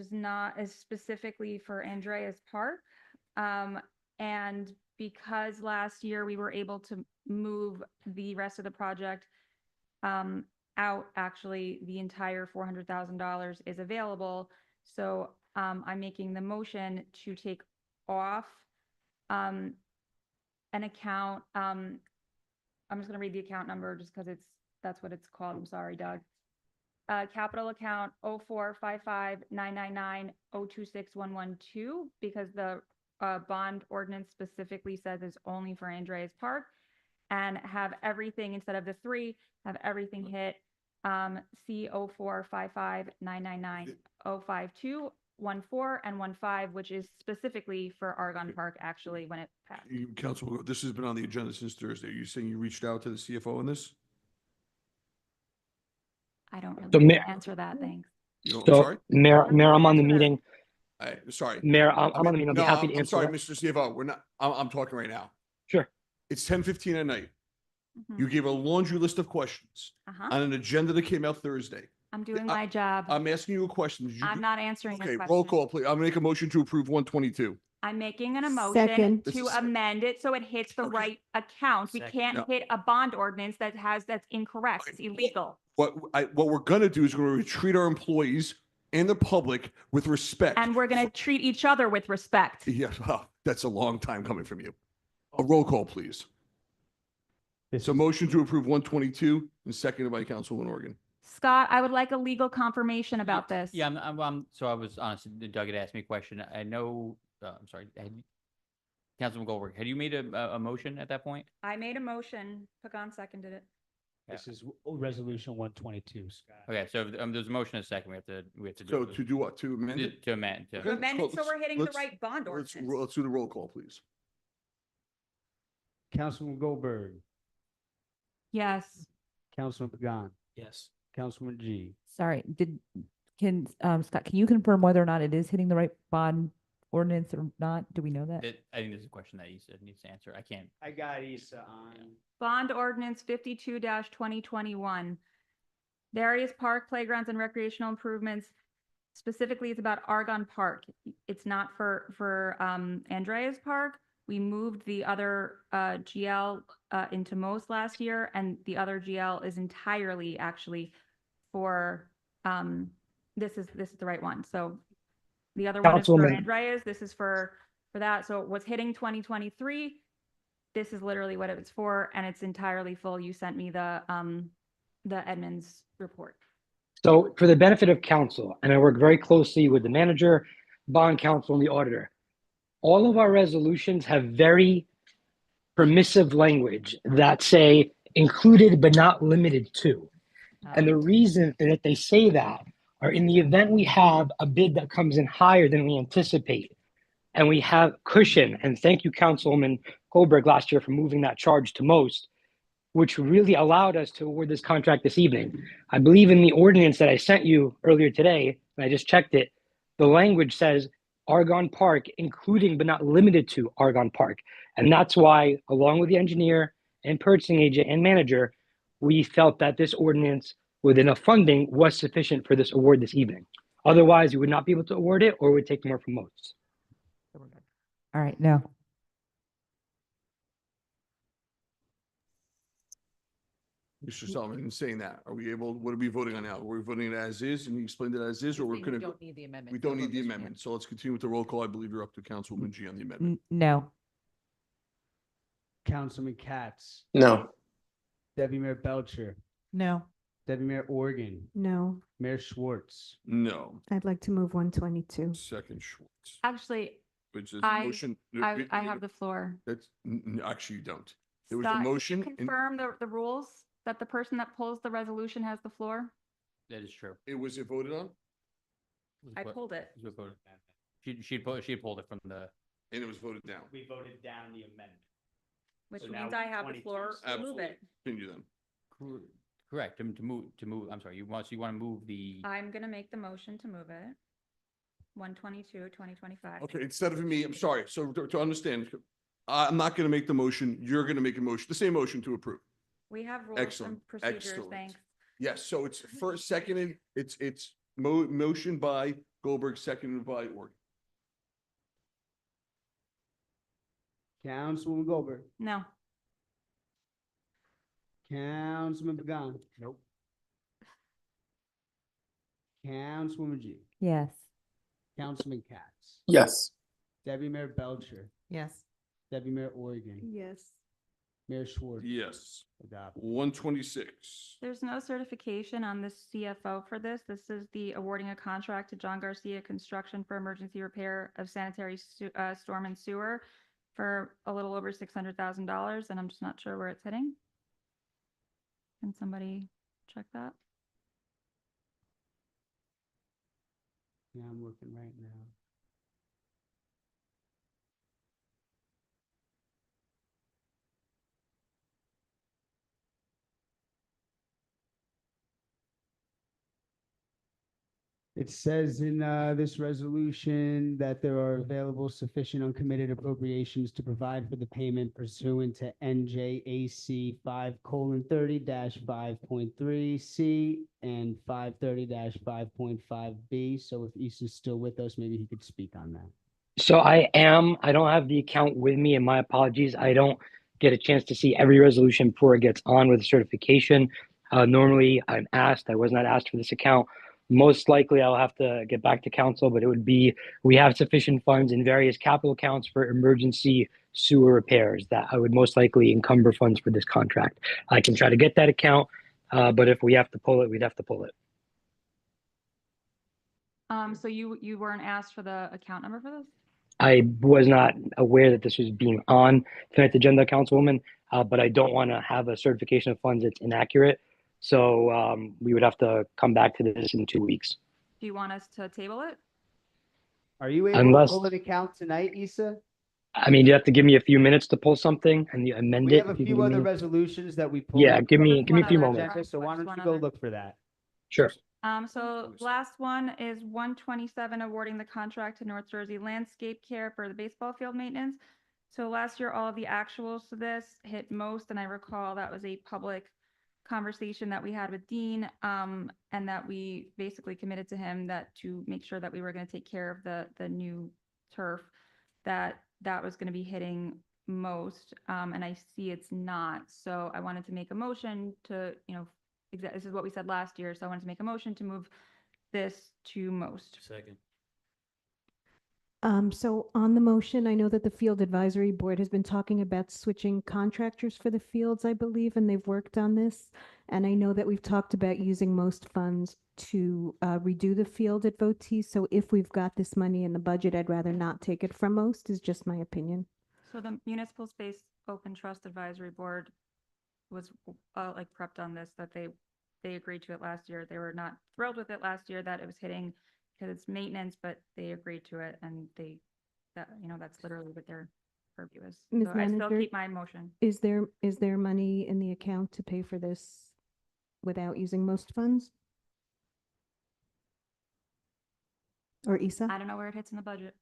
is specifically for Andreas Park. And because last year we were able to move the rest of the project out, actually, the entire $400,000 is available. So I'm making the motion to take off an account. I'm just going to read the account number just because that's what it's called. I'm sorry, Doug. Capital account 045599902611 because the bond ordinance specifically says it's only for Andreas Park, and have everything instead of the 3, have everything hit C 045599905214 and 15, which is specifically for Argonne Park actually when it passed.
Council, this has been on the agenda since Thursday. Are you saying you reached out to the CFO on this?
I don't really
So,
want
Mayor-
to answer that. Thanks.
I'm
So,
sorry?
Mayor, I'm on the
answer that.
meeting.
Sorry.
Mayor, I'm on the meeting. I'll be
No,
happy to
I'm
answer
sorry,
that.
Mr. CFO. We're not, I'm talking right now.
Sure.
It's 10:15 at night.
Mhm.
You gave a laundry list of questions
Uh-huh.
on an agenda that came out Thursday.
I'm doing my job.
I'm asking you a question. Did you-
I'm not answering
Okay,
your
roll
question.
call, please. I'll make a motion to approve 122.
I'm making an emotion
Second.
to amend it so it hits the right account. We
Second.
can't
No.
hit a bond ordinance that's incorrect. It's illegal.
What we're gonna do is we're gonna treat our employees and the public with respect.
And we're going to treat each other with respect.
Yes, well, that's a long time coming from you. A roll call, please.
This
So motion to approve 122 and seconded by Councilwoman Oregon.
Scott, I would like a legal confirmation about this.
Yeah, so I was honest, Doug had asked me a question. I know, I'm sorry, Councilman Goldberg, had you made a motion at that point?
I made a motion. Pagan seconded it.
This is resolution 122, Scott.
Okay, so if there's a motion and a second, we have to do.
So to do what? To amend it?
To amend.
To amend it so we're hitting the
Let's-
right bond
Let's
ordinance.
let's do the roll call, please.
Councilman Goldberg,
Yes.
Councilman Pagan,
Yes.
Councilman G.
Sorry, Scott, can you confirm whether or not it is hitting the right bond ordinance or not? Do we know that?
I think this is a question that Issa needs to answer. I can't.
I got Issa on.
Bond ordinance 52-2021. Various park, playgrounds, and recreational improvements Specifically, it's about Argonne Park. It's not for Andreas Park. We moved the other GL into Most last year, and the other GL is entirely actually for this is the right one. So the other one is for
Councilwoman.
Andreas. This is for that. So what's hitting 2023? This is literally what it's for, and it's entirely full. You sent me the Edmonds report.
So for the benefit of council, and I work very closely with the manager, bond counsel, and the auditor, all of our resolutions have very permissive language that say included but not limited to. And the reason that they say that are in the event we have a bid that comes in higher than we anticipate, and we have cushion, and thank you, Councilwoman Goldberg last year for moving that charge to Most, which really allowed us to award this contract this evening. I believe in the ordinance that I sent you earlier today, and I just checked it, the language says Argonne Park, including but not limited to Argonne Park. And that's why, along with the engineer and purchasing agent and manager, we felt that this ordinance with enough funding was sufficient for this award this evening. Otherwise, we would not be able to award it, or would take more from Most.
All right, no.
Mr. Solomon, in saying that, are we able, what are we voting on now? Are we voting it as is, and you explained it as is, or we're gonna?
don't need the amendment.
We don't need the amendment, so let's continue with the roll call. I believe you're up to Councilwoman G on the amendment.
No.
Councilman Katz,
No.
Deputy Mayor Belcher,
No.
Deputy Mayor Organ,
No,
Mayor Schwartz.
No,
I'd like to move 122.
second Schwartz,
Actually,
which is
I-
motion.
I have the floor.
That's, actually, you don't. There was a
Scott,
motion. and
confirm the rules that the person that pulls the resolution has the floor.
That is true.
It was it voted on,
I pulled it.
She had pulled it from the.
and it was voted down.
We voted down the amendment.
Which
So
means
now
I have the
22
floor to move
Absolutely.
it.
Continue then.
Correct, to move, I'm sorry, you want to move the,
I'm gonna make the motion to move it. 122, 2025.
Okay, instead of me, I'm sorry. So to understand, I'm not going to make the motion. You're going to make a motion, the same motion to approve.
We have rules
Excellent,
and procedures,
excellent.
thanks.
Yes, so it's first, seconded, it's motion by Goldberg, seconded by Organ.
Councilwoman Goldberg,
No,
Councilman Pagan. Nope. Councilwoman G,
Yes.
Councilman Katz,
Yes.
Deputy Mayor Belcher,
Yes.
Deputy Mayor Organ,
Yes.
Mayor Schwartz.
Yes.
Adopted.
126.
there's no certification on the CFO for this. This is the awarding a contract to John Garcia Construction for emergency repair of sanitary storm and sewer for a little over $600,000, and I'm just not sure where it's hitting. Can somebody check that?
Yeah, I'm looking right now. It says in this resolution that there are available sufficient uncommitted appropriations to provide for the payment pursuant to NJAC 5:30-5.3C and 5:30-5.5B. So if Issa's still with us, maybe he could speak on that.
So I don't have the account with me, and my apologies. I don't get a chance to see every resolution before it gets on with certification. Normally I'm asked, I was not asked for this account. Most likely I'll have to get back to council, but it would be, we have sufficient funds in various capital accounts for emergency sewer repairs that I would most likely encumber funds for this contract. I can try to get that account, but if we have to pull it, we'd have to pull it.
So you weren't asked for the account number for this?
I was not aware that this was being on tonight's agenda, Councilwoman, but I don't want to have a certification of funds that's inaccurate. So we would have to come back to this in 2 weeks.
Do you want us to table it?
Are you able
Unless-
to pull an account tonight, Issa?
I mean, you have to give me a few minutes to pull something and you amend
We
it.
have a
if you
few
can give
other
me-
resolutions that we pulled.
Yeah, give me a few
other.
moments.
So why don't
One
you go
other.
look for that?
Sure.
So last one is 127, awarding the contract to North Jersey Landscape Care for the baseball field maintenance. So last year, all of the actuals to this hit Most, and I recall that was a public conversation that we had with Dean, and that we basically committed to him that to make sure that we were going to take care of the new turf, that was going to be hitting most, and I see it's not. So I wanted to make a motion to, this is what we said last year, so I wanted to make a motion to move this to most.
Second.
So on the motion, I know that the Field Advisory Board has been talking about switching contractors for the fields, I believe, and they've worked on this. And I know that we've talked about using most funds to redo the field at Votey. So if we've got this money in the budget, I'd rather not take it from most, is just my opinion.
So the Municipal Space Open Trust Advisory Board was like prepped on this, that they agreed to it last year. They were not thrilled with it last year that it was hitting because it's maintenance, but they agreed to it, and that's literally what their purview is.
Ms.
So I still
Manager,
keep my motion.
Is there money in the account to pay for this without using most funds? Or Isa?
I don't know where it hits in the budget.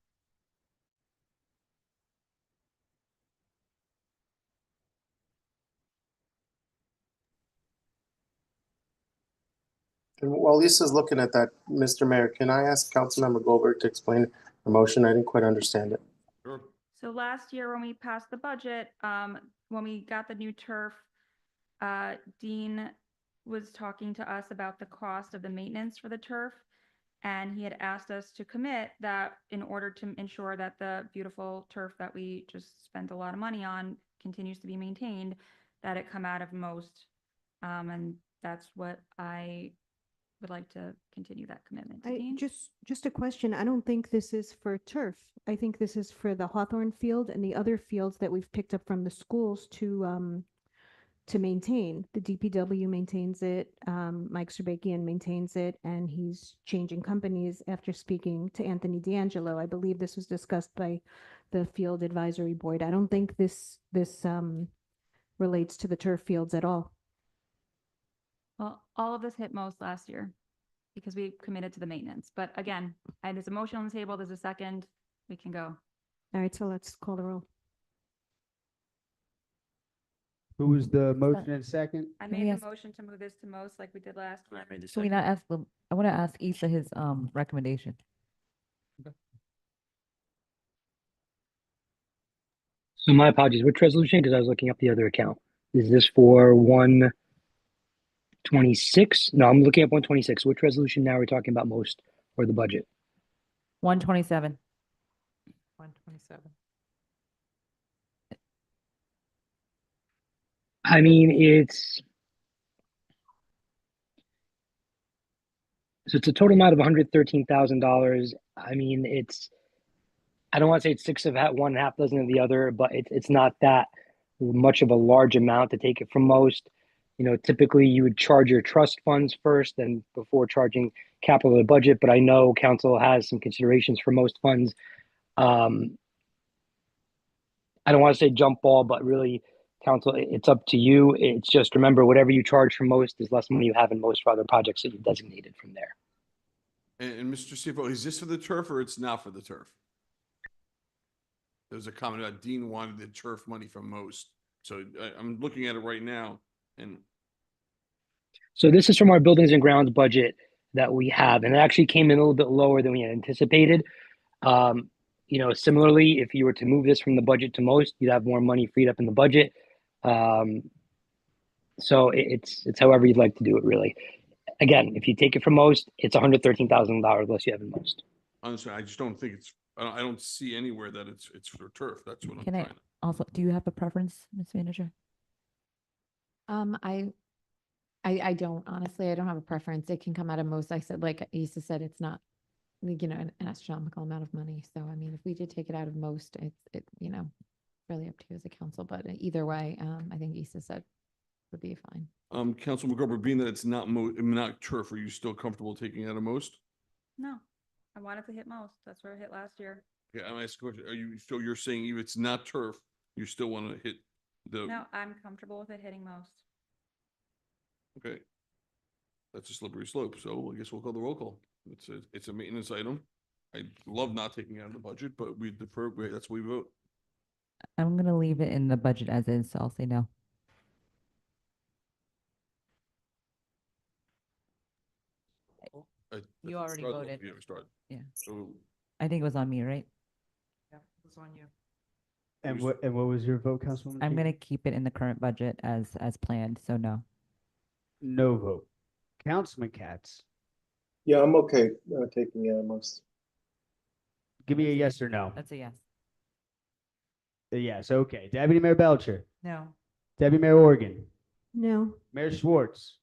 And while Lisa's looking at that, Mr. Mayor, can I ask Councilmember Goldberg to explain the motion? I didn't quite understand it.
Sure.
So last year when we passed the budget, when we got the new turf, Dean was talking to us about the cost of the maintenance for the turf. And he had asked us to commit that in order to ensure that the beautiful turf that we just spent a lot of money on continues to be maintained, that it come out of most. And that's what I would like to continue that commitment to Dean.
Just a question. I don't think this is for turf. I think this is for the Hawthorne field and the other fields that we've picked up from the schools to maintain. The DPW maintains it, Mike Serbakian maintains it, and he's changing companies after speaking to Anthony D'Angelo. I believe this was discussed by the Field Advisory Board. I don't think this relates to the turf fields at all.
Well, all of this hit most last year because we committed to the maintenance. But again, there's a motion on the table. There's a second. We can go.
All right, so let's call the roll.
Who was the motion and second?
I
Can we
made
ask-
the motion to move this to most like we did last year.
Can we not ask them? I want to ask Isa his recommendation.
So my apologies, which resolution? Because I was looking up the other account. Is this for 126? No, I'm looking up 126. Which resolution now are we talking about most or the budget?
127.
127.
I mean, it's a total amount of $113,000. I mean, I don't want to say it's six of one, half dozen of the other, but it's not that much of a large amount to take it from most. Typically you would charge your trust funds first and before charging capital of the budget, but I know council has some considerations for most funds. I don't want to say jump ball, but really council, it's up to you. It's just remember whatever you charge for most is less money you have in most for other projects that you've designated from there.
And Mr. CFO, is this for the turf or it's not for the turf? There was a comment about Dean wanted the turf money from most. So I'm looking at it right now and.
So this is from our buildings and grounds budget that we have, and it actually came in a little bit lower than we had anticipated. Similarly, if you were to move this from the budget to most, you'd have more money freed up in the budget. So it's however you'd like to do it, really. Again, if you take it from most, it's $113,000 less you have in most.
Honestly, I just don't think I don't see anywhere that it's for turf. That's what I'm
Can I
trying to.
also, do you have a preference, Ms. Manager?
I don't, honestly, I don't have a preference. It can come out of most. I said, like Isa said, it's not, an astronomical amount of money. So, I mean, if we did take it out of most, it's really up to you as a council, but either way, I think Isa said would be fine.
Councilman McGovern, being that it's not turf, are you still comfortable taking out of most?
No, I wanted to hit most. That's where it hit last year.
Yeah, I'm asking, you're saying if it's not turf, you still want to hit the.
No, I'm comfortable with it hitting most.
Okay. That's a slippery slope. So I guess we'll call the roll call. It's a maintenance item. I love not taking it out of the budget, but we defer, that's what we vote.
I'm going to leave it in the budget as is, so I'll say no. You already voted.
Yeah, we started.
Yeah.
So
I think it was on me, right?
Yeah, it's on you.
And what was your vote, Councilwoman?
I'm
Keefe?
gonna keep it in the current budget as planned, so no.
No vote. Councilman Katz,
Yeah, I'm okay taking it most.
give me a yes or no.
That's a yes.
A yes, okay. Deputy Mayor Belcher,
No.
Deputy Mayor Organ,
No.
Mayor Schwartz,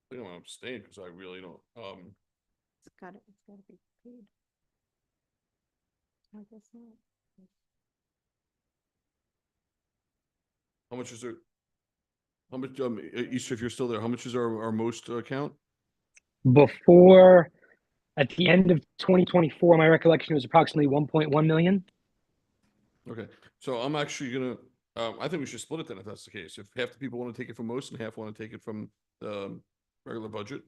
I don't want to abstain because I really don't,
It's gotta be paid. I guess not.
how much is there? How much, Easter, if you're still there, how much is our most account?
Before, at the end of 2024, my recollection was approximately 1.1 million.
Okay, so I'm actually gonna, I think we should split it then if that's the case. If half the people want to take it from most and half want to take it from the regular budget.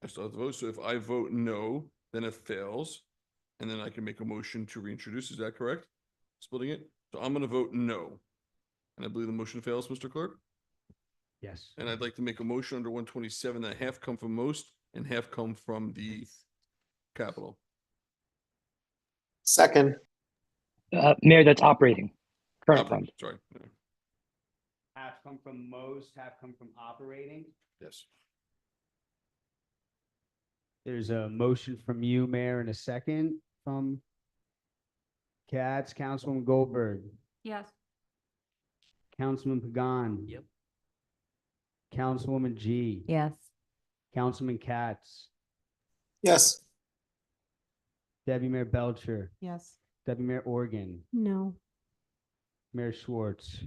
I still have to vote. So if I vote no, then it fails. And then I can make a motion to reintroduce. Is that correct? Splitting it? So I'm gonna vote no. And I believe the motion fails, Mr. Clerk.
yes.
And I'd like to make a motion under 127 that half come from most and half come from the capital.
Second,
Mayor, that's operating. Current fund.
Sorry.
Half come from most, half come from operating.
Yes.
There's a motion from you, Mayor, and a second from Katz, Councilwoman Goldberg,
Yes.
Councilman Pagan.
Yep.
Councilwoman G.
Yes.
Councilman Katz,
yes.
Deputy Mayor Belcher,
Yes.
Deputy Mayor Organ,
No.
Mayor Schwartz.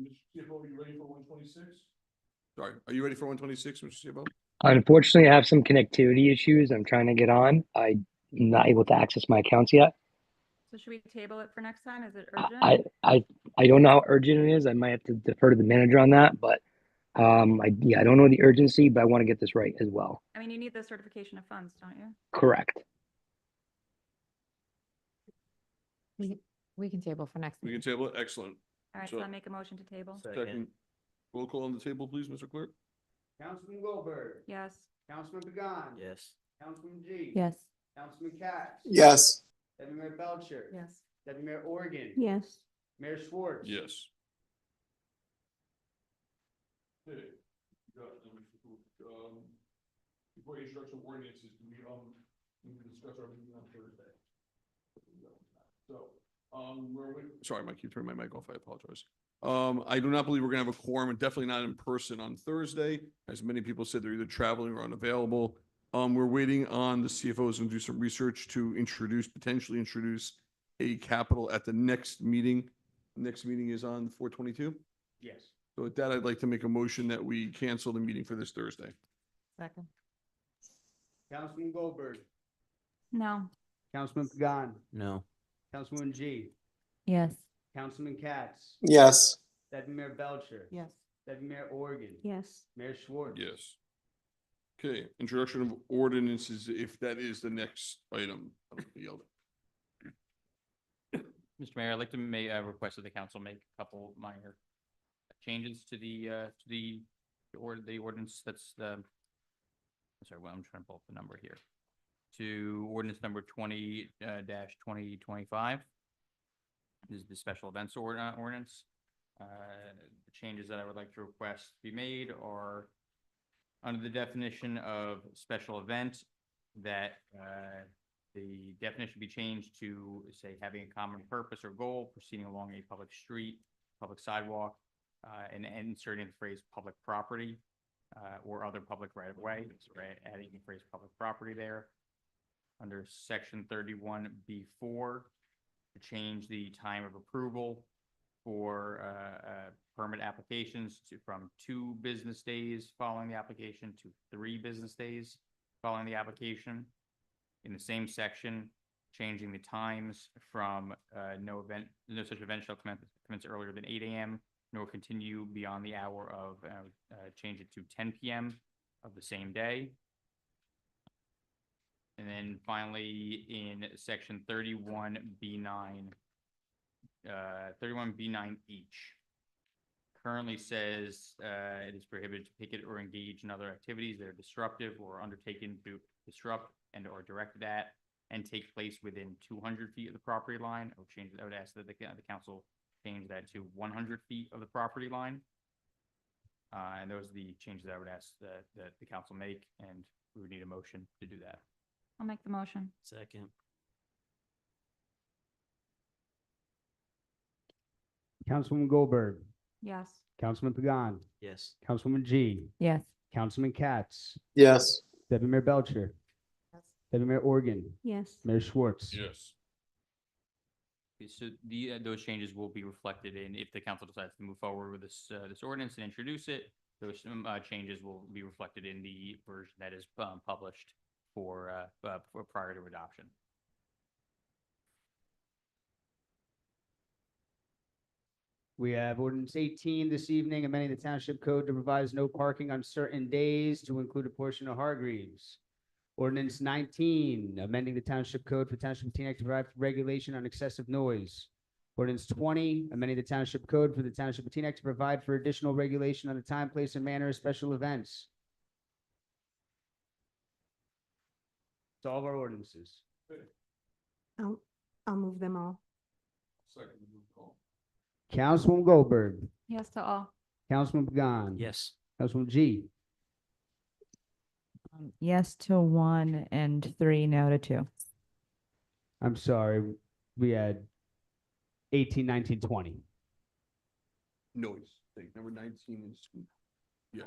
Mr. CFO, are you ready for 126? Sorry, are you ready for 126, Mr. CFO?
Unfortunately, I have some connectivity issues. I'm trying to get on. I'm not able to access my accounts yet.
So should we table it for next time? Is it urgent?
I don't know how urgent it is. I might have to defer to the manager on that, but I don't know the urgency, but I want to get this right as well.
I mean, you need the certification of funds, don't you?
Correct.
We can table for next
We
meeting.
can table it. Excellent.
All right, so I make a motion to table.
Second. Roll call on the table, please, Mr. Clerk.
Councilman Goldberg,
Yes.
Councilman Pagan.
Yes.
Councilman G.
Yes.
Councilman Katz.
Yes.
Deputy Mayor Belcher.
Yes.
Deputy Mayor Organ.
Yes.
Mayor Schwartz.
Yes. Okay. Before introduction of ordinances, do we need to discuss our meeting on Thursday? So, sorry, Mike, keep turning my mic off. I apologize. I do not believe we're gonna have a quorum and definitely not in person on Thursday. As many people said, they're either traveling or unavailable. We're waiting on the CFOs and do some research to potentially introduce a capital at the next meeting. Next meeting is on 4/22.
Yes.
So with that, I'd like to make a motion that we cancel the meeting for this Thursday.
Second.
Councilman Goldberg,
No.
Councilman Pagan,
No.
Councilwoman G.
Yes.
Councilman Katz.
Yes.
Deputy Mayor Belcher.
Yes.
Deputy Mayor Organ.
Yes.
Mayor Schwartz.
Yes. Okay, introduction of ordinances, if that is the next item. I don't feel
Mr. Mayor, I'd like to make a request that the council make a couple minor changes to the ordinance that's I'm sorry, well, I'm trying to pull up the number here. To ordinance number 20-2025. This is the special events ordinance. The changes that I would like to request be made are under the definition of special event, that the definition be changed to say having a common purpose or goal, proceeding along a public street, public sidewalk, and inserting the phrase public property or other public right of way. So adding the phrase public property there. Under section 31B4, to change the time of approval for permit applications from 2 business days following the application to 3 business days following the application. In the same section, changing the times from no such event shall commence earlier than 8 a.m. nor continue beyond the hour of, change it to 10 p.m. of the same day. And then finally, in section 31B9, 31B9H, currently says, it is prohibited to picket or engage in other activities that are disruptive or undertaken to disrupt and or directed at and take place within 200 feet of the property line. I would ask that the council change that to 100 feet of the property line. And those are the changes that I would ask that the council make, and we would need a motion to do that.
I'll make the motion.
Second.
Councilwoman Goldberg,
Yes.
Councilman Pagan,
Yes.
Councilwoman G,
Yes.
Councilman Katz,
Yes.
Deputy Mayor Belcher, Deputy Mayor Organ,
Yes.
Mayor Schwartz.
Yes.
Okay, so those changes will be reflected in, if the council decides to move forward with this ordinance and introduce it, those changes will be reflected in the version that is published for prior to adoption.
We have ordinance 18 this evening, amending the township code to provide no parking on certain days to include a portion of Hargreaves. Ordinance 19, amending the township code for Township of Teaneck to provide for regulation on excessive noise. Ordinance 20, amending the township code for the Township of Teaneck to provide for additional regulation on the time, place, and manner of special events. It's all of our ordinances.
I'll move them all.
Councilwoman Goldberg,
Yes to all.
Councilman Pagan.
Yes.
Councilwoman G,
Yes to 1 and 3, no to 2.
I'm sorry, we had 18, 19, 20.
Noise. Number 19 is, yeah.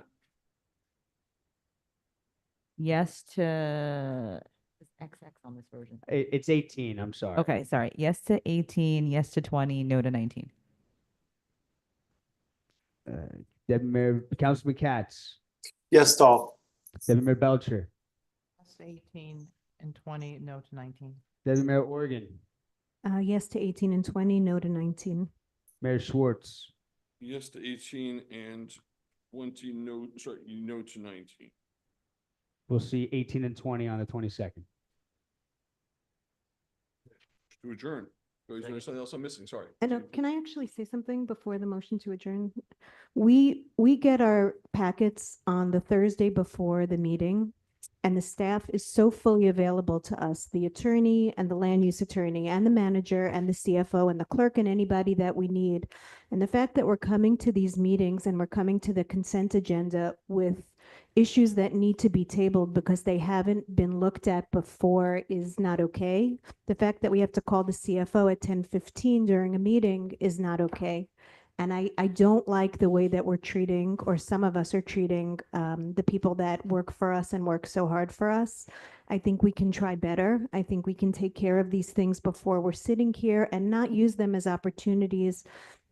Yes to XX on this version.
It's 18, I'm sorry.
Okay, sorry. Yes to 18, yes to 20, no to 19.
Deputy Mayor, Councilman Katz,
Yes to all.
Deputy Mayor Belcher,
Yes to 18 and 20, no to 19.
Deputy Mayor Organ,
Yes to 18 and 20, no to 19.
Mayor Schwartz.
Yes to 18 and 20, no, sorry, no to 19.
We'll see 18 and 20 on the 22nd.
To adjourn. Is there something else I'm missing? Sorry.
And can I actually say something before the motion to adjourn? We get our packets on the Thursday before the meeting, and the staff is so fully available to us, the attorney and the land use attorney and the manager and the CFO and the clerk and anybody that we need. And the fact that we're coming to these meetings and we're coming to the consent agenda with issues that need to be tabled because they haven't been looked at before is not okay. The fact that we have to call the CFO at 10:15 during a meeting is not okay. And I don't like the way that we're treating, or some of us are treating, the people that work for us and work so hard for us. I think we can try better. I think we can take care of these things before we're sitting here and not use them as opportunities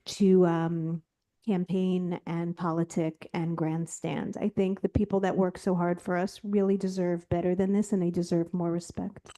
to campaign and politic and grandstand. I think the people that work so hard for us really deserve better than this, and they deserve more respect.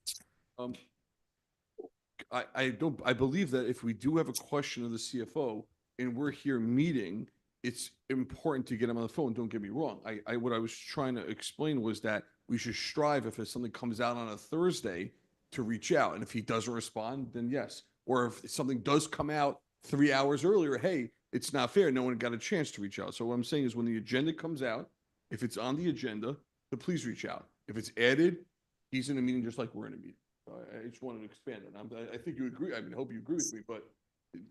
I believe that if we do have a question of the CFO and we're here meeting, it's important to get him on the phone. Don't get me wrong. What I was trying to explain was that we should strive, if something comes out on a Thursday, to reach out. And if he doesn't respond, then yes. Or if something does come out 3 hours earlier, hey, it's not fair. No one got a chance to reach out. So what I'm saying is when the agenda comes out, if it's on the agenda, then please reach out. If it's added, he's in a meeting just like we're in a meeting. I just wanted to expand it. I think you agree. I mean, I hope you agree with me, but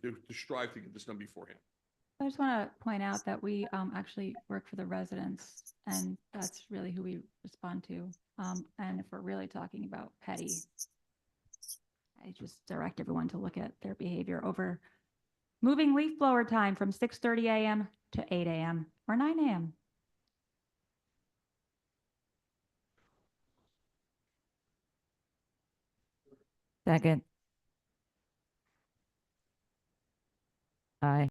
to strive to get this done beforehand.
I just want to point out that we actually work for the residents, and that's really who we respond to. And if we're really talking about petty, I just direct everyone to look at their behavior over moving leaf blower time from 6:30 a.m. to 8 a.m. or 9 a.m.
Second.